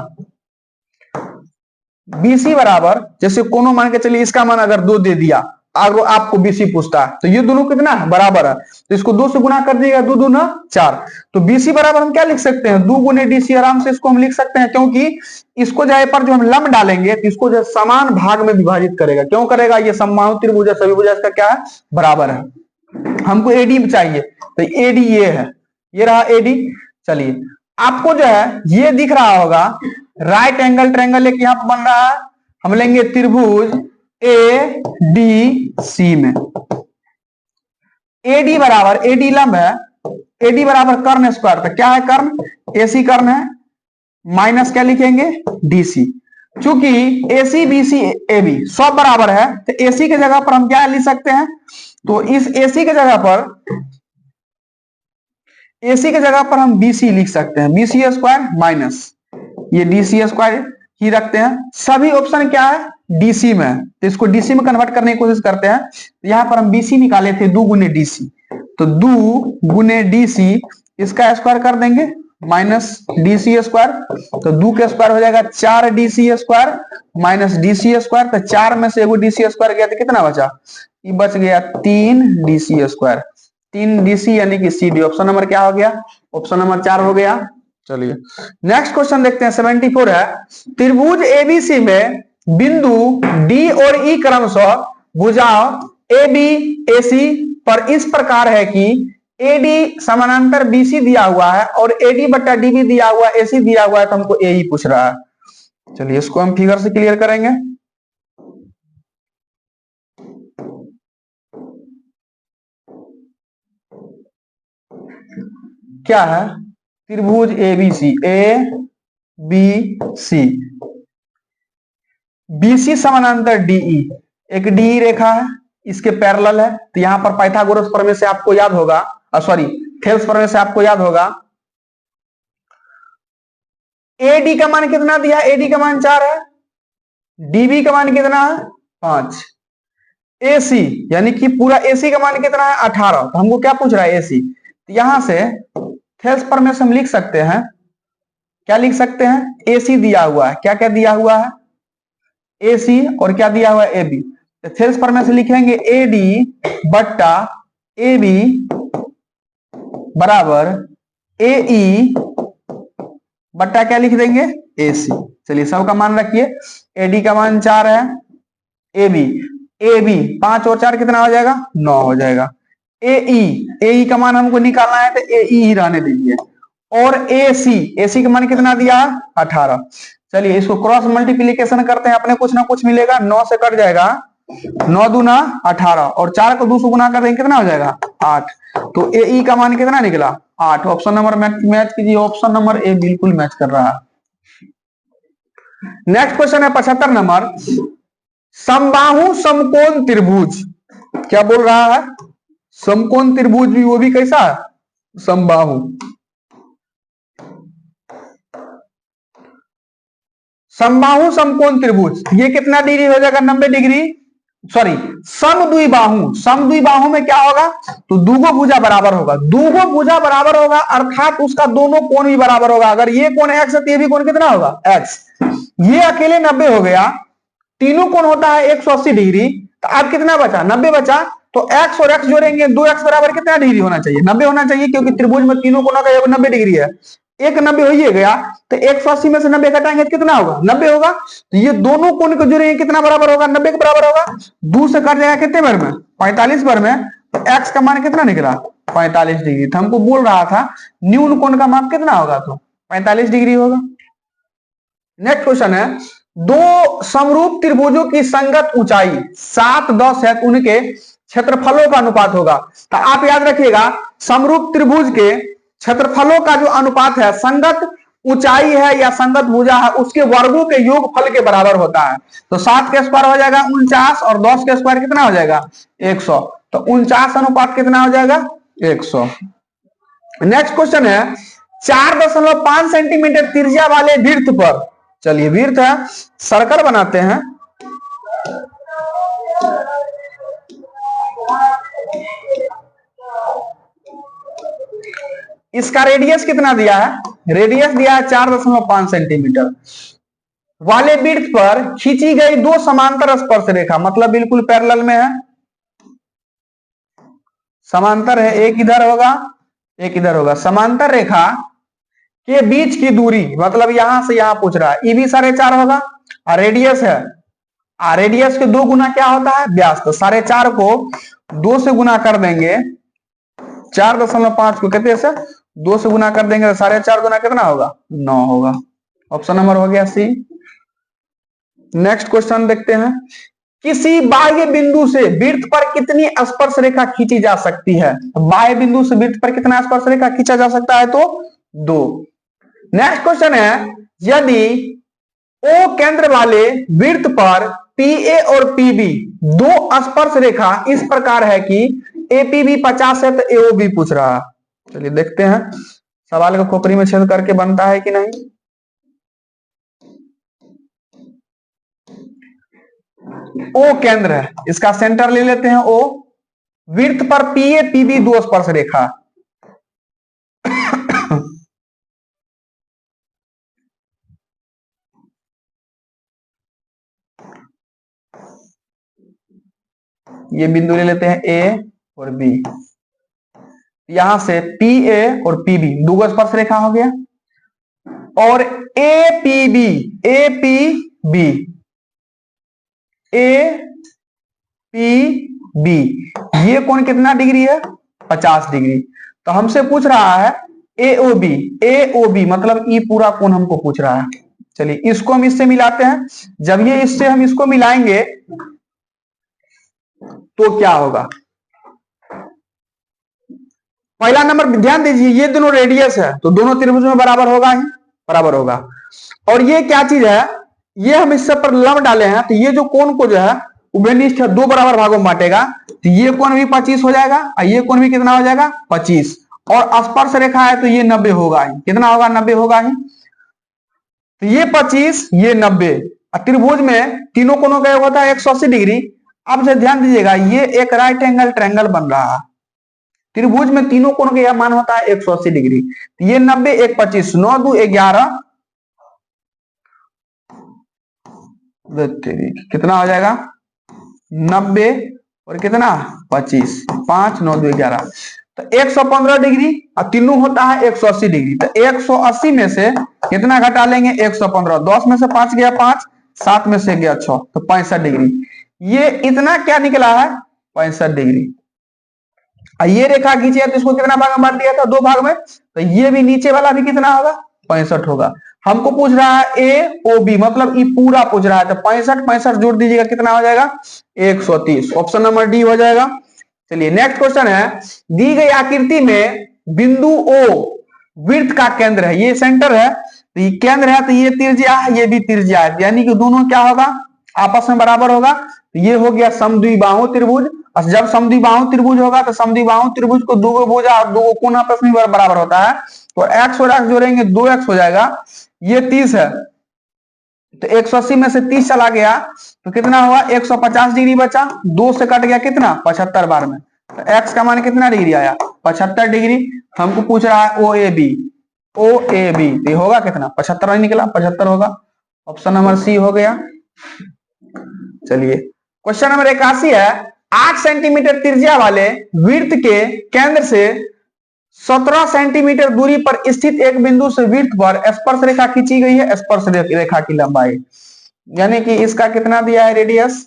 बीसी बराबर, जैसे कोनो मान के चलिए इसका मान अगर 2 दे दिया, अगर आपको बीसी पूछता है तो ये दोनों कितना है, बराबर है, तो इसको 2 से गुना कर दिएगा, 2 दूना 4। तो बीसी बराबर हम क्या लिख सकते हैं, 2 गुने डीसी, आराम से इसको हम लिख सकते हैं, क्योंकि इसको जो पर जो हम लंब डालेंगे तो इसको जो समान भाग में विभाजित करेगा। क्यों करेगा, ये समबाहु त्रिभुज है, सभी भुजा इसका क्या है, बराबर है। हमको एडी चाहिए, तो एडी ये है, ये रहा एडी। चलिए आपको जो है ये दिख रहा होगा राइट एंगल ट्रायंगल एक यहां पर बन रहा है, हम लेंगे त्रिभुज ए डी सी में एडी बराबर, एडी लंब है, एडी बराबर कर्ण स्क्वायर, तो क्या है कर्ण, एसी कर्ण है, माइनस क्या लिखेंगे, डीसी। चूंकि एसी बीसी ए बी सब बराबर है तो एसी के जगह पर हम क्या लिख सकते हैं, तो इस एसी के जगह पर हम बीसी लिख सकते हैं, बीसी स्क्वायर माइनस ये डीसी स्क्वायर ही रखते हैं। सभी ऑप्शन क्या है, डीसी में है, तो इसको डीसी में कन्वर्ट करने की कोशिश करते हैं। तो यहां पर हम बीसी निकाले थे 2 गुने डीसी, तो 2 गुने डीसी इसका स्क्वायर कर देंगे माइनस डीसी स्क्वायर, तो 2 के स्क्वायर हो जाएगा 4 DC square minus DC square, तो 4 में से एगो डीसी स्क्वायर गया तो कितना बचा, ये बच गया 3 डीसी स्क्वायर, 3 डीसी यानी कि सी डी। ऑप्शन नंबर क्या हो गया, ऑप्शन नंबर 4 हो गया। चलिए नेक्स्ट क्वेश्चन देखते हैं। 74 है, त्रिभुज एबीसी में बिंदु डी और ई क्रमशः भुजाओं ए बी ए सी पर इस प्रकार है कि एडी समानांतर बीसी दिया हुआ है और एडी बट्टा डी भी दिया हुआ है, एसी दिया हुआ है, तो हमको ए ही पूछ रहा है। चलिए इसको हम फिगर से क्लियर करेंगे। क्या है, त्रिभुज ABC, A B C, BC समानांतर डीई, एक डीई रेखा है, इसके पैरेलल है। तो यहां पर पाइथागोरस प्रमेय से आपको याद होगा, सॉरी थेल्स प्रमेय से आपको याद होगा, एडी का मान कितना दिया, एडी का मान 4 है, डीबी का मान कितना है 5, एसी यानी कि पूरा एसी का मान कितना है 18, तो हमको क्या पूछ रहा है एसी। तो यहां से थेल्स प्रमेय से हम लिख सकते हैं, क्या लिख सकते हैं, एसी दिया हुआ है, क्या क्या दिया हुआ है एसी, और क्या दिया हुआ है एबी। तो थेल्स प्रमेय से लिखेंगे एडी बट्टा एबी बराबर एई बट्टा क्या लिख देंगे एसी। चलिए सबका मान रखिए, एडी का मान 4 है, एबी एबी 5 और 4 कितना हो जाएगा 9 हो जाएगा, एई का मान हमको निकालना है तो एई ही रहने दीजिए, और एसी का मान कितना दिया 18। चलिए इसको क्रॉस मल्टीप्लीकेशन करते हैं, अपने कुछ ना कुछ मिलेगा, 9 से कट जाएगा, 9 दूना 18 और 4 को 2 से गुना कर देंगे कितना हो जाएगा 8। तो एई का मान कितना निकला 8। ऑप्शन नंबर मैच कीजिए, ऑप्शन नंबर ए बिल्कुल मैच कर रहा है। नेक्स्ट क्वेश्चन है 75 नंबर, समबाहु समकोण त्रिभुज, क्या बोल रहा है, समकोण त्रिभुज भी, वो भी कैसा है समबाहु। समबाहु समकोण त्रिभुज, ये कितना डिग्री हो जाएगा 90 डिग्री, सॉरी समद्विबाहु, समद्विबाहु में क्या होगा, तो दूगो भुजा बराबर होगा, दूगो भुजा बराबर होगा अर्थात उसका दोनों कोण भी बराबर होगा। अगर ये कोण x है तो ये भी कोण कितना होगा x, ये अकेले 90 हो गया, तीनों कोण होता है 180 डिग्री, तो अब कितना बचा 90 बचा, तो x और x जोड़ेंगे, 2x बराबर कितना डिग्री होना चाहिए 90 होना चाहिए, क्योंकि त्रिभुज में तीनों कोणों का 90 डिग्री है, एक 90 हो ही गया, तो 180 में से 90 घटाएंगे तो कितना होगा 90 होगा। तो ये दोनों कोण को जोड़ेंगे कितना बराबर होगा 90 के बराबर होगा, 2 से कट जाएगा कितने बार में 45 बार में, तो x का मान कितना निकला 45 डिग्री। तो हमको बोल रहा था न्यून कोण का माप कितना होगा, तो 45 डिग्री होगा। नेक्स्ट क्वेश्चन है, दो समरूप त्रिभुजों की संगत ऊंचाई 7 10 है, तो उनके क्षेत्रफलों का अनुपात होगा। तो आप याद रखिएगा समरूप त्रिभुज के क्षेत्रफलों का जो अनुपात है, संगत ऊंचाई है या संगत भुजा है, उसके वर्गों के योगफल के बराबर होता है। तो 7 के स्क्वायर हो जाएगा 49 और 10 के स्क्वायर कितना हो जाएगा 100, तो 49 अनुपात कितना हो जाएगा 100। नेक्स्ट क्वेश्चन है, 4.5 सेंटीमीटर त्रिज्या वाले वृत्त पर, चलिए वृत्त है, सर्कल बनाते हैं, इसका रेडियस कितना दिया है, रेडियस दिया है 4.5 सेंटीमीटर वाले वृत्त पर खींची गई दो समांतर स्पर्श रेखा, मतलब बिल्कुल पैरेलल में है, समांतर है, एक इधर होगा एक इधर होगा, समांतर रेखा के बीच की दूरी, मतलब यहां से यहां पूछ रहा है, ई भी 4.5 होगा, और रेडियस है, रेडियस के 2 गुना क्या होता है व्यास, तो 4.5 को 2 से गुना कर देंगे, 4.5 को कितने से 2 से गुना कर देंगे, तो 4.5 गुना कितना होगा 9 होगा। ऑप्शन नंबर हो गया सी। नेक्स्ट क्वेश्चन देखते हैं, किसी बाह्य बिंदु से वृत्त पर कितनी स्पर्श रेखा खींची जा सकती है, बाह्य बिंदु से वृत्त पर कितना स्पर्श रेखा खींचा जा सकता है, तो 2। नेक्स्ट क्वेश्चन है, यदि ओ केंद्र वाले वृत्त पर पीए और पीबी दो स्पर्श रेखा इस प्रकार है कि एपीबी 50 है, तो एओ भी पूछ रहा है। चलिए देखते हैं सवाल को खोपड़ी में छेद करके बनता है कि नहीं। ओ केंद्र है, इसका सेंटर ले लेते हैं ओ, वृत्त पर पीए पीबी दो स्पर्श रेखा, ये बिंदु ले लेते हैं ए और बी, यहां से पी ए और पी बी दो स्पर्श रेखा हो गया, और A P B, A P B, A P B, ये कोण कितना डिग्री है? 50 डिग्री। तो हमसे पूछ रहा है एओबी, एओबी मतलब ई पूरा कोण हमको पूछ रहा है। चलिए इसको हम इससे मिलाते हैं। जब ये इससे हम इसको मिलाएंगे तो क्या होगा? पहला नंबर ध्यान दीजिए, ये दोनों रेडियस है तो दोनों त्रिभुज में बराबर होगा ही, बराबर होगा। और ये क्या चीज है? ये हम इससे पर लंब डाले हैं तो ये जो कोण को जो है उभयनिष्ठ 2 बराबर भागों में बांटेगा। तो ये कोण भी 25 हो जाएगा और ये कोण भी कितना हो जाएगा? 25। और स्पर्श रेखा है तो ये 90 होगा ही। कितना होगा? 90 होगा ही। तो ये 25, ये 90। त्रिभुज में तीनों कोणों का योग होता है 180 डिग्री। अब से ध्यान दीजिएगा, ये एक राइट एंगल ट्रायंगल बन रहा है। त्रिभुज में तीनों कोण का यह मान होता है 180 डिग्री। तो ये 90, 1 25, 9 2 11, कितना हो जाएगा? 90 और कितना? 25, 5 9 2 11, तो 115 डिग्री। और तीनों होता है 180 डिग्री। तो 180 में से कितना घटा लेंगे? 115। 10 में से 5 गया 5, 7 में से गया 6, तो 65 डिग्री। ये इतना क्या निकला है? 65 डिग्री। ये रेखा खींची है तो इसको कितना भाग में बांट दिया था? 2 भाग में। तो ये भी नीचे वाला भी कितना होगा? 65 होगा। हमको पूछ रहा है ए ओ बी मतलब ई पूरा पूछ रहा है। तो 65 65 जोड़ दीजिएगा, कितना हो जाएगा? 130। ऑप्शन नंबर डी हो जाएगा। चलिए नेक्स्ट क्वेश्चन है, दी गई आकृति में बिंदु ओ वृत्त का केंद्र है। ये सेंटर है तो ये केंद्र है, तो ये त्रिज्या है, ये भी त्रिज्या है, यानी कि दोनों क्या होगा? आपस में बराबर होगा। तो ये हो गया समद्विबाहु त्रिभुज। और जब समद्विबाहु त्रिभुज होगा तो समद्विबाहु त्रिभुज को दो भुजा और दो कोण आपस में बराबर होता है। तो x और x जोड़ेंगे 2x हो जाएगा। ये 30 है तो 180 में से 30 चला गया तो कितना हुआ? 150 डिग्री बचा। 2 से कट गया कितना? 75 बार में। तो x का मान कितना डिग्री आया? 75 डिग्री। हमको पूछ रहा है ओ A B, O A B, तो होगा कितना? 75 नहीं निकला, 75 होगा। ऑप्शन नंबर सी हो गया। चलिए क्वेश्चन नंबर 81 है, 8 सेंटीमीटर त्रिज्या वाले वृत्त के केंद्र से 17 सेंटीमीटर दूरी पर स्थित एक बिंदु से वृत्त पर स्पर्श रेखा खींची गई है। स्पर्श रेखा की लंबाई यानी कि इसका कितना दिया है? रेडियस।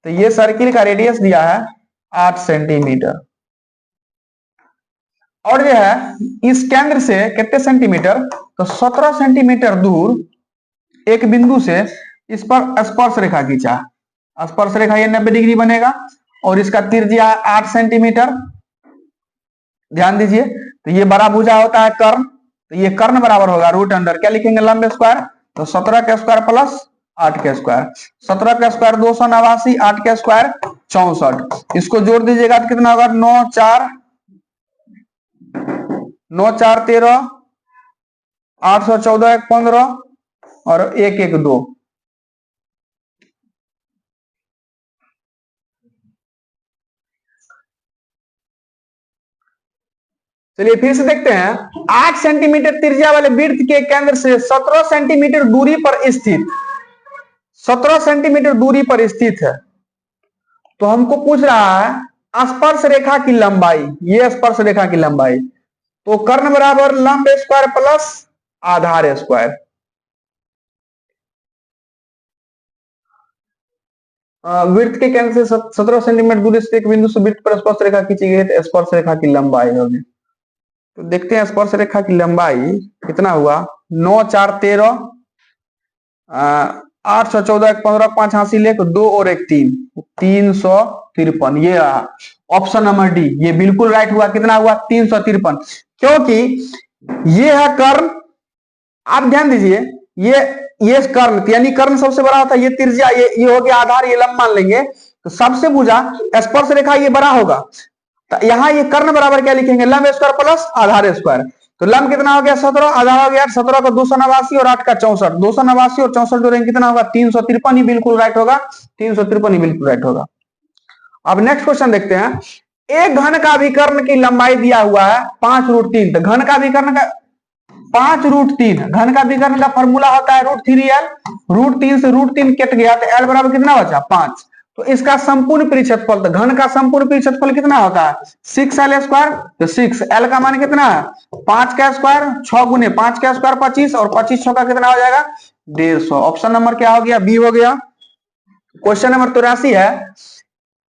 तो ये सर्किल का रेडियस दिया है 8 सेंटीमीटर। और जो है इस केंद्र से कितने सेंटीमीटर? तो 17 सेंटीमीटर दूर एक बिंदु से इस पर स्पर्श रेखा खींचा। स्पर्श रेखा ये 90 डिग्री बनेगा और इसका त्रिज्या 8 सेंटीमीटर। ध्यान दीजिए, तो ये बड़ा भुजा होता है कर्ण। तो ये कर्ण बराबर होगा रूट अंडर क्या लिखेंगे? लंब स्क्वायर। तो 17 का स्क्वायर प्लस 8 का स्क्वायर। 17 का स्क्वायर 289, 8 का स्क्वायर 64। इसको जोड़ दीजिएगा तो कितना होगा? 9 4 13, 814 1 15 और 1 1 2। चलिए फिर से देखते हैं। 8 सेंटीमीटर त्रिज्या वाले वृत्त के केंद्र से 17 सेंटीमीटर दूरी पर स्थित, 17 सेंटीमीटर दूरी पर स्थित है। तो हमको पूछ रहा है स्पर्श रेखा की लंबाई। ये स्पर्श रेखा की लंबाई तो कर्ण बराबर लंब स्क्वायर प्लस आधार स्क्वायर। वृत्त के केंद्र से 17 सेंटीमीटर दूरी से एक बिंदु से वृत्त पर स्पर्श रेखा खींची गई है। स्पर्श रेखा की लंबाई होगी। तो देखते हैं स्पर्श रेखा की लंबाई कितना हुआ? 9 4 13, 814 1 15, 5 हासिल ले 2 और 1 3, 353। ये ऑप्शन नंबर डी ये बिल्कुल राइट हुआ। कितना हुआ? 353। क्योंकि ये है कर्ण। आप ध्यान दीजिए, ये कर्ण यानी कर्ण सबसे बड़ा होता है। ये त्रिज्या ये हो गया आधार, ये लंब मान लेंगे। तो सबसे भुजा स्पर्श रेखा ये बड़ा होगा। तो यहाँ ये कर्ण बराबर क्या लिखेंगे? लंब स्क्वायर प्लस आधार स्क्वायर। तो लंब कितना हो गया? 17, आधार हो गया 17 का 289 और 8 का 64। 289 और 64 जोड़ेंगे कितना होगा? 353 ही बिल्कुल राइट होगा। 353 ही बिल्कुल राइट होगा। अब नेक्स्ट क्वेश्चन देखते हैं। एक घन का विकर्ण की लंबाई दिया हुआ है 5√3। तो घन का विकर्ण का 5√3, घन का विकर्ण का फॉर्मूला होता है √3l। √3 से √3 कट गया तो l बराबर कितना बचा? 5। तो तो इसका संपूर्ण परिक्षेत्रफल, तो घन का संपूर्ण परिक्षेत्रफल कितना होता है 6l²। तो 6l का मान कितना है 5 का स्क्वायर, 6 गुने 5 का स्क्वायर 25, और 25 6 का कितना हो जाएगा 150। ऑप्शन नंबर क्या हो गया बी हो गया। क्वेश्चन नंबर 83 है,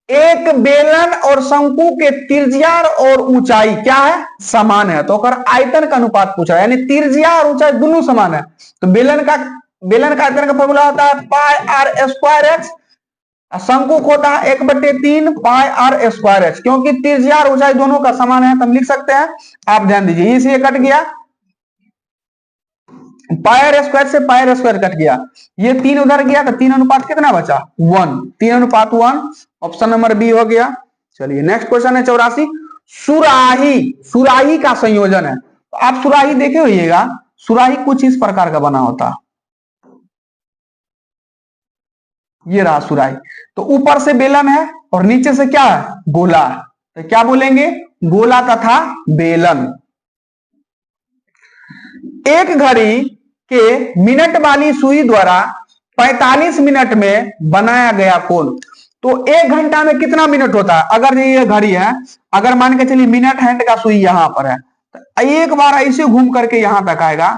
एक बेलन और शंकु के त्रिज्या और ऊंचाई क्या है समान है, तो अगर आयतन का अनुपात पूछा है, यानी त्रिज्या और ऊंचाई दोनों समान है, तो बेलन का आयतन का फॉर्मूला होता है पाई आर स्क्वायर एक्स, शंकु को होता है 1/3 पाई आर स्क्वायर एक्स। क्योंकि त्रिज्या और ऊंचाई दोनों का समान है तो हम लिख सकते हैं, आप ध्यान दीजिए, इसे कट गया, पाई आर स्क्वायर से पाई आर स्क्वायर कट गया, ये 3 उधर गया, तो 3 अनुपात कितना बचा 1, 3 अनुपात 1, ऑप्शन नंबर बी हो गया। चलिए नेक्स्ट क्वेश्चन है 84, सुराही का संयोजन है। तो आप सुराही देखे होइएगा, सुराही कुछ इस प्रकार का बना होता है, ये रहा सुराही। तो ऊपर से बेलन है और नीचे से क्या है गोला, तो क्या बोलेंगे गोला तथा बेलन। एक घड़ी के मिनट वाली सुई द्वारा 45 मिनट में बनाया गया कोण, तो 1 घंटा में कितना मिनट होता है। अगर ये घड़ी है, अगर मान के चलिए मिनट हैंड का सुई यहां पर है, तो एक बार ऐसे घूम करके यहां तक आएगा,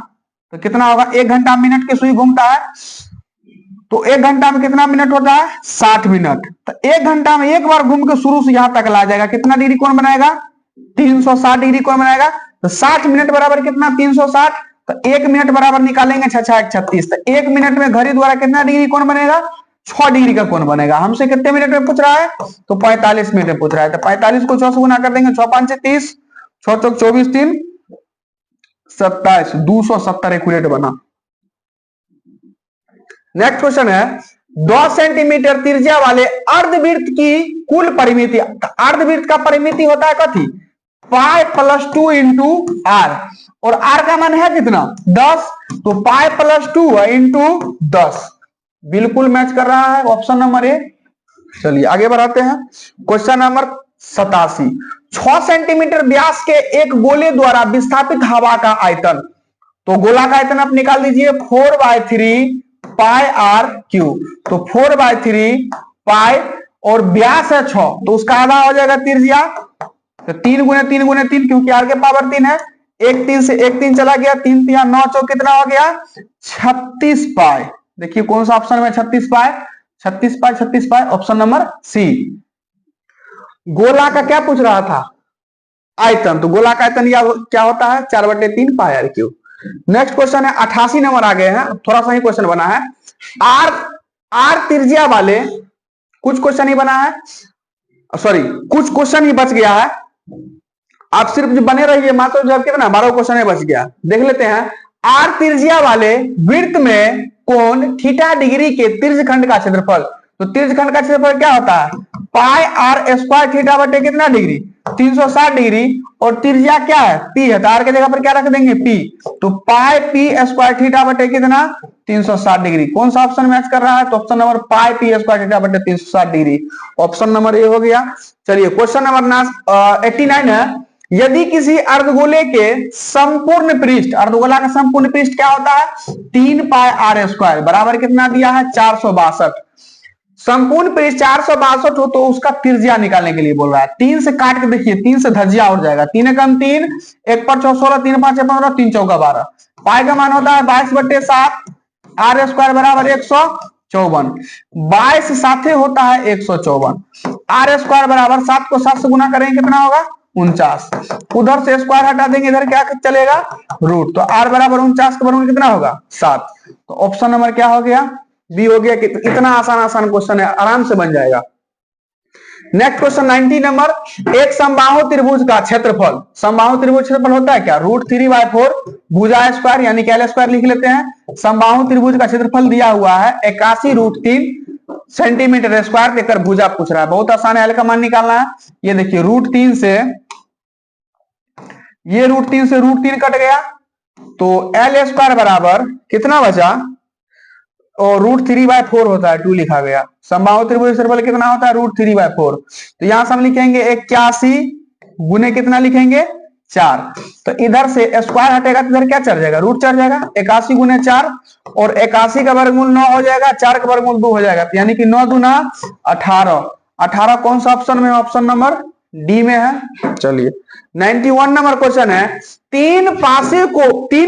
तो कितना होगा 1 घंटा मिनट की सुई घूमता है, तो 1 घंटा में कितना मिनट होता है 60 मिनट। तो 1 घंटा में एक बार घूम के शुरू से यहां तक ला जाएगा, कितना डिग्री कोण बनाएगा 360 डिग्री कोण बनाएगा। तो 60 मिनट बराबर कितना 360, तो 1 मिनट बराबर निकालेंगे 6 6 36, तो 1 मिनट में घड़ी द्वारा कितना डिग्री कोण बनेगा 6 डिग्री का कोण बनेगा। हमसे कितने मिनट में पूछ रहा है, तो 45 मिनट में पूछ रहा है, तो 45 को 6 से गुना कर देंगे, 6 5 30, 6 चौक 24 3 27, 270 एक्यूरेट बना। नेक्स्ट क्वेश्चन है, 10 सेंटीमीटर त्रिज्या वाले अर्धवृत्त की कुल परिमिति, अर्धवृत्त का परिमिति होता है कथी पाई प्लस 2 इंटू आर, और आर का मान है कितना 10, तो पाई प्लस 2 इंटू 10, बिल्कुल मैच कर रहा है, ऑप्शन नंबर ए। चलिए आगे बढ़ाते हैं, क्वेश्चन नंबर 87, 6 सेंटीमीटर व्यास के एक गोले द्वारा विस्थापित हवा का आयतन, तो गोला का आयतन आप निकाल दीजिए 4/3 पाई आर क्यू, तो 4/3 पाई, और व्यास है 6, तो उसका आधा हो जाएगा त्रिज्या, तो 3 गुने 3 गुने 3, क्योंकि आर के पावर 3 है, 1 3 से 1 3 चला गया, 3 3 9 चौक कितना हो गया 36 पाई। देखिए कौन सा ऑप्शन में 36 पाई, 36 पाई 36 पाई, ऑप्शन नंबर सी। गोला का क्या पूछ रहा था आयतन, तो गोला का आयतन क्या होता है 4/3 पाई आर क्यू। नेक्स्ट क्वेश्चन है 88 नंबर आ गए हैं, थोड़ा सा ही क्वेश्चन बना है, आर त्रिज्या वाले, कुछ क्वेश्चन ही बना है, सॉरी कुछ क्वेश्चन ही बच गया है, आप सिर्फ जो बने रहिए, मात्र जब कितना 12 क्वेश्चन ही बच गया, देख लेते हैं। आर त्रिज्या वाले वृत्त में कोण थीटा डिग्री के त्रिज्यखंड का क्षेत्रफल, तो त्रिज्यखंड का क्षेत्रफल क्या होता है पाई आर स्क्वायर थीटा बटे कितना डिग्री 360 डिग्री, और त्रिज्या क्या है पी है, तो आर के जगह पर क्या रख देंगे पी, तो पाई पी स्क्वायर थीटा बटे कितना 360 डिग्री। कौन सा ऑप्शन मैच कर रहा है, तो ऑप्शन नंबर पाई पी स्क्वायर थीटा बटे 360 डिग्री, ऑप्शन नंबर ए हो गया। चलिए क्वेश्चन नंबर 89 है, यदि किसी अर्धगोले के संपूर्ण पृष्ठ, अर्धगोला का संपूर्ण पृष्ठ क्या होता है 3 पाई आर स्क्वायर बराबर कितना दिया है 462, संपूर्ण पृष्ठ 462 हो, तो उसका त्रिज्या निकालने के लिए बोल रहा है। 3 से काट के देखिए, 3 से धज्जिया उड़ जाएगा, 3 एकम 3, 1 पर 4 16, 3 5 15, 3 चौका 12, पाई का मान होता है 22/7, आर स्क्वायर बराबर 154, 22 साथे होता है 154, आर स्क्वायर बराबर 7 को 7 से गुना करेंगे कितना होगा 49, उधर से स्क्वायर हटा देंगे, इधर क्या चलेगा रूट, तो आर बराबर 49 का वर्गमूल कितना होगा 7, तो ऑप्शन नंबर क्या हो गया बी हो गया। इतना आसान क्वेश्चन है, आराम से बन जाएगा। नेक्स्ट क्वेश्चन 90 नंबर, एक समबाहु त्रिभुज का क्षेत्रफल, समबाहु त्रिभुज क्षेत्रफल होता है क्या √3/4 भुजा स्क्वायर, यानी कि एल स्क्वायर लिख लेते हैं। समबाहु त्रिभुज का क्षेत्रफल दिया हुआ है 81√3 सेंटीमीटर स्क्वायर, देकर भुजा पूछ रहा है, बहुत आसान है, एल का मान निकालना है। ये देखिए √3 से ये √3 कट गया, तो एल स्क्वायर बराबर कितना बचा, और √3/4 होता है 2 लिखा गया। समबाहु त्रिभुज क्षेत्रफल कितना होता है √3/4, तो यहां से हम लिखेंगे 81 गुने कितना लिखेंगे 4। तो इधर से स्क्वायर हटेगा तो इधर क्या चढ़ जाएगा, रूट चढ़ जाएगा। 81 गुने 4 और 81 का वर्गमूल 9 हो जाएगा, 4 का वर्गमूल 2 हो जाएगा, तो यानी कि 9 दूना 18। 18 कौन सा ऑप्शन में, ऑप्शन नंबर डी में है। चलिए 91 नंबर क्वेश्चन है, तीन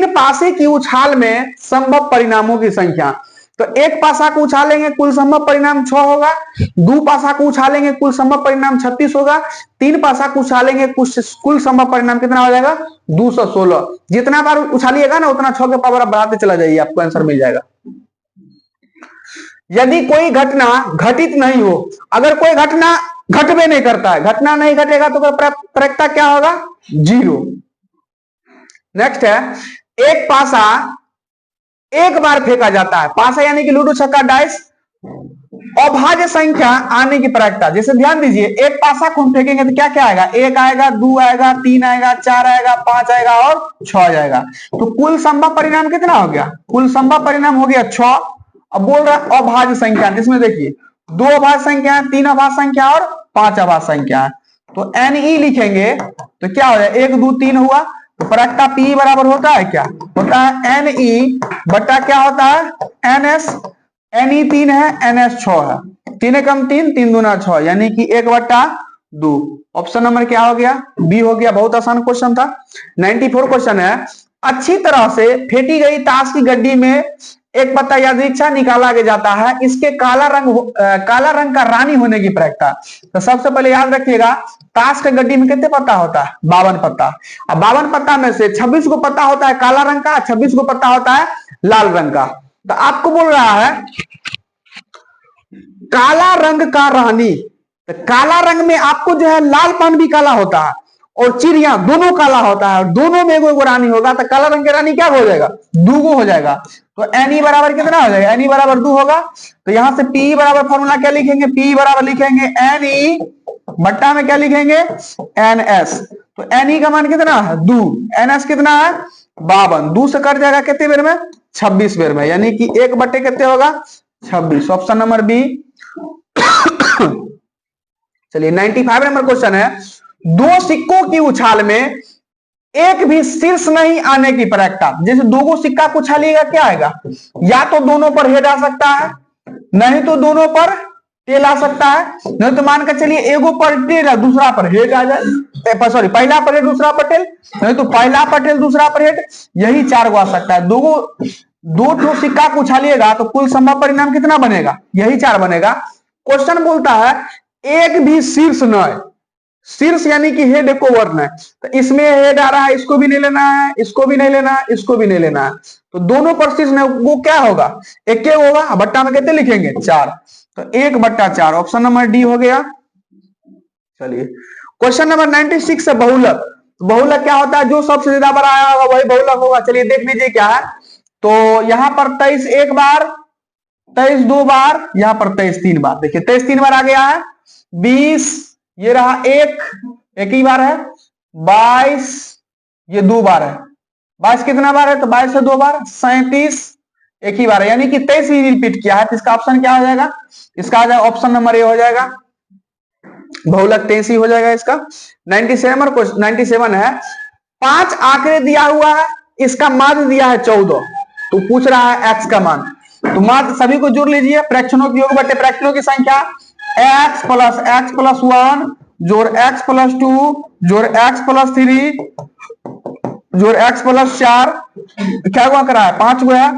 पासे की उछाल में संभव परिणामों की संख्या। तो एक पासा को उछालेंगे कुल संभव परिणाम 6 होगा, दो पासा को उछालेंगे कुल संभव परिणाम 36 होगा, तीन पासा को उछालेंगे कुल संभव परिणाम कितना हो जाएगा, 216। जितना बार उछालिएगा ना उतना 6 के पावर आप बढ़ाते चला जाइए, आपको आंसर मिल जाएगा। यदि कोई घटना घटित नहीं हो, अगर कोई घटना घटबे नहीं करता है, घटना नहीं घटेगा तो प्रायिकता क्या होगा, 0। नेक्स्ट है, एक पासा एक बार फेंका जाता है, पासा यानी कि लूडो छक्का डाइस, अभाज्य संख्या आने की प्रायिकता। जैसे ध्यान दीजिए, एक पासा को हम फेंकेंगे तो क्या क्या आएगा, 1 आएगा, 2 आएगा, 3 आएगा, 4 आएगा, 5 आएगा और 6 आ जाएगा। तो कुल संभव परिणाम कितना हो गया, कुल संभव परिणाम हो गया 6। अब बोल रहा है अभाज्य संख्या, जिसमें देखिए 2 अभाज्य संख्या है, 3 अभाज्य संख्या और 5 अभाज्य संख्या है। तो NE लिखेंगे तो क्या हो जाए, 1 2 3 हुआ, तो प्रायिकता P बराबर होता है क्या, होता है NE बटा क्या होता है NS। NE 3 है, NS 6 है, 3 कम 3, 3 दूना 6, यानी कि 1/2। ऑप्शन नंबर क्या हो गया, बी हो गया। बहुत आसान क्वेश्चन था। 94 क्वेश्चन है, अच्छी तरह से फेंटी गई ताश की गड्डी में एक पत्ता यादृच्छा निकाला जाता है, इसके काला रंग का रानी होने की प्रायिकता। तो सबसे पहले याद रखिएगा, ताश के गड्डी में कितने पत्ता होता है, 52 पत्ता। अब 52 पत्ता में से 26 को पत्ता होता है काला रंग का, 26 को पत्ता होता है लाल रंग का। तो आपको बोल रहा है काला रंग का रानी, तो काला रंग में आपको जो है लालपन भी काला होता है और चिड़िया दोनों काला होता है, और दोनों में एगो रानी होगा, तो काला रंग की रानी क्या हो जाएगा, 2 हो जाएगा। तो NE बराबर कितना हो जाएगा, NE बराबर 2 होगा। तो यहां से P बराबर फॉर्मूला क्या लिखेंगे, P बराबर लिखेंगे NE बट्टा में क्या लिखेंगे NS। तो NE का मान कितना है 2, NS कितना है 52, 2 से कट जाएगा कितने बेर में, 26 बेर में, यानी कि 1 बटे कितने होगा 26। Option number b. चलिए 95 नंबर क्वेश्चन है, 2 सिक्कों की उछाल में एक भी शीर्ष नहीं आने की प्रायिकता। जैसे 2 सिक्का को उछालिएगा क्या आएगा, या तो दोनों पर हेड आ सकता है, नहीं तो दोनों पर टेल आ सकता है, नहीं तो मान कर चलिए एगो पर टेल है दूसरा पर हेड आ जाए, सॉरी पहला पर हेड दूसरा पर टेल, नहीं तो पहला पर टेल दूसरा पर हेड, यही 4 गो आ सकता है। दो सिक्का को उछालिएगा तो कुल संभव परिणाम कितना बनेगा, यही 4 बनेगा। क्वेश्चन बोलता है एक भी शीर्ष न है, शीर्ष यानी कि हेड को वर्ण है, तो इसमें हेड आ रहा है, इसको भी नहीं लेना है, इसको भी नहीं लेना है, इसको भी नहीं लेना है, तो दोनों पर शीर्ष में वो क्या होगा, एक होगा, बट्टा में कितने लिखेंगे 4, तो 1/4। ऑप्शन नंबर डी हो गया। चलिए क्वेश्चन नंबर 96 है बहुलक। बहुलक क्या होता है, जो सबसे ज्यादा बड़ा आया होगा वही बहुलक होगा। चलिए देख लीजिए क्या है, तो यहां पर 23 एक बार, 23 2 बार, यहां पर 23 3 बार। देखिए 23 3 बार आ गया है, 20 ये रहा एक ही बार है, 22 ये 2 बार है, 22 कितना बार है, तो 22 से 2 बार, 37 एक ही बार है, यानी कि 23 ही रिपीट किया है। तो इसका ऑप्शन क्या हो जाएगा, इसका आ जाएगा ऑप्शन नंबर ए हो जाएगा, बहुलक 23 ही हो जाएगा इसका। 97 है, 5 आंकड़े दिया हुआ है, इसका माध्य दिया है 14, तो पूछ रहा है x का मान। तो माध्य सभी को जोड़ लीजिए, फ्रैक्शनों की योग बटे फ्रैक्शनों की संख्या, x + 1 जोड़ x + 2 जोड़ x + 3 जोड़ x + 4, क्या गुणा करा है 5 गुणा,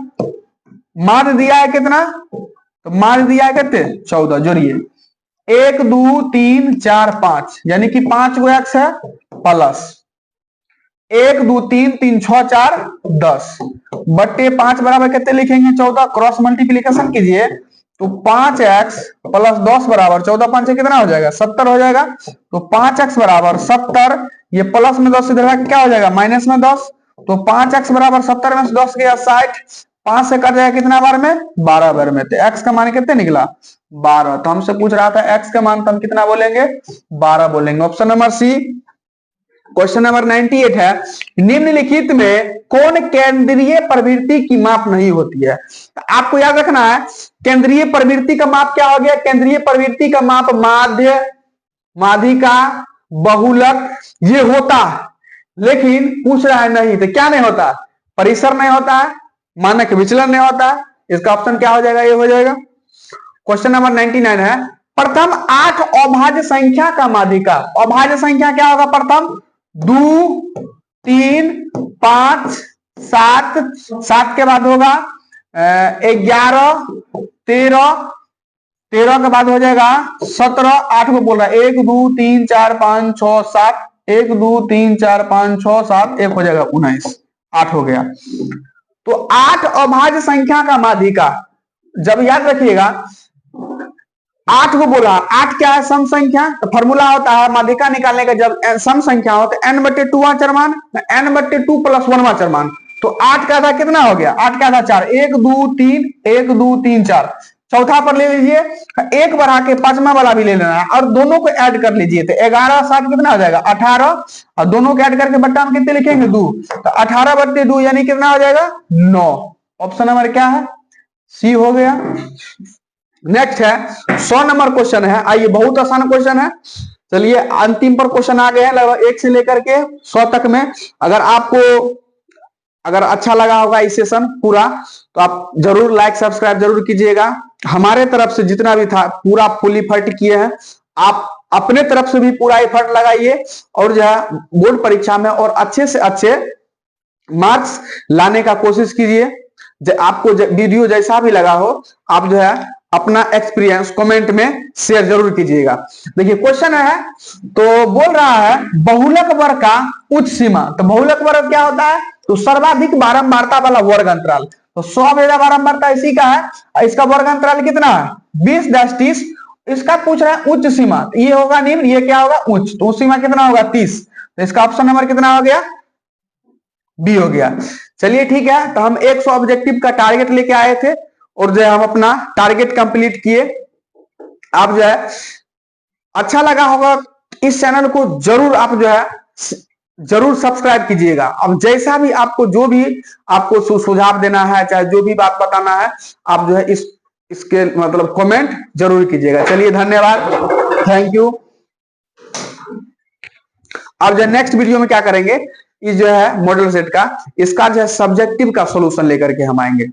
माध्य दिया है कितना, तो माध्य दिया है कितने 14, जोड़िए 1 2 3 4 5, यानी कि 5 गो x है प्लस 1 2 3 3 6 4 10 बट्टे 5 बराबर कितने लिखेंगे 14, क्रॉस मल्टीप्लीकेशन कीजिए तो 5x + 10 बराबर 14 5 से कितना हो जाएगा 70 हो जाएगा। तो 5x बराबर 70, ये प्लस में 10 इधर क्या हो जाएगा माइनस में 10, तो 5x बराबर 70 में से 10 गया 60, 5 से कट जाएगा कितना बार में 12 बार में, तो x का मान कितने निकला 12। तो हमसे पूछ रहा था x का मान, तो हम कितना बोलेंगे 12 बोलेंगे। Option number c. Question number 98 है, निम्नलिखित में कौन केंद्रीय प्रवृत्ति की माप नहीं होती है। आपको याद रखना है केंद्रीय प्रवृत्ति का माप क्या हो गया, केंद्रीय प्रवृत्ति का माप माध्य, माध्यिका, बहुलक ये होता है, लेकिन पूछ रहा है नहीं, तो क्या नहीं होता? परिसर नहीं होता है, मानक विचलन नहीं होता है। इसका ऑप्शन क्या हो जाएगा? ये हो जाएगा। क्वेश्चन नंबर 99 है, प्रथम 8 अभाज्य संख्या का माध्यिका। अभाज्य संख्या क्या होगा? प्रथम 2 3 5 7, 7 के बाद होगा 11 13, 13 के बाद हो जाएगा 17, 8 को बोल रहा है 1 2 3 4 5 6 7, 1 2 3 4 5 6 7, 1 हो जाएगा 19, 8 हो गया। तो 8 अभाज्य संख्या का माध्यिका, जब याद रखिएगा 8 को बोला, 8 क्या है? सम संख्या। तो फॉर्मूला होता है माध्यिका निकालने का, जब सम संख्या हो तो n/2 चरमान, n/2 + 1 चरमान। तो 8 का था कितना हो गया? 8 का था 4, 1 2 3, 1 2 3 4। चौथा पर ले लीजिए, 1 बढ़ा के 5वां वाला भी ले लेना है और दोनों को ऐड कर लीजिए। तो 11 7 कितना हो जाएगा? 18, और दोनों को ऐड करके बट्टा में कितने लिखेंगे? 2। तो 18/2 यानी कितना हो जाएगा? 9। ऑप्शन नंबर क्या है? सी हो गया। नेक्स्ट है 100 नंबर क्वेश्चन है। आइए, बहुत आसान क्वेश्चन है। चलिए अंतिम पर क्वेश्चन आ गए हैं, लगभग 1 से लेकर के 100 तक में। अगर अच्छा लगा होगा इस सेशन पूरा, तो आप जरूर लाइक सब्सक्राइब जरूर कीजिएगा। हमारे तरफ से जितना भी था पूरा फुल एफर्ट किए हैं, आप अपने तरफ से भी पूरा एफर्ट लगाइए और जो है बोर्ड परीक्षा में और अच्छे से अच्छे मार्क्स लाने का कोशिश कीजिए। आपको वीडियो जैसा भी लगा हो, आप जो है अपना एक्सपीरियंस कमेंट में शेयर जरूर कीजिएगा। देखिए क्वेश्चन है, तो बोल रहा है बहुलक वर्ग का उच्च सीमा। तो बहुलक वर्ग क्या होता है? तो सर्वाधिक बारंबारता वाला वर्ग अंतराल। तो 100 बारंबारता इसी का है। इसका वर्ग अंतराल कितना है? 20-30। इसका पूछ रहा है उच्च सीमा, ये होगा निम्न, ये क्या होगा? उच्च। तो उच्च सीमा कितना होगा? 30। तो इसका ऑप्शन नंबर कितना हो गया? बी हो गया। चलिए ठीक है, तो हम 100 ऑब्जेक्टिव का टारगेट लेके आए थे और जो है हम अपना टारगेट कंप्लीट किए। आप जो है अच्छा लगा होगा, इस चैनल को जरूर आप जो है जरूर सब्सक्राइब कीजिएगा। अब जैसा भी आपको जो भी आपको सुझाव देना है, चाहे जो भी बात बताना है, आप जो है इसके मतलब कमेंट जरूर कीजिएगा। चलिए धन्यवाद, थैंक यू। अब जो नेक्स्ट वीडियो में क्या करेंगे, इस जो है मॉडल सेट का, इसका जो है सब्जेक्टिव का सॉल्यूशन लेकर के हम आएंगे।